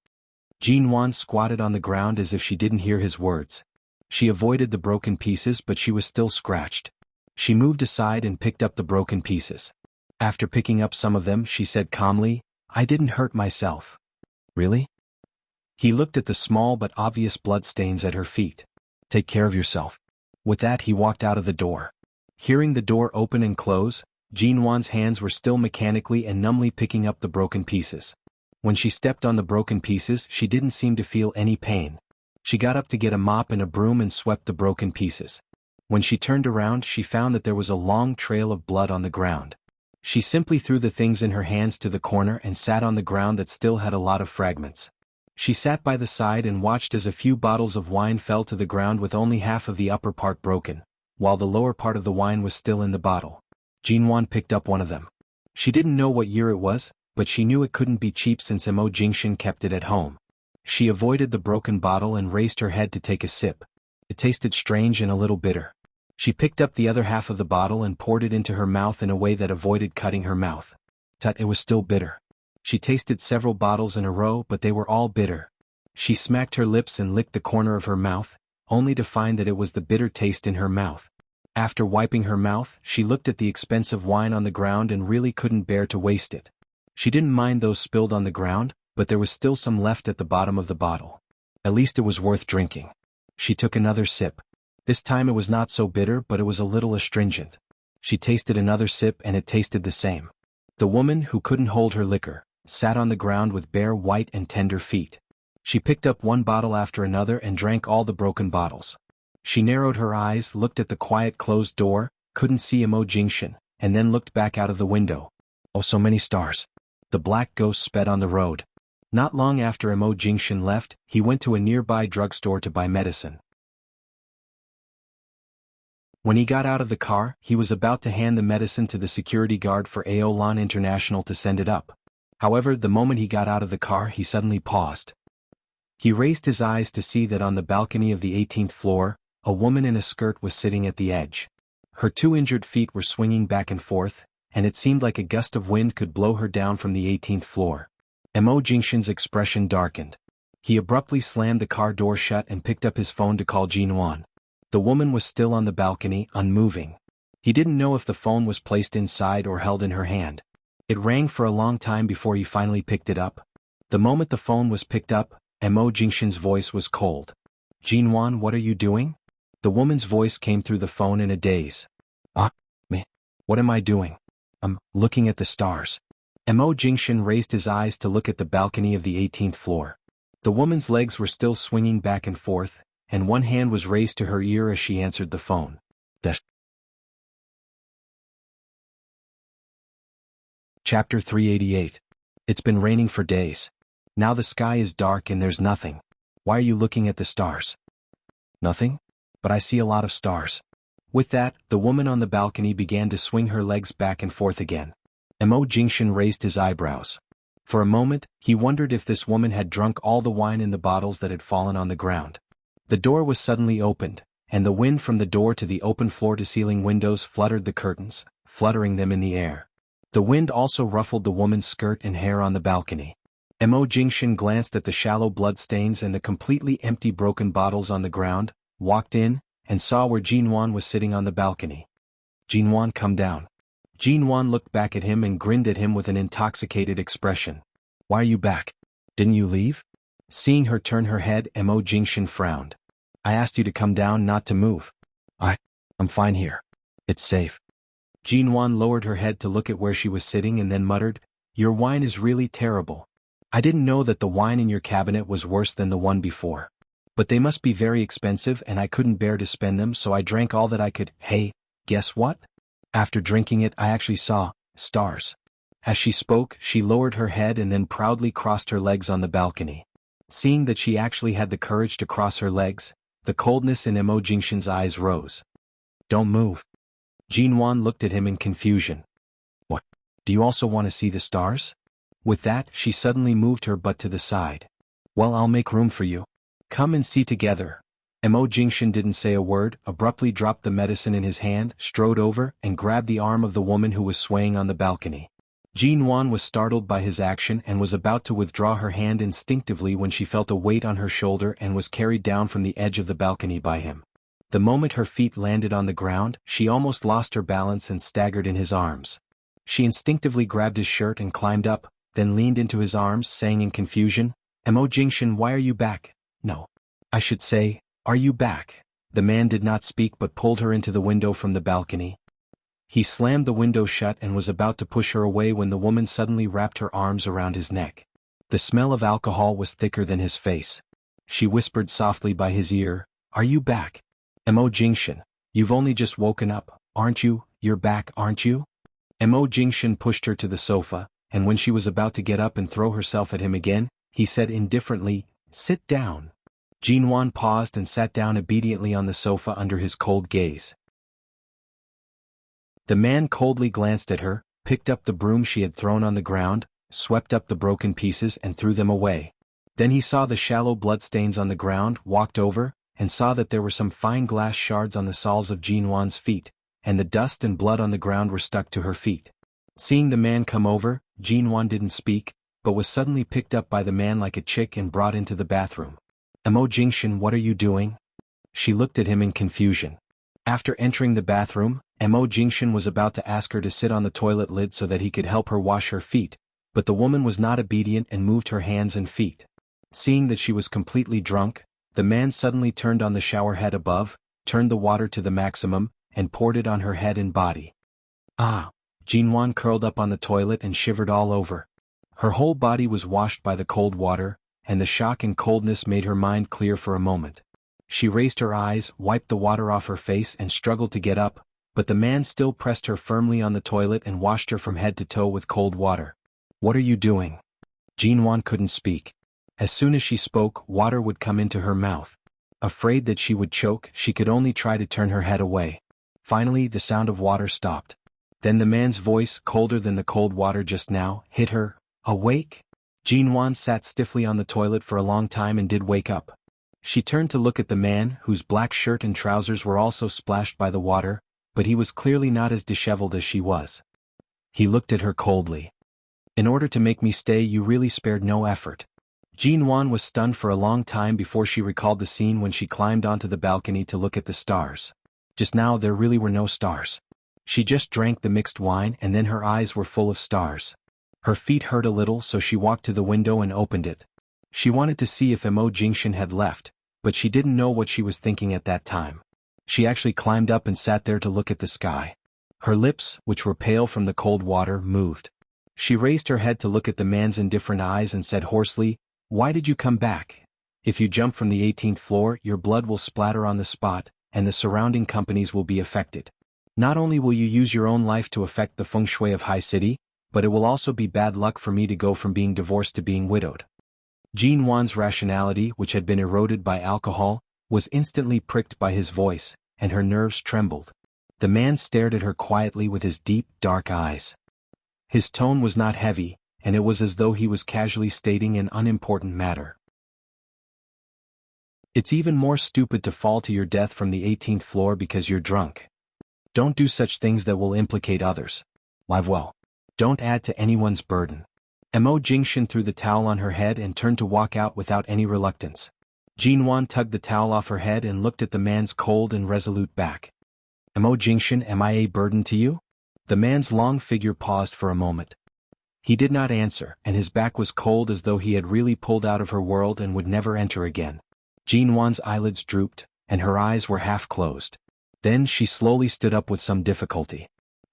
Jinwan squatted on the ground as if she didn't hear his words. She avoided the broken pieces but she was still scratched. She moved aside and picked up the broken pieces. After picking up some of them, she said calmly, "I didn't hurt myself." "Really?" He looked at the small but obvious bloodstains at her feet. "Take care of yourself." With that he walked out of the door. Hearing the door open and close, Jinwan's hands were still mechanically and numbly picking up the broken pieces. When she stepped on the broken pieces, she didn't seem to feel any pain. She got up to get a mop and a broom and swept the broken pieces. When she turned around, she found that there was a long trail of blood on the ground. She simply threw the things in her hands to the corner and sat on the ground that still had a lot of fragments. She sat by the side and watched as a few bottles of wine fell to the ground with only half of the upper part broken, while the lower part of the wine was still in the bottle. Jinwan picked up one of them. She didn't know what year it was, but she knew it couldn't be cheap since Mo Jingshan kept it at home. She avoided the broken bottle and raised her head to take a sip. It tasted strange and a little bitter. She picked up the other half of the bottle and poured it into her mouth in a way that avoided cutting her mouth. It was still bitter. She tasted several bottles in a row but they were all bitter. She smacked her lips and licked the corner of her mouth, only to find that it was the bitter taste in her mouth. After wiping her mouth, she looked at the expensive wine on the ground and really couldn't bear to waste it. She didn't mind those spilled on the ground, but there was still some left at the bottom of the bottle. At least it was worth drinking. She took another sip. This time it was not so bitter but it was a little astringent. She tasted another sip and it tasted the same. The woman, who couldn't hold her liquor, sat on the ground with bare white and tender feet. She picked up one bottle after another and drank all the broken bottles. She narrowed her eyes, looked at the quiet closed door, couldn't see Mo Jingshan, and then looked back out of the window. Oh, so many stars. The black ghost sped on the road. Not long after Mo Jingshan left, he went to a nearby drugstore to buy medicine. When he got out of the car, he was about to hand the medicine to the security guard for Aolan International to send it up. However, the moment he got out of the car, he suddenly paused. He raised his eyes to see that on the balcony of the 18th floor, a woman in a skirt was sitting at the edge. Her two injured feet were swinging back and forth, and it seemed like a gust of wind could blow her down from the 18th floor. Mo Jingshan's expression darkened. He abruptly slammed the car door shut and picked up his phone to call Jinwan. The woman was still on the balcony, unmoving. He didn't know if the phone was placed inside or held in her hand. It rang for a long time before he finally picked it up. The moment the phone was picked up, Mo Jingshan's voice was cold. Jinwan, what are you doing? The woman's voice came through the phone in a daze. Me. What am I doing? I'm looking at the stars. Mo Jingshan raised his eyes to look at the balcony of the 18th floor. The woman's legs were still swinging back and forth, and one hand was raised to her ear as she answered the phone. Chapter 388. It's been raining for days. Now the sky is dark and there's nothing. Why are you looking at the stars? Nothing? But I see a lot of stars. With that, the woman on the balcony began to swing her legs back and forth again. Mo Jingshan raised his eyebrows. For a moment, he wondered if this woman had drunk all the wine in the bottles that had fallen on the ground. The door was suddenly opened, and the wind from the door to the open floor-to-ceiling windows fluttered the curtains, fluttering them in the air. The wind also ruffled the woman's skirt and hair on the balcony. Mo Jingshan glanced at the shallow bloodstains and the completely empty broken bottles on the ground, walked in, and saw where Jinwan was sitting on the balcony. Jinwan, come down. Jinwan looked back at him and grinned at him with an intoxicated expression. Why are you back? Didn't you leave? Seeing her turn her head, Mo Jingshan frowned. I asked you to come down, not to move. I'm fine here. It's safe. Jinwan lowered her head to look at where she was sitting and then muttered, Your wine is really terrible. I didn't know that the wine in your cabinet was worse than the one before. But they must be very expensive and I couldn't bear to spend them, so I drank all that I could. Hey, guess what? After drinking it, I actually saw stars. As she spoke, she lowered her head and then proudly crossed her legs on the balcony. Seeing that she actually had the courage to cross her legs, the coldness in Mo Jingshan's eyes rose. Don't move. Jinwan looked at him in confusion. What? Do you also want to see the stars? With that, she suddenly moved her butt to the side. Well, I'll make room for you. Come and see together. Mo Jingshan didn't say a word, abruptly dropped the medicine in his hand, strode over, and grabbed the arm of the woman who was swaying on the balcony. Jinwan was startled by his action and was about to withdraw her hand instinctively when she felt a weight on her shoulder and was carried down from the edge of the balcony by him. The moment her feet landed on the ground, she almost lost her balance and staggered in his arms. She instinctively grabbed his shirt and climbed up, then leaned into his arms, saying in confusion, Mo Jingshan, why are you back? No. I should say, are you back? The man did not speak but pulled her into the window from the balcony. He slammed the window shut and was about to push her away when the woman suddenly wrapped her arms around his neck. The smell of alcohol was thicker than his face. She whispered softly by his ear, Are you back? Mo Jingshan, you've only just woken up, aren't you? You're back, aren't you? Mo Jingshan pushed her to the sofa, and when she was about to get up and throw herself at him again, he said indifferently, Sit down. Jinwan paused and sat down obediently on the sofa under his cold gaze. The man coldly glanced at her, picked up the broom she had thrown on the ground, swept up the broken pieces and threw them away. Then he saw the shallow bloodstains on the ground, walked over, and saw that there were some fine glass shards on the soles of Jinwan's feet, and the dust and blood on the ground were stuck to her feet. Seeing the man come over, Jinwan didn't speak, but was suddenly picked up by the man like a chick and brought into the bathroom. Mo Jingshan, what are you doing? She looked at him in confusion. After entering the bathroom, Mo Jingshan was about to ask her to sit on the toilet lid so that he could help her wash her feet, but the woman was not obedient and moved her hands and feet. Seeing that she was completely drunk, the man suddenly turned on the shower head above, turned the water to the maximum, and poured it on her head and body. Jinwan curled up on the toilet and shivered all over. Her whole body was washed by the cold water, and the shock and coldness made her mind clear for a moment. She raised her eyes, wiped the water off her face and struggled to get up, but the man still pressed her firmly on the toilet and washed her from head to toe with cold water. What are you doing? Jinwan couldn't speak. As soon as she spoke, water would come into her mouth. Afraid that she would choke, she could only try to turn her head away. Finally, the sound of water stopped. Then the man's voice, colder than the cold water just now, hit her. Awake? Jinwan sat stiffly on the toilet for a long time and did wake up. She turned to look at the man, whose black shirt and trousers were also splashed by the water, but he was clearly not as disheveled as she was. He looked at her coldly. In order to make me stay, you really spared no effort. Jinwan was stunned for a long time before she recalled the scene when she climbed onto the balcony to look at the stars. Just now there really were no stars. She just drank the mixed wine and then her eyes were full of stars. Her feet hurt a little, so she walked to the window and opened it. She wanted to see if Mo Jingshan had left, but she didn't know what she was thinking at that time. She actually climbed up and sat there to look at the sky. Her lips, which were pale from the cold water, moved. She raised her head to look at the man's indifferent eyes and said hoarsely, "Why did you come back? If you jump from the 18th floor, your blood will splatter on the spot, and the surrounding companies will be affected. Not only will you use your own life to affect the feng shui of High City, but it will also be bad luck for me to go from being divorced to being widowed." Jin Wan's rationality, which had been eroded by alcohol, was instantly pricked by his voice, and her nerves trembled. The man stared at her quietly with his deep, dark eyes. His tone was not heavy, and it was as though he was casually stating an unimportant matter. "It's even more stupid to fall to your death from the 18th floor because you're drunk. Don't do such things that will implicate others. Live well. Don't add to anyone's burden." Mo Jingshan threw the towel on her head and turned to walk out without any reluctance. Jin Wan tugged the towel off her head and looked at the man's cold and resolute back. "Mo Jingshan, am I a burden to you?" The man's long figure paused for a moment. He did not answer, and his back was cold as though he had really pulled out of her world and would never enter again. Jin Wan's eyelids drooped, and her eyes were half closed. Then she slowly stood up with some difficulty.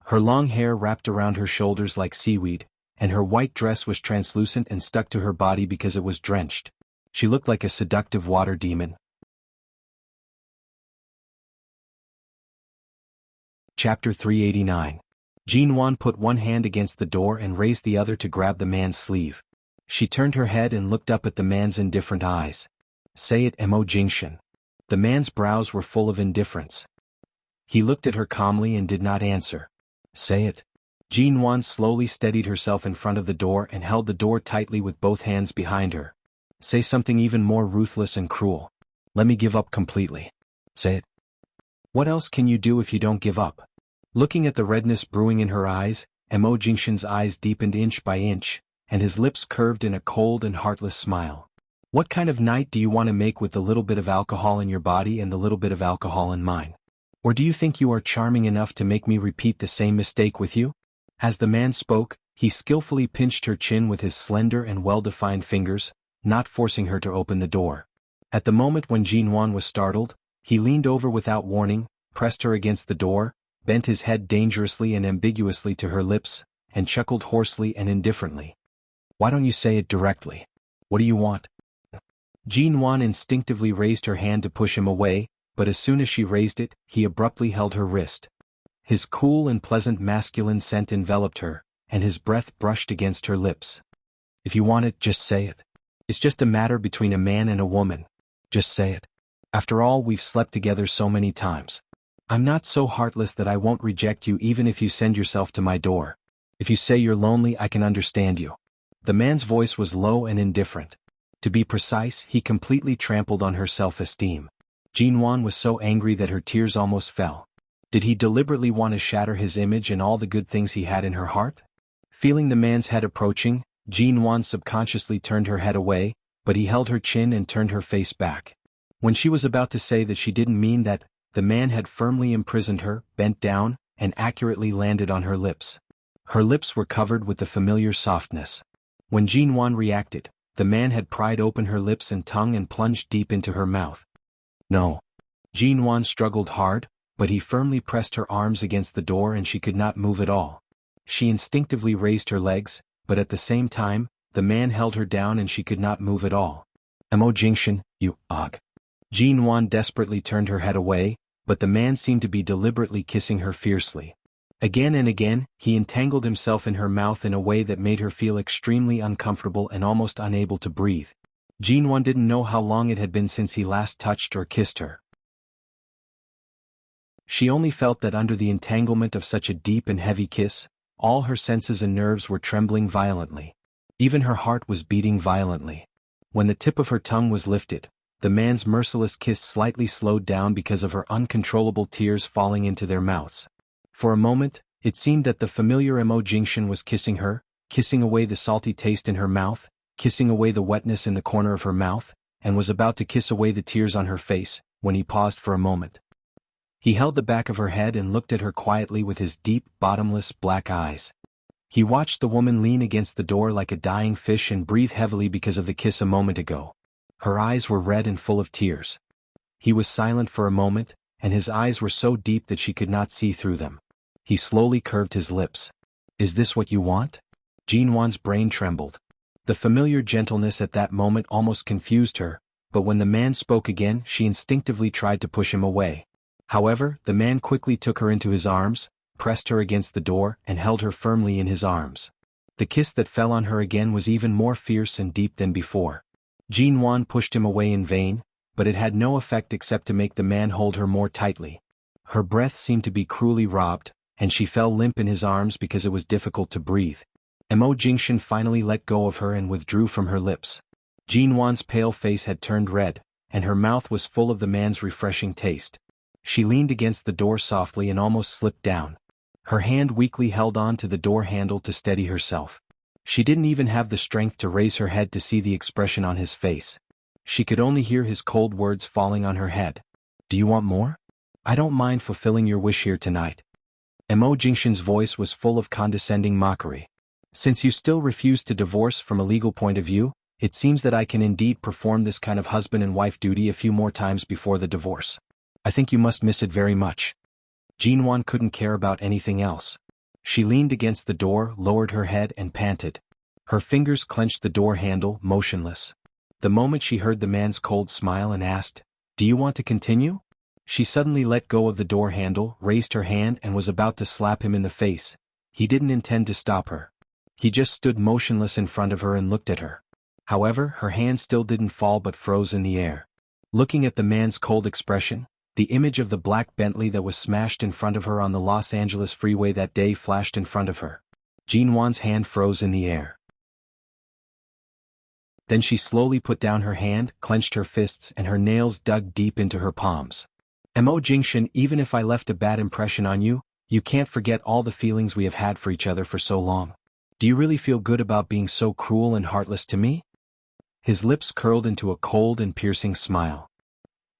Her long hair wrapped around her shoulders like seaweed, and her white dress was translucent and stuck to her body because it was drenched. She looked like a seductive water demon. Chapter 389. Jin Wan put one hand against the door and raised the other to grab the man's sleeve. She turned her head and looked up at the man's indifferent eyes. "Say it, Mo Jingshan." The man's brows were full of indifference. He looked at her calmly and did not answer. "Say it." Jin Wan slowly steadied herself in front of the door and held the door tightly with both hands behind her. "Say something even more ruthless and cruel. Let me give up completely. Say it." "What else can you do if you don't give up?" Looking at the redness brewing in her eyes, Mo Jingshan's eyes deepened inch by inch, and his lips curved in a cold and heartless smile. "What kind of night do you want to make with the little bit of alcohol in your body and the little bit of alcohol in mine? Or do you think you are charming enough to make me repeat the same mistake with you?" As the man spoke, he skillfully pinched her chin with his slender and well-defined fingers, not forcing her to open the door. At the moment when Jin Wan was startled, he leaned over without warning, pressed her against the door, bent his head dangerously and ambiguously to her lips, and chuckled hoarsely and indifferently. "Why don't you say it directly? What do you want?" Jin Wan instinctively raised her hand to push him away, but as soon as she raised it, he abruptly held her wrist. His cool and pleasant masculine scent enveloped her, and his breath brushed against her lips. "If you want it, just say it. It's just a matter between a man and a woman. Just say it. After all, we've slept together so many times. I'm not so heartless that I won't reject you even if you send yourself to my door. If you say you're lonely, I can understand you." The man's voice was low and indifferent. To be precise, he completely trampled on her self-esteem. Jin Wan was so angry that her tears almost fell. Did he deliberately want to shatter his image and all the good things he had in her heart? Feeling the man's head approaching, Jin Wan subconsciously turned her head away, but he held her chin and turned her face back. When she was about to say that she didn't mean that, the man had firmly imprisoned her, bent down, and accurately landed on her lips. Her lips were covered with the familiar softness. When Jin Wan reacted, the man had pried open her lips and tongue and plunged deep into her mouth. "No." Jin Wan struggled hard, but he firmly pressed her arms against the door and she could not move at all. She instinctively raised her legs, but at the same time, the man held her down and she could not move at all. "Mo Jingshan, you ugh." Jin Wan desperately turned her head away, but the man seemed to be deliberately kissing her fiercely. Again and again, he entangled himself in her mouth in a way that made her feel extremely uncomfortable and almost unable to breathe. Jin Wan didn't know how long it had been since he last touched or kissed her. She only felt that under the entanglement of such a deep and heavy kiss, all her senses and nerves were trembling violently. Even her heart was beating violently. When the tip of her tongue was lifted, the man's merciless kiss slightly slowed down because of her uncontrollable tears falling into their mouths. For a moment, it seemed that the familiar Mo Jingshan was kissing her, kissing away the salty taste in her mouth, kissing away the wetness in the corner of her mouth, and was about to kiss away the tears on her face, when he paused for a moment. He held the back of her head and looked at her quietly with his deep, bottomless, black eyes. He watched the woman lean against the door like a dying fish and breathe heavily because of the kiss a moment ago. Her eyes were red and full of tears. He was silent for a moment, and his eyes were so deep that she could not see through them. He slowly curved his lips. Is this what you want? Jinwan's brain trembled. The familiar gentleness at that moment almost confused her, but when the man spoke again she instinctively tried to push him away. However, the man quickly took her into his arms, pressed her against the door and held her firmly in his arms. The kiss that fell on her again was even more fierce and deep than before. Jinwan pushed him away in vain, but it had no effect except to make the man hold her more tightly. Her breath seemed to be cruelly robbed, and she fell limp in his arms because it was difficult to breathe. Mo Jingshan finally let go of her and withdrew from her lips. Jinwan's pale face had turned red, and her mouth was full of the man's refreshing taste. She leaned against the door softly and almost slipped down. Her hand weakly held on to the door handle to steady herself. She didn't even have the strength to raise her head to see the expression on his face. She could only hear his cold words falling on her head. Do you want more? I don't mind fulfilling your wish here tonight. Mo Jingshan's voice was full of condescending mockery. Since you still refuse to divorce from a legal point of view, it seems that I can indeed perform this kind of husband and wife duty a few more times before the divorce. I think you must miss it very much. Jinwan couldn't care about anything else. She leaned against the door, lowered her head and panted. Her fingers clenched the door handle, motionless. The moment she heard the man's cold smile and asked, "Do you want to continue?" she suddenly let go of the door handle, raised her hand and was about to slap him in the face. He didn't intend to stop her. He just stood motionless in front of her and looked at her. However, her hand still didn't fall but froze in the air. Looking at the man's cold expression, the image of the black Bentley that was smashed in front of her on the Los Angeles freeway that day flashed in front of her. Jinwan's hand froze in the air. Then she slowly put down her hand, clenched her fists and her nails dug deep into her palms. Mo Jingshan, even if I left a bad impression on you, you can't forget all the feelings we have had for each other for so long. Do you really feel good about being so cruel and heartless to me? His lips curled into a cold and piercing smile.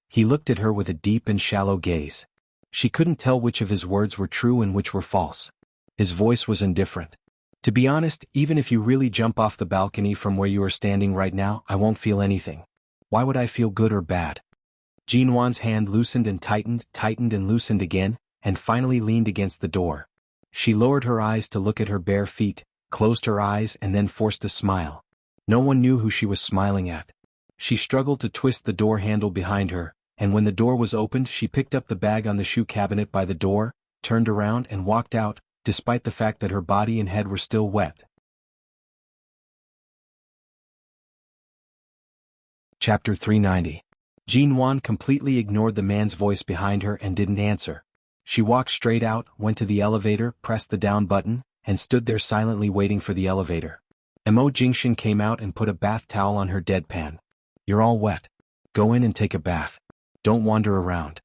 He looked at her with a deep and shallow gaze. She couldn't tell which of his words were true and which were false. His voice was indifferent. To be honest, even if you really jump off the balcony from where you are standing right now, I won't feel anything. Why would I feel good or bad? Jinwan's hand loosened and tightened and loosened again, and finally leaned against the door. She lowered her eyes to look at her bare feet, closed her eyes and then forced a smile. No one knew who she was smiling at. She struggled to twist the door handle behind her, and when the door was opened she picked up the bag on the shoe cabinet by the door, turned around and walked out, despite the fact that her body and head were still wet. Chapter 390. Jinwan completely ignored the man's voice behind her and didn't answer. She walked straight out, went to the elevator, pressed the down button, and stood there silently waiting for the elevator. Mo Jingshan came out and put a bath towel on her deadpan. You're all wet. Go in and take a bath. Don't wander around.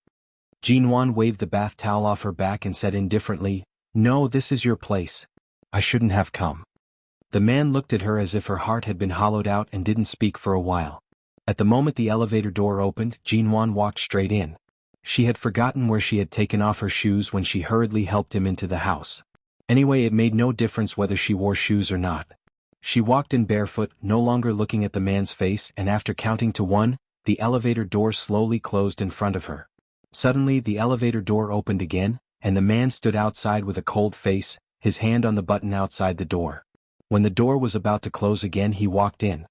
Jinwan waved the bath towel off her back and said indifferently, No, this is your place. I shouldn't have come. The man looked at her as if her heart had been hollowed out and didn't speak for a while. At the moment the elevator door opened, Jinwan walked straight in. She had forgotten where she had taken off her shoes when she hurriedly helped him into the house. Anyway, it made no difference whether she wore shoes or not. She walked in barefoot, no longer looking at the man's face, and after counting to 1, the elevator door slowly closed in front of her. Suddenly the elevator door opened again, and the man stood outside with a cold face, his hand on the button outside the door. When the door was about to close again he walked in.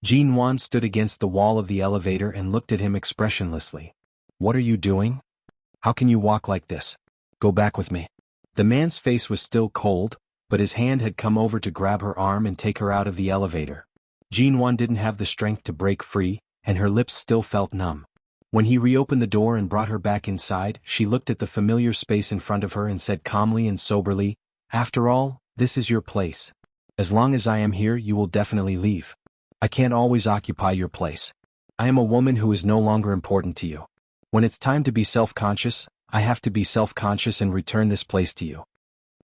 Jinwan stood against the wall of the elevator and looked at him expressionlessly. What are you doing? How can you walk like this? Go back with me. The man's face was still cold, but his hand had come over to grab her arm and take her out of the elevator. Jinwan didn't have the strength to break free, and her lips still felt numb. When he reopened the door and brought her back inside, she looked at the familiar space in front of her and said calmly and soberly, After all, this is your place. As long as I am here you will definitely leave. I can't always occupy your place. I am a woman who is no longer important to you. When it's time to be self-conscious, I have to be self-conscious and return this place to you.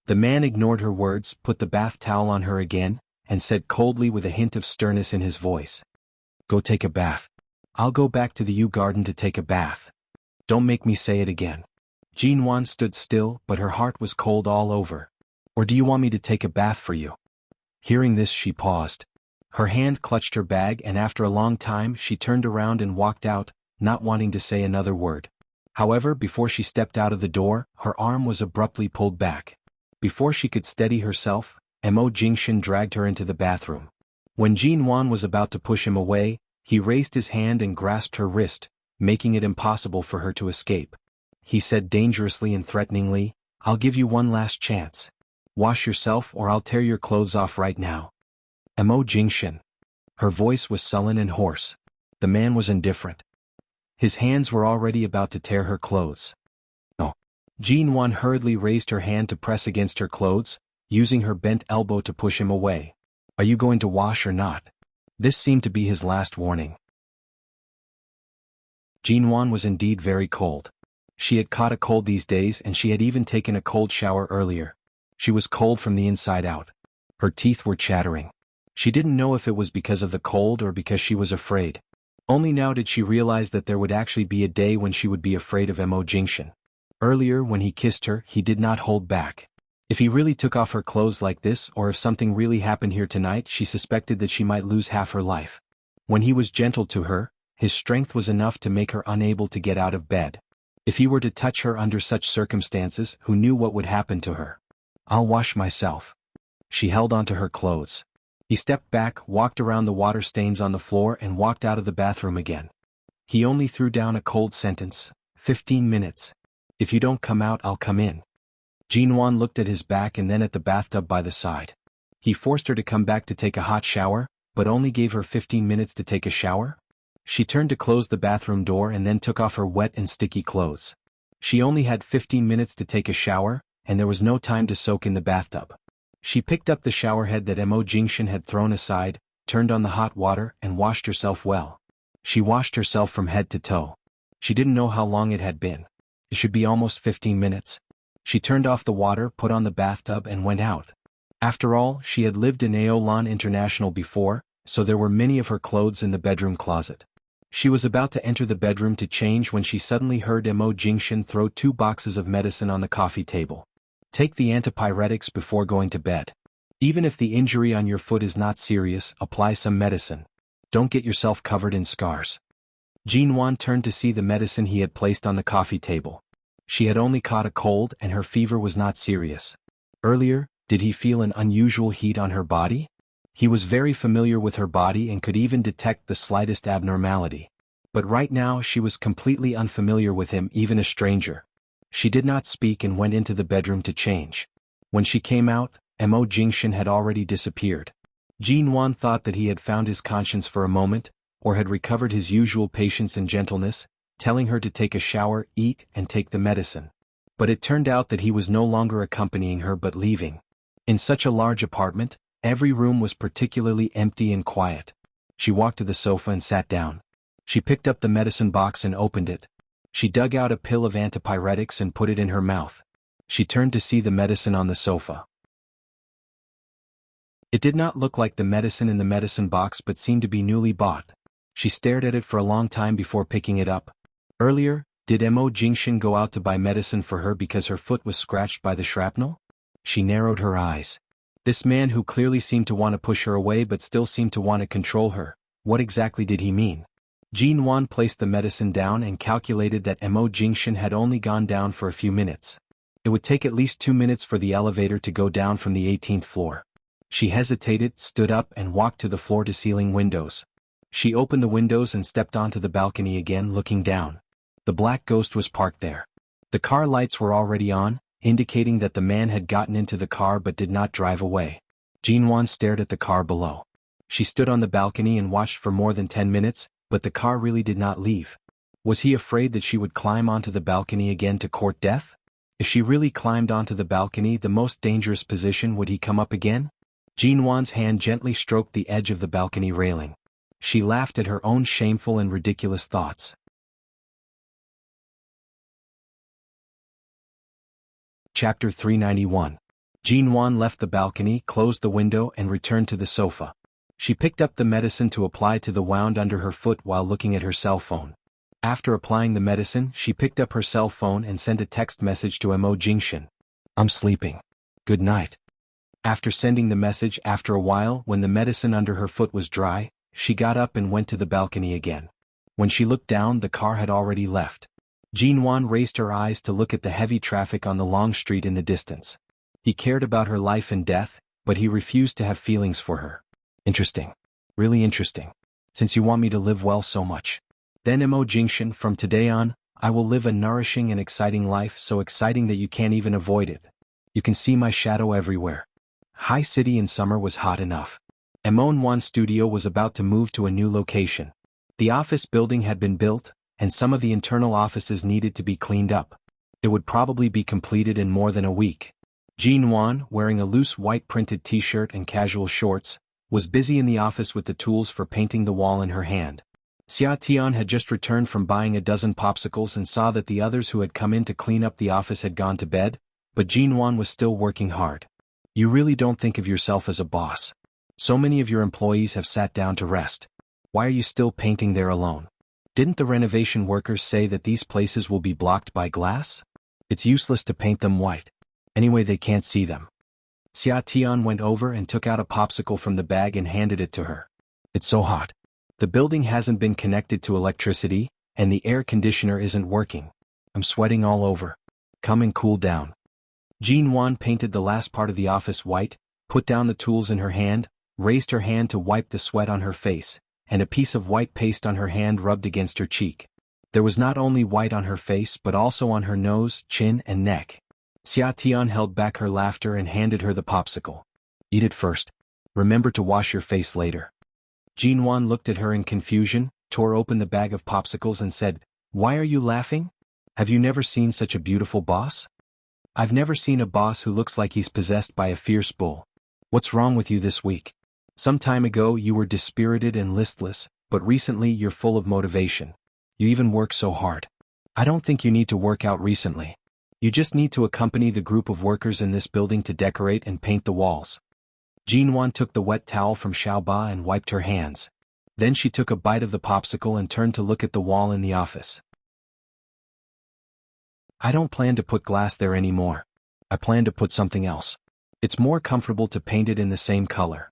The man ignored her words, put the bath towel on her again, and said coldly with a hint of sternness in his voice. Go take a bath. I'll go back to the U garden to take a bath. Don't make me say it again. Jinwan stood still, but her heart was cold all over. Or do you want me to take a bath for you? Hearing this she paused. Her hand clutched her bag and after a long time she turned around and walked out, not wanting to say another word. However, before she stepped out of the door, her arm was abruptly pulled back. Before she could steady herself, Mo Jingshan dragged her into the bathroom. When Jin Wan was about to push him away, he raised his hand and grasped her wrist, making it impossible for her to escape. He said dangerously and threateningly, "I'll give you one last chance. Wash yourself or I'll tear your clothes off right now." Mo Jingshan. Her voice was sullen and hoarse. The man was indifferent. His hands were already about to tear her clothes. No. Jin Wan hurriedly raised her hand to press against her clothes, using her bent elbow to push him away. "Are you going to wash or not?" This seemed to be his last warning. Jin Wan was indeed very cold. She had caught a cold these days and she had even taken a cold shower earlier. She was cold from the inside out. Her teeth were chattering. She didn't know if it was because of the cold or because she was afraid. Only now did she realize that there would actually be a day when she would be afraid of Mo Jingshan. Earlier when he kissed her, he did not hold back. If he really took off her clothes like this or if something really happened here tonight, she suspected that she might lose half her life. When he was gentle to her, his strength was enough to make her unable to get out of bed. If he were to touch her under such circumstances, who knew what would happen to her? "I'll wash myself." She held onto her clothes. He stepped back, walked around the water stains on the floor and walked out of the bathroom again. He only threw down a cold sentence, 15 minutes. "If you don't come out, I'll come in." Jin Wan looked at his back and then at the bathtub by the side. He forced her to come back to take a hot shower, but only gave her 15 minutes to take a shower? She turned to close the bathroom door and then took off her wet and sticky clothes. She only had 15 minutes to take a shower, and there was no time to soak in the bathtub. She picked up the shower head that Mo Jingshan had thrown aside, turned on the hot water and washed herself well. She washed herself from head to toe. She didn't know how long it had been. It should be almost 15 minutes. She turned off the water, put on the bathtub and went out. After all, she had lived in Aolan International before, so there were many of her clothes in the bedroom closet. She was about to enter the bedroom to change when she suddenly heard Mo Jingshan throw 2 boxes of medicine on the coffee table. "Take the antipyretics before going to bed. Even if the injury on your foot is not serious, apply some medicine. Don't get yourself covered in scars." Jin Wan turned to see the medicine he had placed on the coffee table. She had only caught a cold and her fever was not serious. Earlier, did he feel an unusual heat on her body? He was very familiar with her body and could even detect the slightest abnormality. But right now she was completely unfamiliar with him, even a stranger. She did not speak and went into the bedroom to change. When she came out, Mo Jingshan had already disappeared. Jin Wan thought that he had found his conscience for a moment, or had recovered his usual patience and gentleness, telling her to take a shower, eat, and take the medicine. But it turned out that he was no longer accompanying her but leaving. In such a large apartment, every room was particularly empty and quiet. She walked to the sofa and sat down. She picked up the medicine box and opened it. She dug out a pill of antipyretics and put it in her mouth. She turned to see the medicine on the sofa. It did not look like the medicine in the medicine box but seemed to be newly bought. She stared at it for a long time before picking it up. Earlier, did Mo Jingshan go out to buy medicine for her because her foot was scratched by the shrapnel? She narrowed her eyes. This man who clearly seemed to want to push her away but still seemed to want to control her, what exactly did he mean? Jin Wan placed the medicine down and calculated that Mo Jingshan had only gone down for a few minutes. It would take at least 2 minutes for the elevator to go down from the 18th floor. She hesitated, stood up and walked to the floor-to-ceiling windows. She opened the windows and stepped onto the balcony again, looking down. The black ghost was parked there. The car lights were already on, indicating that the man had gotten into the car but did not drive away. Jin Wan stared at the car below. She stood on the balcony and watched for more than 10 minutes, but the car really did not leave. Was he afraid that she would climb onto the balcony again to court death? If she really climbed onto the balcony, the most dangerous position, would he come up again? Jin Wan's hand gently stroked the edge of the balcony railing. She laughed at her own shameful and ridiculous thoughts. Chapter 391. Jin Wan left the balcony, closed the window and returned to the sofa. She picked up the medicine to apply to the wound under her foot while looking at her cell phone. After applying the medicine, she picked up her cell phone and sent a text message to Mo Jingshan. "I'm sleeping. Good night." After sending the message after a while when the medicine under her foot was dry, she got up and went to the balcony again. When she looked down, the car had already left. Jinwan raised her eyes to look at the heavy traffic on the long street in the distance. He cared about her life and death, but he refused to have feelings for her. Interesting. Really interesting. Since you want me to live well so much. Then Mo Jingshan, from today on, I will live a nourishing and exciting life, so exciting that you can't even avoid it. You can see my shadow everywhere. High City in summer was hot enough. Mo Nwan's studio was about to move to a new location. The office building had been built, and some of the internal offices needed to be cleaned up. It would probably be completed in more than a week. Jean Wan, wearing a loose white printed t-shirt and casual shorts, was busy in the office with the tools for painting the wall in her hand. Xia Tian had just returned from buying a dozen popsicles and saw that the others who had come in to clean up the office had gone to bed, but Jean Wan was still working hard. You really don't think of yourself as a boss. So many of your employees have sat down to rest. Why are you still painting there alone? Didn't the renovation workers say that these places will be blocked by glass? It's useless to paint them white. Anyway, they can't see them. Xia Tian went over and took out a popsicle from the bag and handed it to her. It's so hot. The building hasn't been connected to electricity, and the air conditioner isn't working. I'm sweating all over. Come and cool down. Jean Wan painted the last part of the office white, put down the tools in her hand, raised her hand to wipe the sweat on her face, and a piece of white paste on her hand rubbed against her cheek. There was not only white on her face but also on her nose, chin, and neck. Xia Tian held back her laughter and handed her the popsicle. Eat it first. Remember to wash your face later. Jean Wan looked at her in confusion, tore open the bag of popsicles and said, Why are you laughing? Have you never seen such a beautiful boss? I've never seen a boss who looks like he's possessed by a fierce bull. What's wrong with you this week? Some time ago you were dispirited and listless, but recently you're full of motivation. You even work so hard. I don't think you need to work out recently. You just need to accompany the group of workers in this building to decorate and paint the walls. Jean Wan took the wet towel from Xiaoba and wiped her hands. Then she took a bite of the popsicle and turned to look at the wall in the office. I don't plan to put glass there anymore. I plan to put something else. It's more comfortable to paint it in the same color.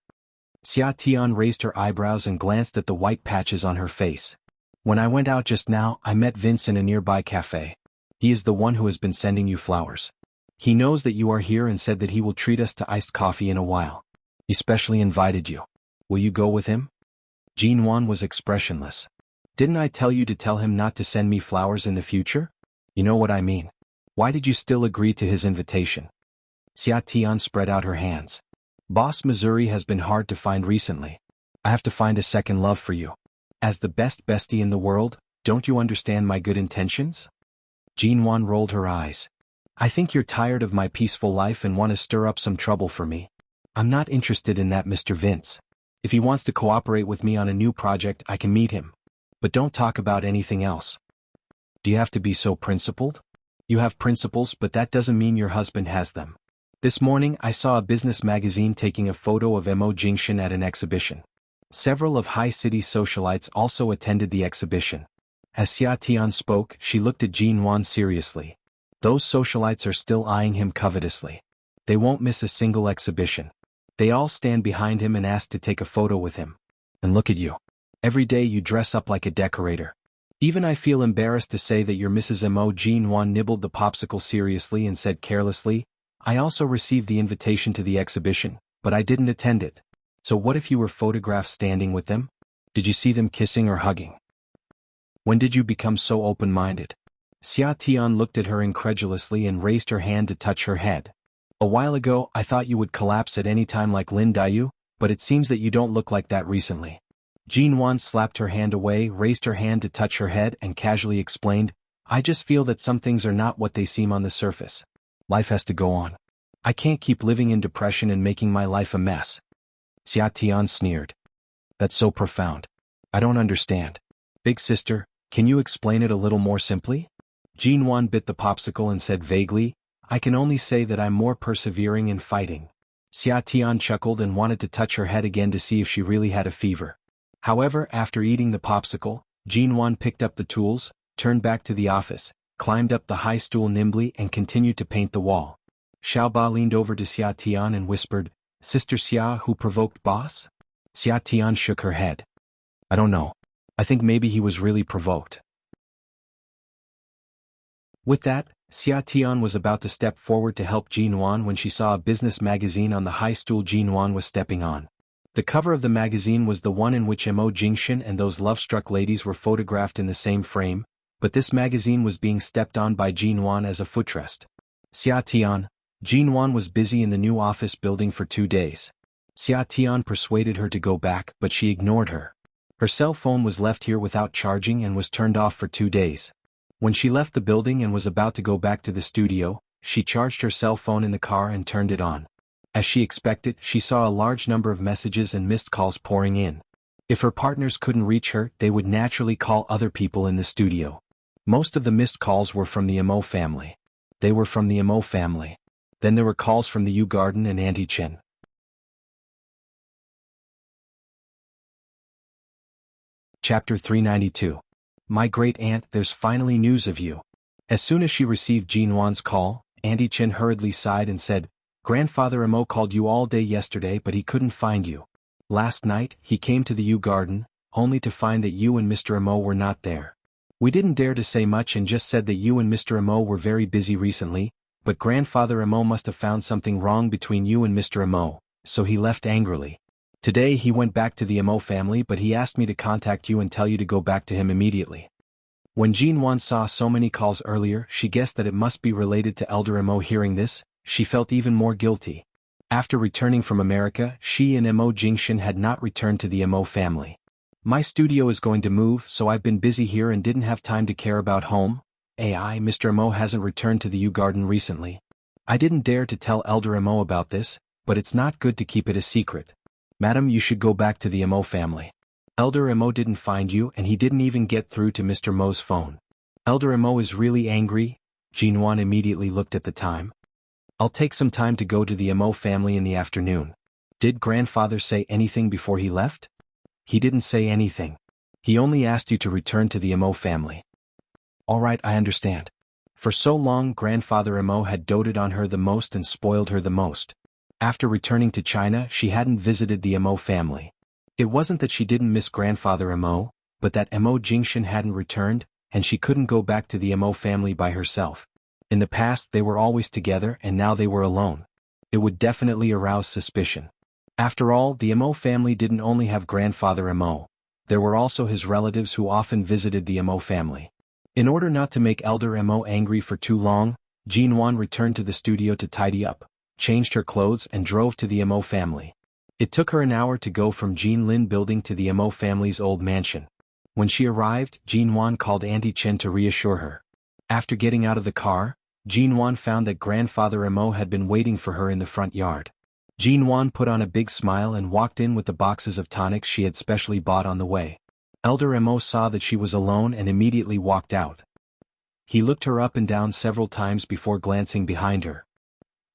Xia Tian raised her eyebrows and glanced at the white patches on her face. When I went out just now, I met Vince in a nearby cafe. He is the one who has been sending you flowers. He knows that you are here and said that he will treat us to iced coffee in a while. He specially invited you. Will you go with him? Jean Wan was expressionless. Didn't I tell you to tell him not to send me flowers in the future? You know what I mean. Why did you still agree to his invitation? Xia Tian spread out her hands. Boss, Missouri has been hard to find recently. I have to find a second love for you. As the best bestie in the world, don't you understand my good intentions? Jean Wan rolled her eyes. I think you're tired of my peaceful life and want to stir up some trouble for me. I'm not interested in that, Mr. Vince. If he wants to cooperate with me on a new project, I can meet him. But don't talk about anything else. Do you have to be so principled? You have principles, but that doesn't mean your husband has them. This morning I saw a business magazine taking a photo of Mo Jingshan at an exhibition. Several of High City socialites also attended the exhibition. As Xia Tian spoke, she looked at Jean Wan seriously. Those socialites are still eyeing him covetously. They won't miss a single exhibition. They all stand behind him and ask to take a photo with him. And look at you. Every day you dress up like a decorator. Even I feel embarrassed to say that you're Mrs. Mo. Jean Wan nibbled the popsicle seriously and said carelessly, I also received the invitation to the exhibition, but I didn't attend it. So what if you were photographed standing with them? Did you see them kissing or hugging? When did you become so open-minded? Xia Tian looked at her incredulously and raised her hand to touch her head. A while ago I thought you would collapse at any time like Lin Dayu, but it seems that you don't look like that recently. Jean Wan slapped her hand away, raised her hand to touch her head and casually explained, I just feel that some things are not what they seem on the surface. Life has to go on. I can't keep living in depression and making my life a mess. Xia Tian sneered. That's so profound. I don't understand. Big sister, can you explain it a little more simply? Jean Wan bit the popsicle and said vaguely, I can only say that I'm more persevering in fighting. Xia Tian chuckled and wanted to touch her head again to see if she really had a fever. However, after eating the popsicle, Jean Wan picked up the tools, turned back to the office, climbed up the high stool nimbly and continued to paint the wall. Xiaoba leaned over to Xia Tian and whispered, Sister Xia who provoked boss? Xia Tian shook her head. I don't know. I think maybe he was really provoked. With that, Xia Tian was about to step forward to help Jin Wan when she saw a business magazine on the high stool Jin Wan was stepping on. The cover of the magazine was the one in which Mo Jingshan and those love-struck ladies were photographed in the same frame, but this magazine was being stepped on by Jin Wan as a footrest. Xia Tian, Jin Wan was busy in the new office building for 2 days. Xia Tian persuaded her to go back, but she ignored her. Her cell phone was left here without charging and was turned off for 2 days. When she left the building and was about to go back to the studio, she charged her cell phone in the car and turned it on. As she expected, she saw a large number of messages and missed calls pouring in. If her partners couldn't reach her, they would naturally call other people in the studio. Most of the missed calls were from the Mo family. They were from the Mo family. Then there were calls from the Yu Garden and Auntie Chen. Chapter 392. My great aunt, there's finally news of you. As soon as she received Jin Wan's call, Auntie Chen hurriedly sighed and said, Grandfather Mo called you all day yesterday but he couldn't find you. Last night, he came to the Yu Garden, only to find that you and Mr. Mo were not there. We didn't dare to say much and just said that you and Mr. Mo were very busy recently, but Grandfather Mo must have found something wrong between you and Mr. Mo, so he left angrily. Today he went back to the Mo family but he asked me to contact you and tell you to go back to him immediately. When Jin Wan saw so many calls earlier, she guessed that it must be related to Elder Mo. Hearing this, she felt even more guilty. After returning from America, she and Mo Jingshan had not returned to the Mo family. My studio is going to move, so I've been busy here and didn't have time to care about home. Mr. Mo hasn't returned to the Yu Garden recently. I didn't dare to tell Elder Mo about this, but it's not good to keep it a secret. Madam, you should go back to the Mo family. Elder Mo didn't find you and he didn't even get through to Mr. Mo's phone. Elder Mo is really angry. Jin Wan immediately looked at the time. I'll take some time to go to the Mo family in the afternoon. Did grandfather say anything before he left? He didn't say anything. He only asked you to return to the Mo family. All right, I understand. For so long Grandfather Mo had doted on her the most and spoiled her the most. After returning to China, she hadn't visited the Mo family. It wasn't that she didn't miss Grandfather Mo, but that Mo Jingshan hadn't returned, and she couldn't go back to the Mo family by herself. In the past they were always together and now they were alone. It would definitely arouse suspicion. After all, the Mo family didn't only have Grandfather Mo. There were also his relatives who often visited the Mo family. In order not to make Elder Mo angry for too long, Jin Wan returned to the studio to tidy up, changed her clothes and drove to the Mo family. It took her an hour to go from Jin Lin building to the Mo family's old mansion. When she arrived, Jin Wan called Auntie Chen to reassure her. After getting out of the car, Jin Wan found that Grandfather Mo had been waiting for her in the front yard. Jin Wan put on a big smile and walked in with the boxes of tonics she had specially bought on the way. Elder Mo saw that she was alone and immediately walked out. He looked her up and down several times before glancing behind her.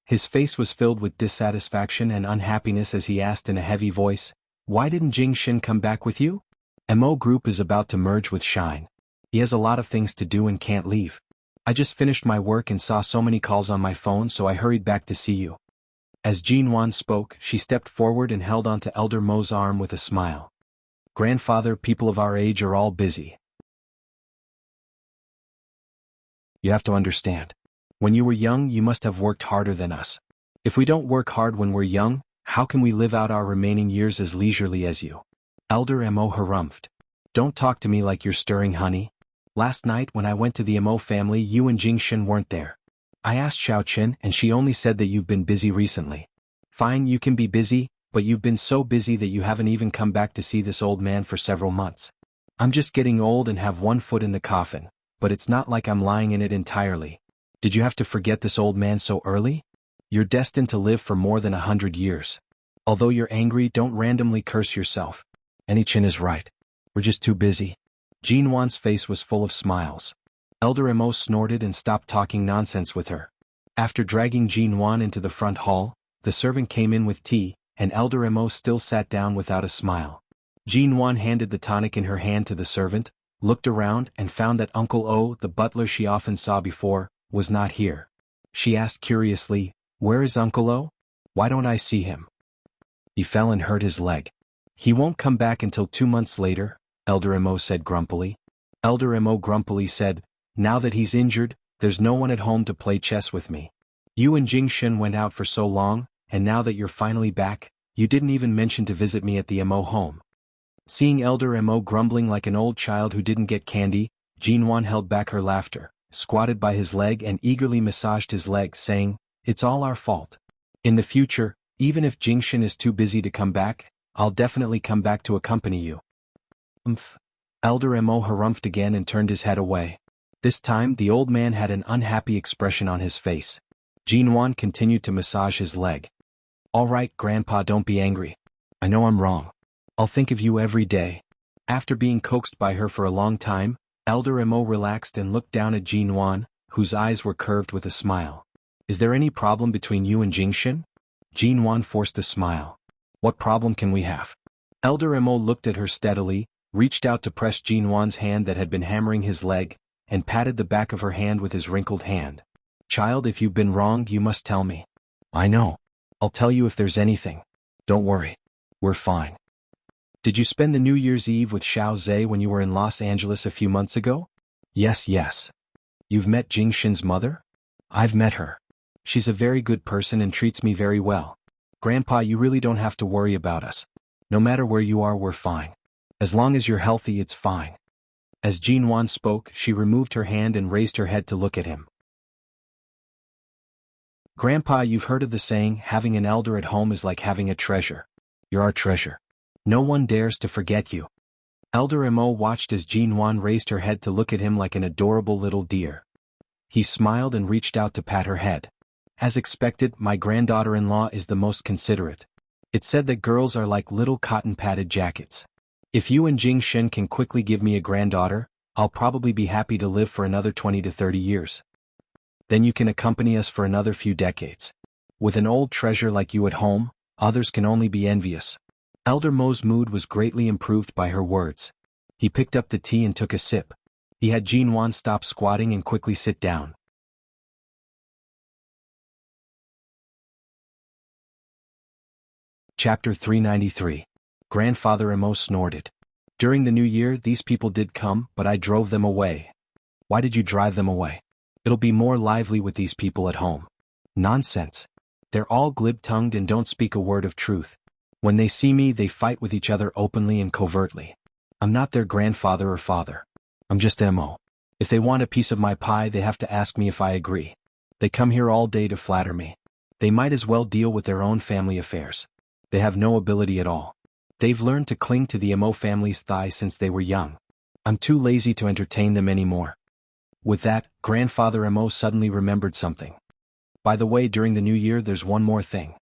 His face was filled with dissatisfaction and unhappiness as he asked in a heavy voice, Why didn't Jingshan come back with you? Mo Group is about to merge with Shine. He has a lot of things to do and can't leave. I just finished my work and saw so many calls on my phone so I hurried back to see you. As Jin Wan spoke, she stepped forward and held onto Elder Mo's arm with a smile. Grandfather, people of our age are all busy. You have to understand. When you were young, you must have worked harder than us. If we don't work hard when we're young, how can we live out our remaining years as leisurely as you? Elder Mo harumphed. Don't talk to me like you're stirring honey. Last night when I went to the Mo family, you and Jingshan weren't there. I asked Xiaoqin and she only said that you've been busy recently. Fine, you can be busy, but you've been so busy that you haven't even come back to see this old man for several months. I'm just getting old and have one foot in the coffin, but it's not like I'm lying in it entirely. Did you have to forget this old man so early? You're destined to live for more than 100 years. Although you're angry, don't randomly curse yourself. Anichin is right. We're just too busy. Jin Wan's face was full of smiles. Elder Mo snorted and stopped talking nonsense with her. After dragging Jin Wan into the front hall, the servant came in with tea, and Elder Mo still sat down without a smile. Jin Wan handed the tonic in her hand to the servant, looked around and found that Uncle O, the butler she often saw before, was not here. She asked curiously, Where is Uncle O? Why don't I see him? He fell and hurt his leg. He won't come back until 2 months later, Elder Mo said grumpily. Elder Mo grumpily said, now that he's injured, there's no one at home to play chess with me. You and Jingshen went out for so long, and now that you're finally back, you didn't even mention to visit me at the Mo home. Seeing Elder Mo grumbling like an old child who didn't get candy, Jinwan held back her laughter, squatted by his leg and eagerly massaged his leg, saying, it's all our fault. In the future, even if Jingshen is too busy to come back, I'll definitely come back to accompany you. Elder Mo harumphed again and turned his head away. This time the old man had an unhappy expression on his face. Jinwan continued to massage his leg. All right, Grandpa, don't be angry. I know I'm wrong. I'll think of you every day. After being coaxed by her for a long time, Elder Mo relaxed and looked down at Jinwan, whose eyes were curved with a smile. Is there any problem between you and Jingshen? Jinwan forced a smile. What problem can we have? Elder Mo looked at her steadily, reached out to press Jinwan's hand that had been hammering his leg, and patted the back of her hand with his wrinkled hand. Child, if you've been wronged, you must tell me. I know. I'll tell you if there's anything. Don't worry. We're fine. Did you spend the New Year's Eve with Xiao Zhe when you were in Los Angeles a few months ago? Yes. You've met Jingshen's mother? I've met her. She's a very good person and treats me very well. Grandpa, you really don't have to worry about us. No matter where you are, we're fine. As long as you're healthy, it's fine. As Jinwan spoke, she removed her hand and raised her head to look at him. Grandpa, you've heard of the saying, having an elder at home is like having a treasure. You're our treasure. No one dares to forget you. Elder Mo watched as Jinwan raised her head to look at him like an adorable little deer. He smiled and reached out to pat her head. As expected, my granddaughter-in-law is the most considerate. It's said that girls are like little cotton-padded jackets. If you and Jingshen can quickly give me a granddaughter, I'll probably be happy to live for another 20 to 30 years. Then you can accompany us for another few decades. With an old treasure like you at home, others can only be envious. Elder Mo's mood was greatly improved by her words. He picked up the tea and took a sip. He had Jinwan stop squatting and quickly sit down. Chapter 393. Grandfather Mo snorted. During the New Year, these people did come, but I drove them away. Why did you drive them away? It'll be more lively with these people at home. Nonsense. They're all glib-tongued and don't speak a word of truth. When they see me, they fight with each other openly and covertly. I'm not their grandfather or father. I'm just Mo. If they want a piece of my pie, they have to ask me if I agree. They come here all day to flatter me. They might as well deal with their own family affairs. They have no ability at all. They've learned to cling to the Mo family's thigh since they were young. I'm too lazy to entertain them anymore. With that, Grandfather Mo suddenly remembered something. By the way, during the New Year, there's one more thing.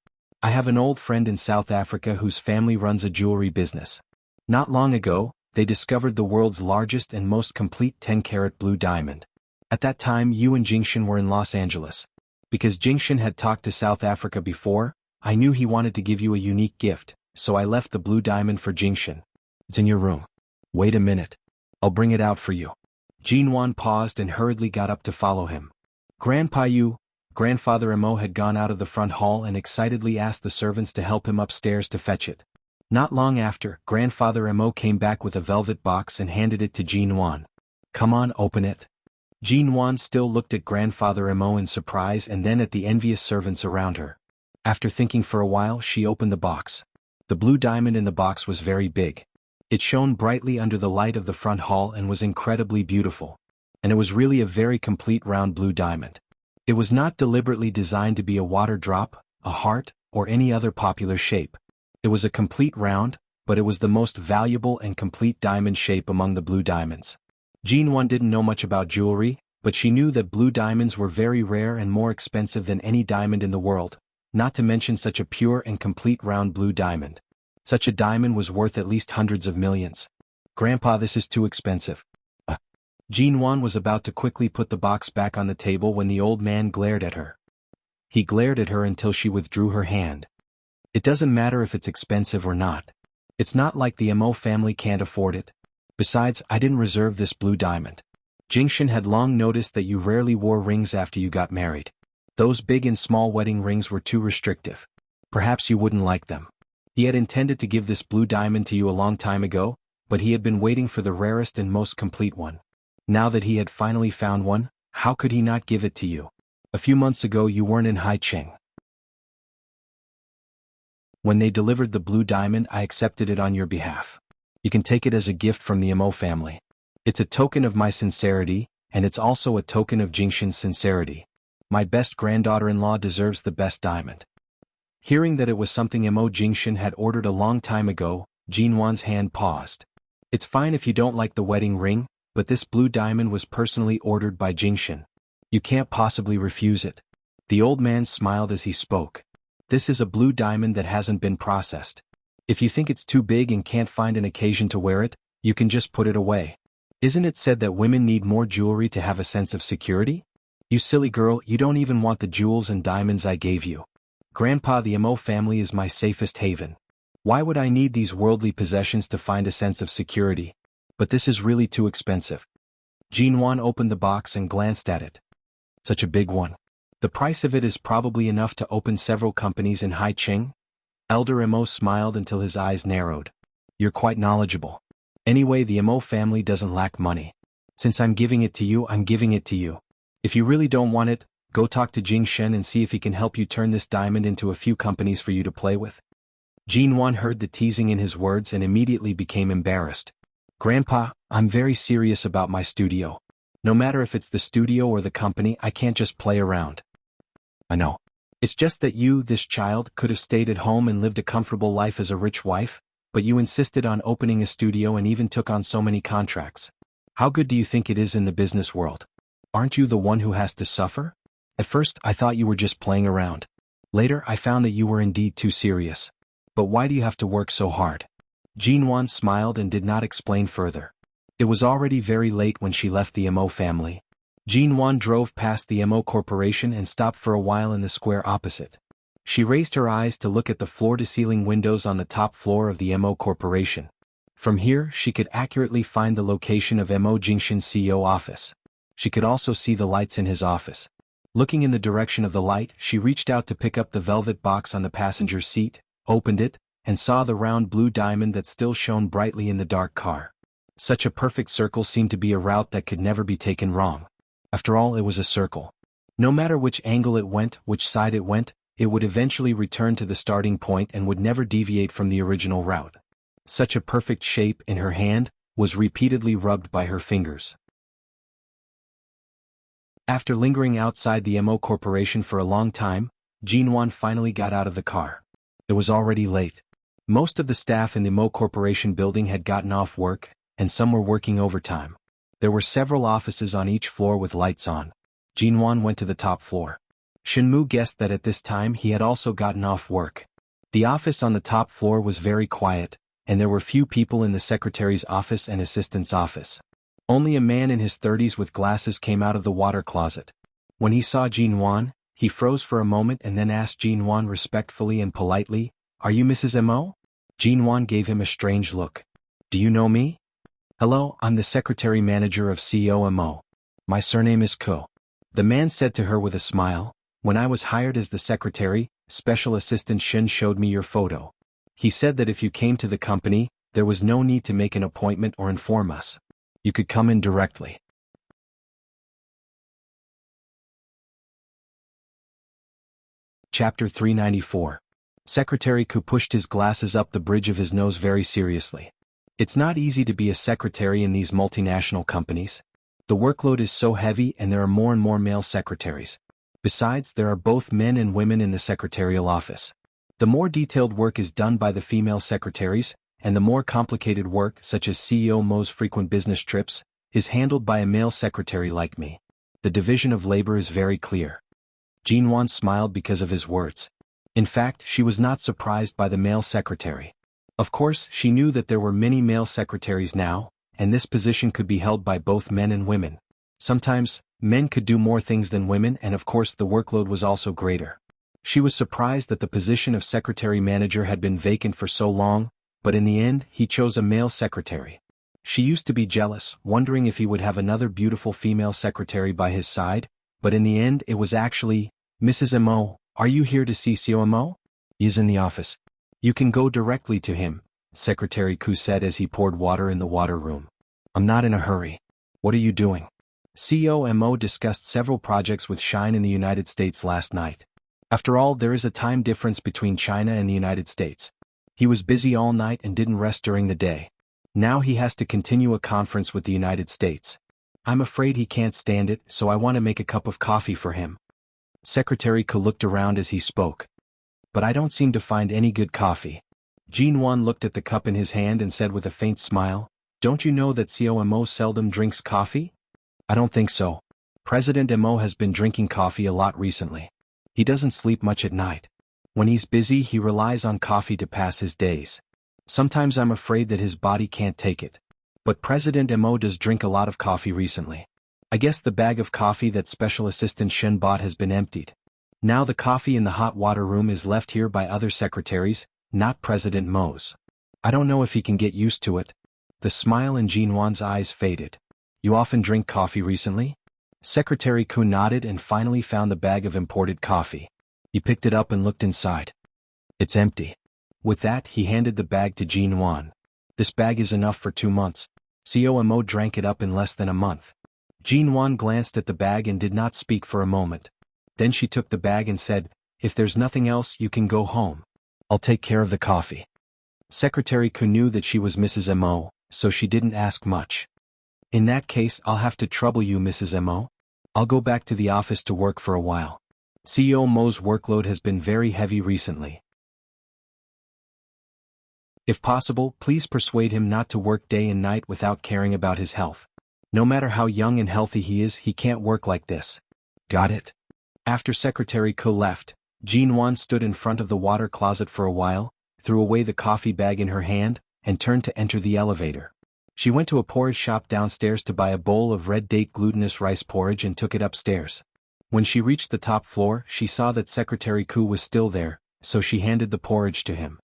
I have an old friend in South Africa whose family runs a jewelry business. Not long ago, they discovered the world's largest and most complete 10-carat blue diamond. At that time, you and Jingshen were in Los Angeles. Because Jingshen had talked to South Africa before, I knew he wanted to give you a unique gift, so I left the blue diamond for Jingshen. It's in your room. Wait a minute. I'll bring it out for you. Jinwan paused and hurriedly got up to follow him. Grandfather Mo had gone out of the front hall and excitedly asked the servants to help him upstairs to fetch it. Not long after, Grandfather Mo came back with a velvet box and handed it to Jinwan. Come on, open it. Jinwan still looked at Grandfather Mo in surprise and then at the envious servants around her. After thinking for a while, she opened the box. The blue diamond in the box was very big. It shone brightly under the light of the front hall and was incredibly beautiful. And it was really a very complete round blue diamond. It was not deliberately designed to be a water drop, a heart, or any other popular shape. It was a complete round, but it was the most valuable and complete diamond shape among the blue diamonds. Jinwan didn't know much about jewelry, but she knew that blue diamonds were very rare and more expensive than any diamond in the world, not to mention such a pure and complete round blue diamond. Such a diamond was worth at least hundreds of millions. Grandpa, this is too expensive. Jinwan was about to quickly put the box back on the table when the old man glared at her. He glared at her until she withdrew her hand. It doesn't matter if it's expensive or not. It's not like the Mo family can't afford it. Besides, I didn't reserve this blue diamond. Jingshen had long noticed that you rarely wore rings after you got married. Those big and small wedding rings were too restrictive. Perhaps you wouldn't like them. He had intended to give this blue diamond to you a long time ago, but he had been waiting for the rarest and most complete one. Now that he had finally found one, how could he not give it to you? A few months ago you weren't in Haicheng. When they delivered the blue diamond, I accepted it on your behalf. You can take it as a gift from the Mo family. It's a token of my sincerity, and it's also a token of Jingshan's sincerity. My best granddaughter-in-law deserves the best diamond. Hearing that it was something Mo Jingshan had ordered a long time ago, Jinwan's hand paused. It's fine if you don't like the wedding ring, but this blue diamond was personally ordered by Jingshan. You can't possibly refuse it. The old man smiled as he spoke. This is a blue diamond that hasn't been processed. If you think it's too big and can't find an occasion to wear it, you can just put it away. Isn't it said that women need more jewelry to have a sense of security? You silly girl, you don't even want the jewels and diamonds I gave you. Grandpa, the Mo family is my safest haven. Why would I need these worldly possessions to find a sense of security? But this is really too expensive. Jinwan opened the box and glanced at it. Such a big one. The price of it is probably enough to open several companies in Haicheng. Elder Mo smiled until his eyes narrowed. You're quite knowledgeable. Anyway, the Mo family doesn't lack money. Since I'm giving it to you, I'm giving it to you. If you really don't want it, go talk to Jingshan and see if he can help you turn this diamond into a few companies for you to play with. Jinwan heard the teasing in his words and immediately became embarrassed. Grandpa, I'm very serious about my studio. No matter if it's the studio or the company, I can't just play around. I know. It's just that you, this child, could have stayed at home and lived a comfortable life as a rich wife, but you insisted on opening a studio and even took on so many contracts. How good do you think it is in the business world? Aren't you the one who has to suffer? At first, I thought you were just playing around. Later, I found that you were indeed too serious. But why do you have to work so hard? Jinwan smiled and did not explain further. It was already very late when she left the Mo family. Jinwan drove past the Mo Corporation and stopped for a while in the square opposite. She raised her eyes to look at the floor-to-ceiling windows on the top floor of the Mo Corporation. From here, she could accurately find the location of Mo Jingshan's CEO office. She could also see the lights in his office. Looking in the direction of the light, she reached out to pick up the velvet box on the passenger seat, opened it, and saw the round blue diamond that still shone brightly in the dark car. Such a perfect circle seemed to be a route that could never be taken wrong. After all, it was a circle. No matter which angle it went, which side it went, it would eventually return to the starting point and would never deviate from the original route. Such a perfect shape in her hand was repeatedly rubbed by her fingers. After lingering outside the Mo Corporation for a long time, Jinwan finally got out of the car. It was already late. Most of the staff in the Mo Corporation building had gotten off work, and some were working overtime. There were several offices on each floor with lights on. Jinwan went to the top floor. Shenmu guessed that at this time he had also gotten off work. The office on the top floor was very quiet, and there were few people in the secretary's office and assistant's office. Only a man in his 30s with glasses came out of the water closet. When he saw Jinwan, he froze for a moment and then asked Jinwan respectfully and politely, "Are you Mrs. Mo?" Jinwan gave him a strange look. "Do you know me?" "Hello, I'm the secretary-manager of CEO Mo. My surname is Ko." The man said to her with a smile, "When I was hired as the secretary, Special Assistant Shin showed me your photo. He said that if you came to the company, there was no need to make an appointment or inform us. You could come in directly." Chapter 394. Secretary Ku pushed his glasses up the bridge of his nose very seriously. It's not easy to be a secretary in these multinational companies. The workload is so heavy and there are more and more male secretaries. Besides, there are both men and women in the secretarial office. The more detailed work is done by the female secretaries, and the more complicated work, such as CEO Mo's frequent business trips, is handled by a male secretary like me. The division of labor is very clear. Jinwan smiled because of his words. In fact, she was not surprised by the male secretary. Of course, she knew that there were many male secretaries now, and this position could be held by both men and women. Sometimes, men could do more things than women, and of course the workload was also greater. She was surprised that the position of secretary-manager had been vacant for so long, but in the end, he chose a male secretary. She used to be jealous, wondering if he would have another beautiful female secretary by his side, but in the end it was actually, "Mrs. Mo, are you here to see CEO Mo?" "He is in the office." You can go directly to him, Secretary Ku said as he poured water in the water room. I'm not in a hurry. What are you doing? COMO discussed several projects with Shine in the United States last night. After all, there is a time difference between China and the United States. He was busy all night and didn't rest during the day. Now he has to continue a conference with the United States. I'm afraid he can't stand it, so I want to make a cup of coffee for him. Secretary Ku looked around as he spoke. But I don't seem to find any good coffee. Jinwan looked at the cup in his hand and said with a faint smile, Don't you know that COMO seldom drinks coffee? I don't think so. President Mo has been drinking coffee a lot recently. He doesn't sleep much at night. When he's busy, he relies on coffee to pass his days. Sometimes I'm afraid that his body can't take it. But President Mo does drink a lot of coffee recently. I guess the bag of coffee that Special Assistant Shen bought has been emptied. Now the coffee in the hot water room is left here by other secretaries, not President Mo's. I don't know if he can get used to it. The smile in Jinwan's eyes faded. You often drink coffee recently? Secretary Ku nodded and finally found the bag of imported coffee. He picked it up and looked inside. It's empty. With that, he handed the bag to Jinwan. This bag is enough for 2 months. COMO drank it up in less than a month. Jinwan glanced at the bag and did not speak for a moment. Then she took the bag and said, If there's nothing else, you can go home. I'll take care of the coffee. Secretary Ku knew that she was Mrs. Mo, so she didn't ask much. In that case, I'll have to trouble you, Mrs. Mo. I'll go back to the office to work for a while. CEO Mo's workload has been very heavy recently. If possible, please persuade him not to work day and night without caring about his health. No matter how young and healthy he is, he can't work like this. Got it? After Secretary Ko left, Jinwan stood in front of the water closet for a while, threw away the coffee bag in her hand, and turned to enter the elevator. She went to a porridge shop downstairs to buy a bowl of red date glutinous rice porridge and took it upstairs. When she reached the top floor, she saw that Secretary Ku was still there, so she handed the porridge to him.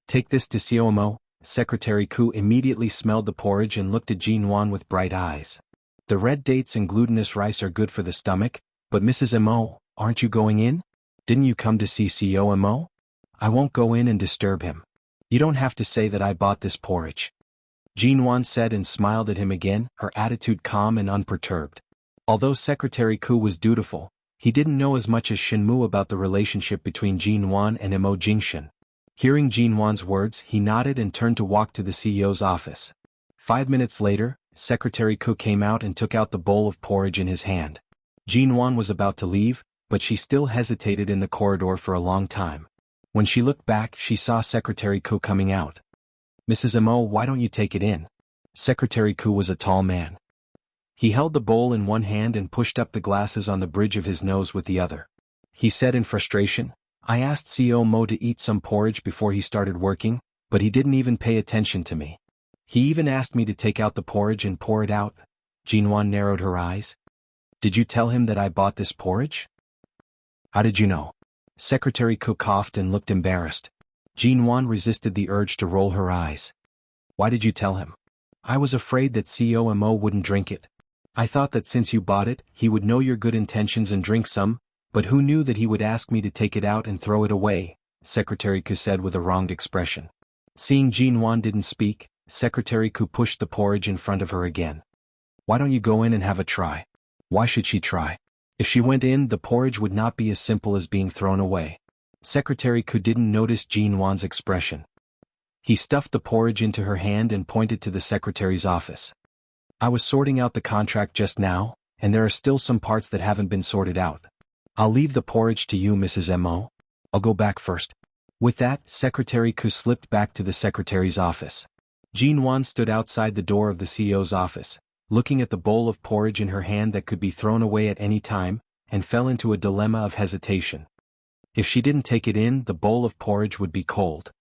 Take this to COMO. Secretary Ku immediately smelled the porridge and looked at Jinwan with bright eyes. The red dates and glutinous rice are good for the stomach, but Mrs. Mo, aren't you going in? Didn't you come to see COMO? I won't go in and disturb him. You don't have to say that I bought this porridge. Jinwan said and smiled at him again, her attitude calm and unperturbed. Although Secretary Ku was dutiful, he didn't know as much as Shenmu about the relationship between Jinwan and Mo Jingshan. Hearing Jinwan's words, he nodded and turned to walk to the CEO's office. 5 minutes later, Secretary Ku came out and took out the bowl of porridge in his hand. Jinwan was about to leave, but she still hesitated in the corridor for a long time. When she looked back, she saw Secretary Ku coming out. Mrs. Mo, why don't you take it in? Secretary Ku was a tall man. He held the bowl in one hand and pushed up the glasses on the bridge of his nose with the other. He said in frustration, I asked CEO Mo to eat some porridge before he started working, but he didn't even pay attention to me. He even asked me to take out the porridge and pour it out. Jinwan narrowed her eyes. Did you tell him that I bought this porridge? How did you know? Secretary Ku coughed and looked embarrassed. Jinwan resisted the urge to roll her eyes. Why did you tell him? I was afraid that CEO Mo wouldn't drink it. I thought that since you bought it, he would know your good intentions and drink some, but who knew that he would ask me to take it out and throw it away, Secretary Ku said with a wronged expression. Seeing Jinwan didn't speak, Secretary Ku pushed the porridge in front of her again. Why don't you go in and have a try? Why should she try? If she went in, the porridge would not be as simple as being thrown away. Secretary Ku didn't notice Jinwan's expression. He stuffed the porridge into her hand and pointed to the secretary's office. I was sorting out the contract just now, and there are still some parts that haven't been sorted out. I'll leave the porridge to you, Mrs. Mo. I'll go back first. With that, Secretary Ku slipped back to the secretary's office. Jinwan stood outside the door of the CEO's office, looking at the bowl of porridge in her hand that could be thrown away at any time, and fell into a dilemma of hesitation. If she didn't take it in, the bowl of porridge would be cold.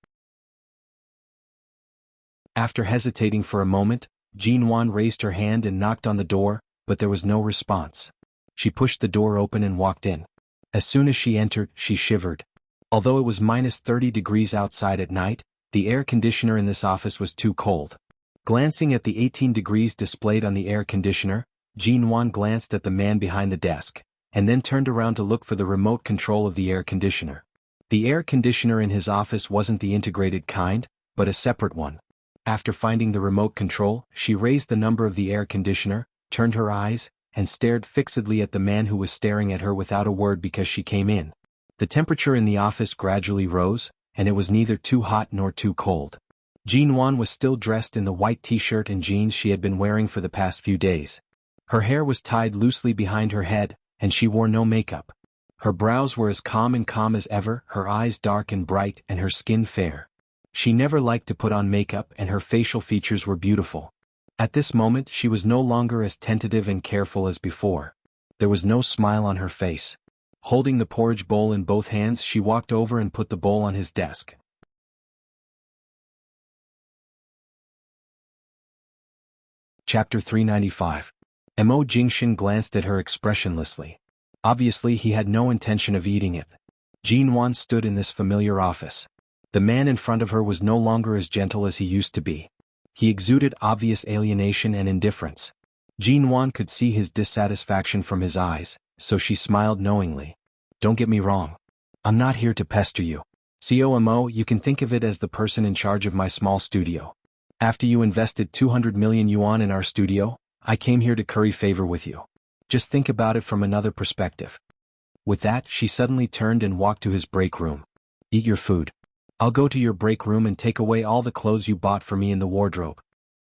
After hesitating for a moment, Jinwan raised her hand and knocked on the door, but there was no response. She pushed the door open and walked in. As soon as she entered, she shivered. Although it was minus 30 degrees outside at night, the air conditioner in this office was too cold. Glancing at the 18 degrees displayed on the air conditioner, Jinwan glanced at the man behind the desk, and then turned around to look for the remote control of the air conditioner. The air conditioner in his office wasn't the integrated kind, but a separate one. After finding the remote control, she raised the number of the air conditioner, turned her eyes, and stared fixedly at the man who was staring at her without a word because she came in. The temperature in the office gradually rose, and it was neither too hot nor too cold. Jinwan was still dressed in the white t-shirt and jeans she had been wearing for the past few days. Her hair was tied loosely behind her head, and she wore no makeup. Her brows were as calm as ever, her eyes dark and bright, and her skin fair. She never liked to put on makeup, and her facial features were beautiful. At this moment she was no longer as tentative and careful as before. There was no smile on her face. Holding the porridge bowl in both hands, she walked over and put the bowl on his desk. Chapter 395. Mo Jingshin glanced at her expressionlessly. Obviously he had no intention of eating it. Jinwan stood in this familiar office. The man in front of her was no longer as gentle as he used to be. He exuded obvious alienation and indifference. Jinwan could see his dissatisfaction from his eyes, so she smiled knowingly. Don't get me wrong. I'm not here to pester you. COMO, you can think of it as the person in charge of my small studio. After you invested 200 million yuan in our studio, I came here to curry favor with you. Just think about it from another perspective. With that, she suddenly turned and walked to his break room. Eat your food. I'll go to your break room and take away all the clothes you bought for me in the wardrobe.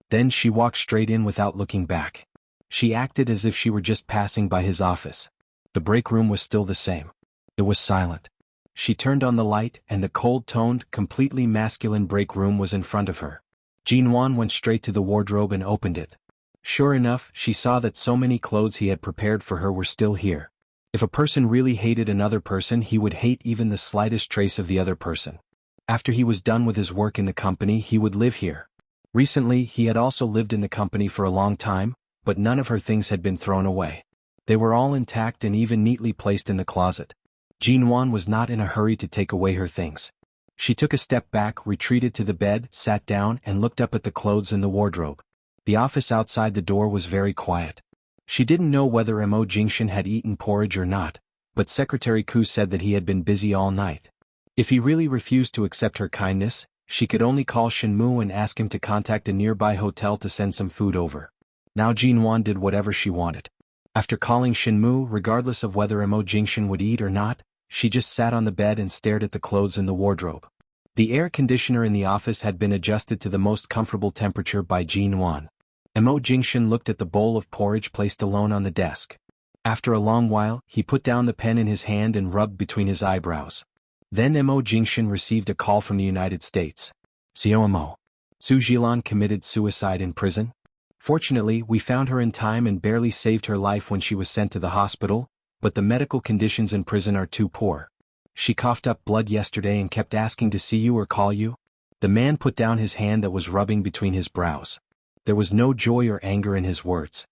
Then she walked straight in without looking back. She acted as if she were just passing by his office. The break room was still the same. It was silent. She turned on the light, and the cold-toned, completely masculine break room was in front of her. Jinwan went straight to the wardrobe and opened it. Sure enough, she saw that so many clothes he had prepared for her were still here. If a person really hated another person, he would hate even the slightest trace of the other person. After he was done with his work in the company, he would live here. Recently, he had also lived in the company for a long time, but none of her things had been thrown away. They were all intact and even neatly placed in the closet. Jinwan was not in a hurry to take away her things. She took a step back, retreated to the bed, sat down, and looked up at the clothes in the wardrobe. The office outside the door was very quiet. She didn't know whether Mo Jingshin had eaten porridge or not, but Secretary Ku said that he had been busy all night. If he really refused to accept her kindness, she could only call Shinmu and ask him to contact a nearby hotel to send some food over. Now Jinwan did whatever she wanted. After calling Shinmu, regardless of whether Mo Jingshin would eat or not, she just sat on the bed and stared at the clothes in the wardrobe. The air conditioner in the office had been adjusted to the most comfortable temperature by Jinwan. Mo Jingshin looked at the bowl of porridge placed alone on the desk. After a long while, he put down the pen in his hand and rubbed between his eyebrows. Then Mo Jingshin received a call from the United States. COMO. Su Jilan committed suicide in prison. Fortunately, we found her in time and barely saved her life when she was sent to the hospital, but the medical conditions in prison are too poor. She coughed up blood yesterday and kept asking to see you or call you. The man put down his hand that was rubbing between his brows. There was no joy or anger in his words.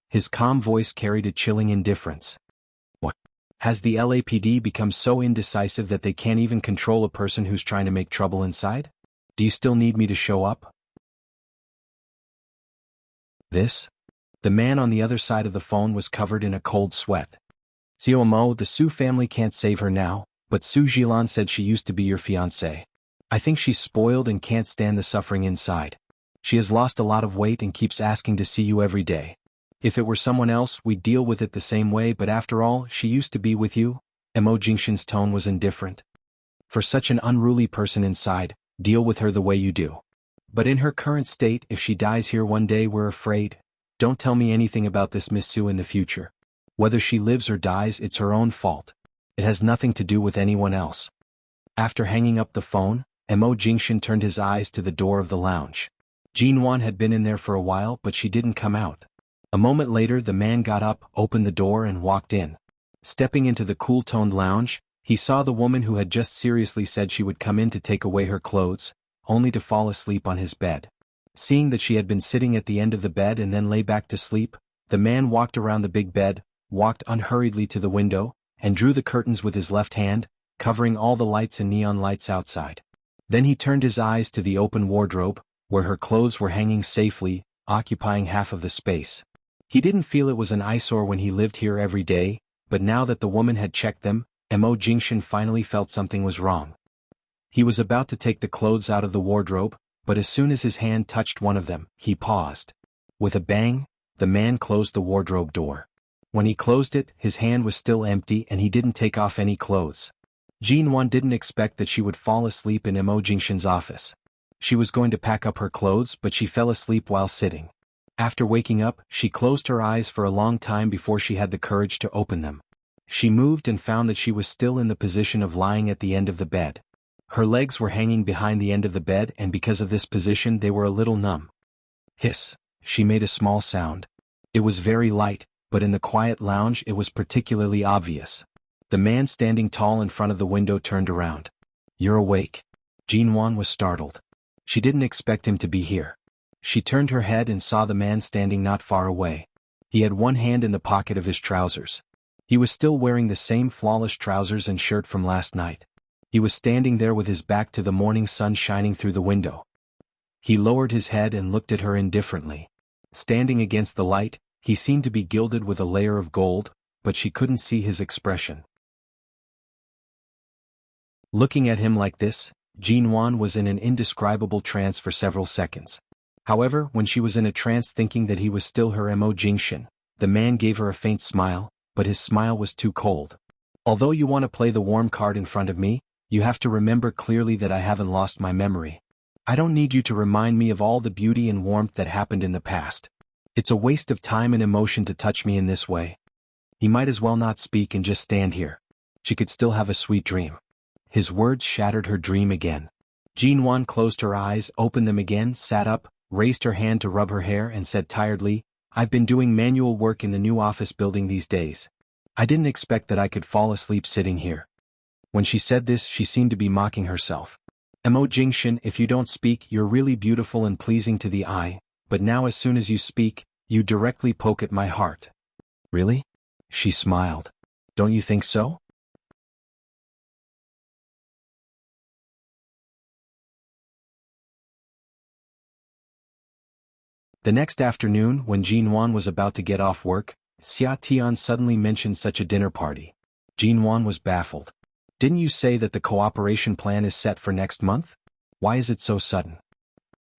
His calm voice carried a chilling indifference. What? Has the LAPD become so indecisive that they can't even control a person who's trying to make trouble inside? Do you still need me to show up? This? The man on the other side of the phone was covered in a cold sweat. COMO, the Su family can't save her now, but Su Jilan said she used to be your fiancé. I think she's spoiled and can't stand the suffering inside. She has lost a lot of weight and keeps asking to see you every day. If it were someone else, we'd deal with it the same way, but after all, she used to be with you. Mo Jingshin's tone was indifferent. For such an unruly person inside, deal with her the way you do. But in her current state, if she dies here one day, we're afraid. Don't tell me anything about this Miss Su in the future. Whether she lives or dies, it's her own fault. It has nothing to do with anyone else. After hanging up the phone, Mo Jingshin turned his eyes to the door of the lounge. Jinwan had been in there for a while, but she didn't come out. A moment later, the man got up, opened the door, and walked in. Stepping into the cool-toned lounge, he saw the woman who had just seriously said she would come in to take away her clothes, only to fall asleep on his bed. Seeing that she had been sitting at the end of the bed and then lay back to sleep, the man walked around the big bed, walked unhurriedly to the window, and drew the curtains with his left hand, covering all the lights and neon lights outside. Then he turned his eyes to the open wardrobe, where her clothes were hanging safely, occupying half of the space. He didn't feel it was an eyesore when he lived here every day, but now that the woman had checked them, Mo Jingshan finally felt something was wrong. He was about to take the clothes out of the wardrobe, but as soon as his hand touched one of them, he paused. With a bang, the man closed the wardrobe door. When he closed it, his hand was still empty and he didn't take off any clothes. Jinwan didn't expect that she would fall asleep in Mo Jingshan's office. She was going to pack up her clothes, but she fell asleep while sitting. After waking up, she closed her eyes for a long time before she had the courage to open them. She moved and found that she was still in the position of lying at the end of the bed. Her legs were hanging behind the end of the bed, and because of this position they were a little numb. Hiss. She made a small sound. It was very light, but in the quiet lounge it was particularly obvious. The man standing tall in front of the window turned around. "You're awake?" Jinwan was startled. She didn't expect him to be here. She turned her head and saw the man standing not far away. He had one hand in the pocket of his trousers. He was still wearing the same flawless trousers and shirt from last night. He was standing there with his back to the morning sun shining through the window. He lowered his head and looked at her indifferently. Standing against the light, he seemed to be gilded with a layer of gold, but she couldn't see his expression. Looking at him like this, Jinwan was in an indescribable trance for several seconds. However, when she was in a trance thinking that he was still her Mo Jingshan, the man gave her a faint smile, but his smile was too cold. "Although you want to play the warm card in front of me, you have to remember clearly that I haven't lost my memory. I don't need you to remind me of all the beauty and warmth that happened in the past. It's a waste of time and emotion to touch me in this way. You might as well not speak and just stand here. She could still have a sweet dream." His words shattered her dream again. Jinwan closed her eyes, opened them again, sat up, raised her hand to rub her hair and said tiredly, "I've been doing manual work in the new office building these days. I didn't expect that I could fall asleep sitting here." When she said this, she seemed to be mocking herself. "Mo Jingshan, if you don't speak, you're really beautiful and pleasing to the eye, but now as soon as you speak, you directly poke at my heart." "Really?" She smiled. "Don't you think so?" The next afternoon, when Jinwan was about to get off work, Xia Tian suddenly mentioned such a dinner party. Jinwan was baffled. "Didn't you say that the cooperation plan is set for next month? Why is it so sudden?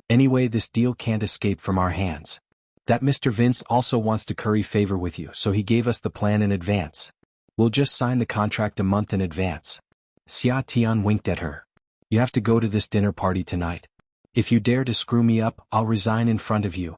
Anyway, this deal can't escape from our hands. That Mr. Vince also wants to curry favor with you, so he gave us the plan in advance. We'll just sign the contract a month in advance." Xia Tian winked at her. "You have to go to this dinner party tonight. If you dare to screw me up, I'll resign in front of you."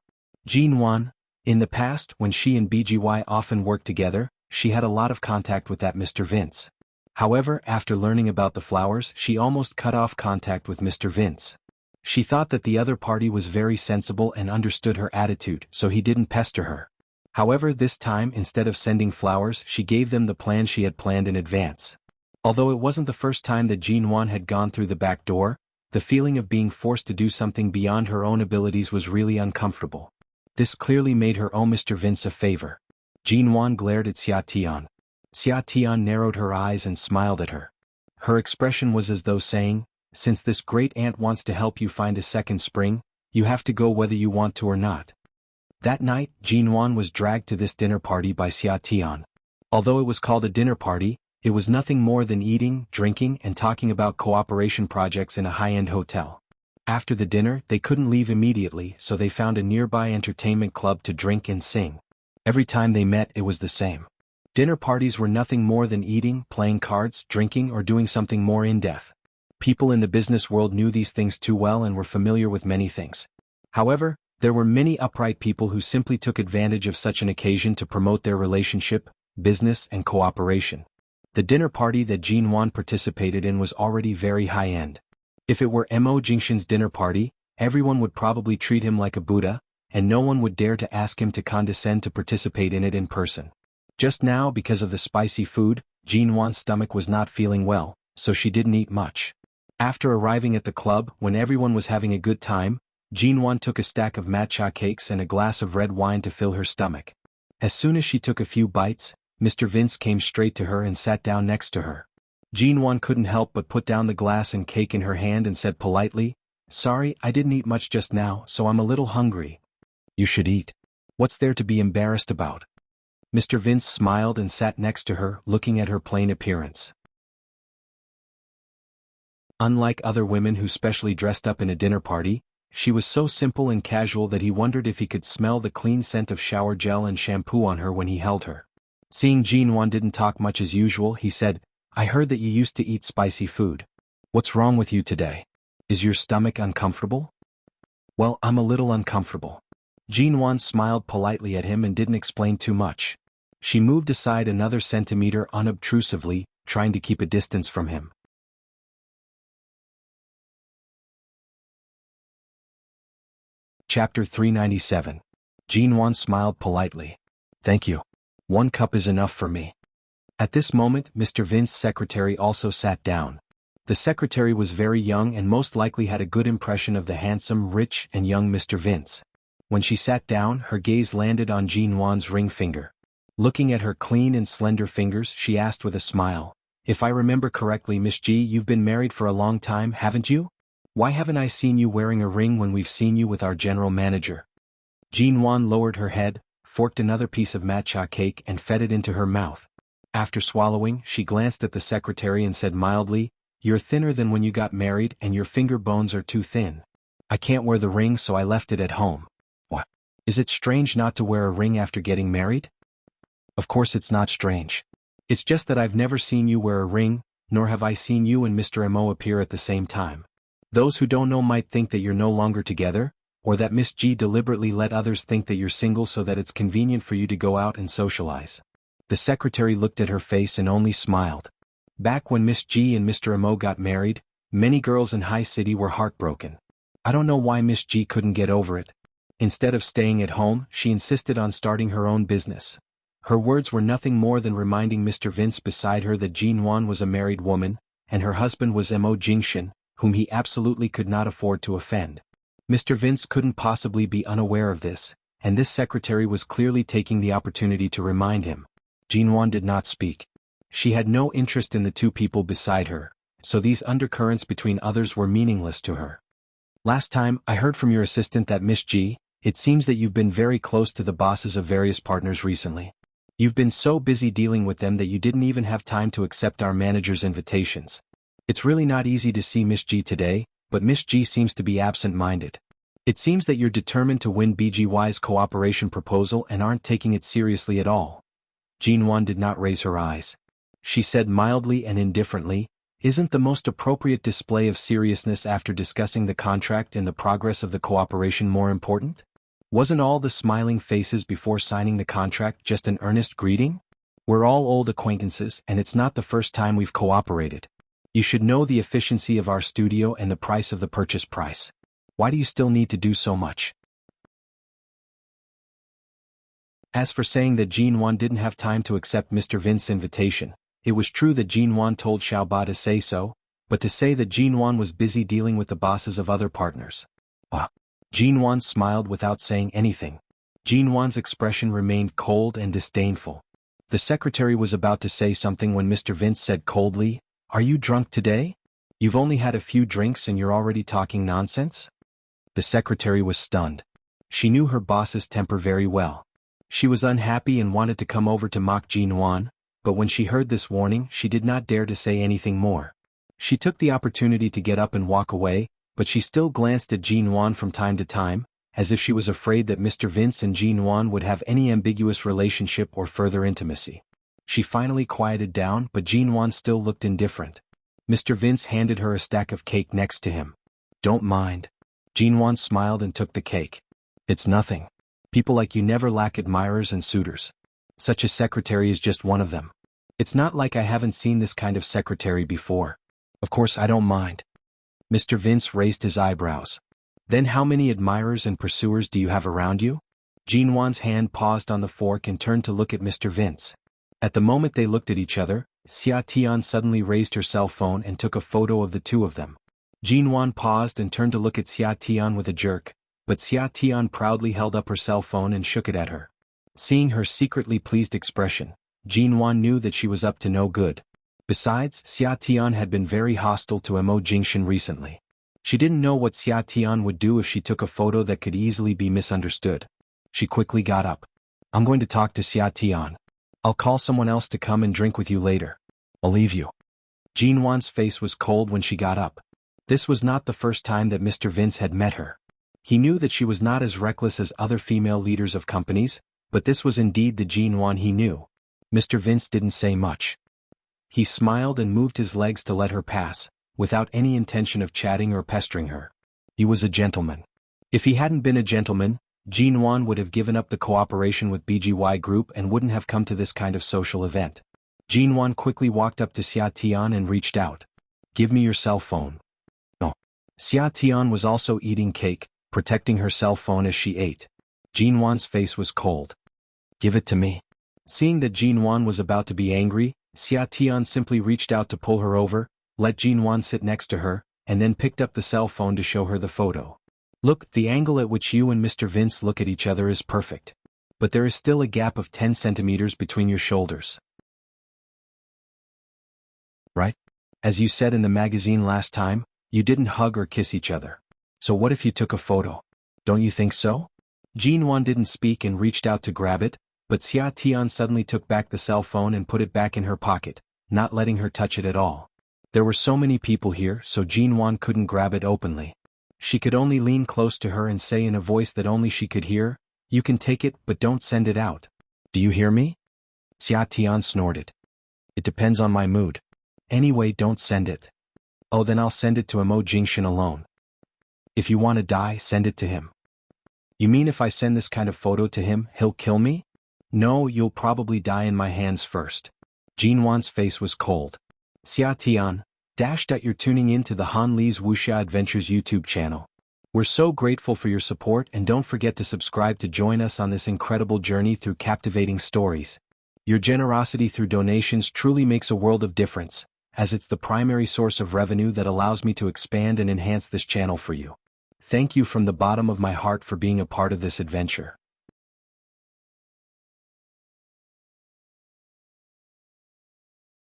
Jinwan, in the past, when she and BGY often worked together, she had a lot of contact with that Mr. Vince. However, after learning about the flowers, she almost cut off contact with Mr. Vince. She thought that the other party was very sensible and understood her attitude, so he didn't pester her. However, this time, instead of sending flowers, she gave them the plan she had planned in advance. Although it wasn't the first time that Jinwan had gone through the back door, the feeling of being forced to do something beyond her own abilities was really uncomfortable. This clearly made her owe Mr. Vince a favor. Jinwan glared at Xia Tian. Xia Tian narrowed her eyes and smiled at her. Her expression was as though saying, "Since this great aunt wants to help you find a second spring, you have to go whether you want to or not." That night, Jinwan was dragged to this dinner party by Xia Tian. Although it was called a dinner party, it was nothing more than eating, drinking, and talking about cooperation projects in a high-end hotel. After the dinner, they couldn't leave immediately, so they found a nearby entertainment club to drink and sing. Every time they met, it was the same. Dinner parties were nothing more than eating, playing cards, drinking, or doing something more in-depth. People in the business world knew these things too well and were familiar with many things. However, there were many upright people who simply took advantage of such an occasion to promote their relationship, business, and cooperation. The dinner party that Jinwan participated in was already very high-end. If it were Mo Jingshan's dinner party, everyone would probably treat him like a Buddha, and no one would dare to ask him to condescend to participate in it in person. Just now, because of the spicy food, Jinwan's stomach was not feeling well, so she didn't eat much. After arriving at the club, when everyone was having a good time, Jinwan took a stack of matcha cakes and a glass of red wine to fill her stomach. As soon as she took a few bites, Mr. Vince came straight to her and sat down next to her. Jinwan couldn't help but put down the glass and cake in her hand and said politely, "Sorry, I didn't eat much just now, so I'm a little hungry." "You should eat. What's there to be embarrassed about?" Mr. Vince smiled and sat next to her, looking at her plain appearance. Unlike other women who specially dressed up in a dinner party, she was so simple and casual that he wondered if he could smell the clean scent of shower gel and shampoo on her when he held her. Seeing Jinwan didn't talk much as usual, he said, "I heard that you used to eat spicy food. What's wrong with you today? Is your stomach uncomfortable?" "Well, I'm a little uncomfortable." Jinwan smiled politely at him and didn't explain too much. She moved aside another centimeter unobtrusively, trying to keep a distance from him. Chapter 397. Jinwan smiled politely. "Thank you. 1 cup is enough for me." At this moment, Mr. Vince's secretary also sat down. The secretary was very young and most likely had a good impression of the handsome, rich, and young Mr. Vince. When she sat down, her gaze landed on Jinwan's ring finger. Looking at her clean and slender fingers, she asked with a smile, "If I remember correctly, Miss Ji, you've been married for a long time, haven't you? Why haven't I seen you wearing a ring when we've seen you with our general manager?" Jinwan lowered her head, forked another piece of matcha cake and fed it into her mouth. After swallowing, she glanced at the secretary and said mildly, "You're thinner than when you got married and your finger bones are too thin. I can't wear the ring, so I left it at home." "What? Is it strange not to wear a ring after getting married?" "Of course it's not strange. It's just that I've never seen you wear a ring, nor have I seen you and Mr. Mo appear at the same time. Those who don't know might think that you're no longer together, or that Miss G deliberately let others think that you're single so that it's convenient for you to go out and socialize." The secretary looked at her face and only smiled. Back when Miss G and Mr. Mo got married, many girls in High City were heartbroken. I don't know why Miss G couldn't get over it. Instead of staying at home, she insisted on starting her own business. Her words were nothing more than reminding Mr. Vince beside her that Jinwan was a married woman, and her husband was Mo Jingshan, whom he absolutely could not afford to offend. Mr. Vince couldn't possibly be unaware of this, and this secretary was clearly taking the opportunity to remind him. Jinwan did not speak. She had no interest in the two people beside her, so these undercurrents between others were meaningless to her. "Last time, I heard from your assistant that Miss G, it seems that you've been very close to the bosses of various partners recently. You've been so busy dealing with them that you didn't even have time to accept our manager's invitations. It's really not easy to see Miss G today, but Miss G seems to be absent-minded. It seems that you're determined to win BGY's cooperation proposal and aren't taking it seriously at all." Jinwan did not raise her eyes. She said mildly and indifferently, "Isn't the most appropriate display of seriousness after discussing the contract and the progress of the cooperation more important? Wasn't all the smiling faces before signing the contract just an earnest greeting? We're all old acquaintances and it's not the first time we've cooperated. You should know the efficiency of our studio and the price of the purchase price. Why do you still need to do so much?" As for saying that Jinwan didn't have time to accept Mr. Vince's invitation, it was true that Jinwan told Xiaoba to say so, but to say that Jinwan was busy dealing with the bosses of other partners. Jinwan smiled without saying anything. Jinwan's expression remained cold and disdainful. The secretary was about to say something when Mr. Vince said coldly, "Are you drunk today? You've only had a few drinks and you're already talking nonsense?" The secretary was stunned. She knew her boss's temper very well. She was unhappy and wanted to come over to mock Jinwan, but when she heard this warning, she did not dare to say anything more. She took the opportunity to get up and walk away, but she still glanced at Jinwan from time to time, as if she was afraid that Mr. Vince and Jinwan would have any ambiguous relationship or further intimacy. She finally quieted down, but Jinwan still looked indifferent. Mr. Vince handed her a stack of cake next to him. "Don't mind." Jinwan smiled and took the cake. "It's nothing. People like you never lack admirers and suitors. Such a secretary is just one of them. It's not like I haven't seen this kind of secretary before. Of course I don't mind." Mr. Vince raised his eyebrows. "Then how many admirers and pursuers do you have around you?" Jinwan's hand paused on the fork and turned to look at Mr. Vince. At the moment they looked at each other, Xia Tian suddenly raised her cell phone and took a photo of the two of them. Jinwan paused and turned to look at Xia Tian with a jerk, but Xia Tian proudly held up her cell phone and shook it at her. Seeing her secretly pleased expression, Jinwan knew that she was up to no good. Besides, Xia Tian had been very hostile to Mo Jingshan recently. She didn't know what Xia Tian would do if she took a photo that could easily be misunderstood. She quickly got up. "I'm going to talk to Xia Tian. I'll call someone else to come and drink with you later. I'll leave you." Jinwan's face was cold when she got up. This was not the first time that Mr. Vince had met her. He knew that she was not as reckless as other female leaders of companies, but this was indeed the Jinwan he knew. Mr. Vince didn't say much. He smiled and moved his legs to let her pass, without any intention of chatting or pestering her. He was a gentleman. If he hadn't been a gentleman, Jinwan would have given up the cooperation with BGY Group and wouldn't have come to this kind of social event. Jinwan quickly walked up to Xia Tian and reached out. "Give me your cell phone." No. Xia Tian was also eating cake, protecting her cell phone as she ate. Jinwan's face was cold. "Give it to me." Seeing that Jinwan was about to be angry, Xia Tian simply reached out to pull her over, let Jinwan sit next to her, and then picked up the cell phone to show her the photo. "Look, the angle at which you and Mr. Vince look at each other is perfect. But there is still a gap of 10 centimeters between your shoulders. Right? As you said in the magazine last time, you didn't hug or kiss each other. So what if you took a photo? Don't you think so?" Jinwan didn't speak and reached out to grab it, but Xia Tian suddenly took back the cell phone and put it back in her pocket, not letting her touch it at all. There were so many people here, so Jinwan couldn't grab it openly. She could only lean close to her and say in a voice that only she could hear, "You can take it, but don't send it out. Do you hear me?" Xia Tian snorted. "It depends on my mood. Anyway, don't send it." "Oh, then I'll send it to Mo Jingshan alone. If you want to die, send it to him." "You mean if I send this kind of photo to him, he'll kill me?" "No, you'll probably die in my hands first." Jinwan's face was cold. Xia Tian, you're tuning in to the Han Li's Wuxia Adventures YouTube channel. We're so grateful for your support, and don't forget to subscribe to join us on this incredible journey through captivating stories. Your generosity through donations truly makes a world of difference, as it's the primary source of revenue that allows me to expand and enhance this channel for you. Thank you from the bottom of my heart for being a part of this adventure.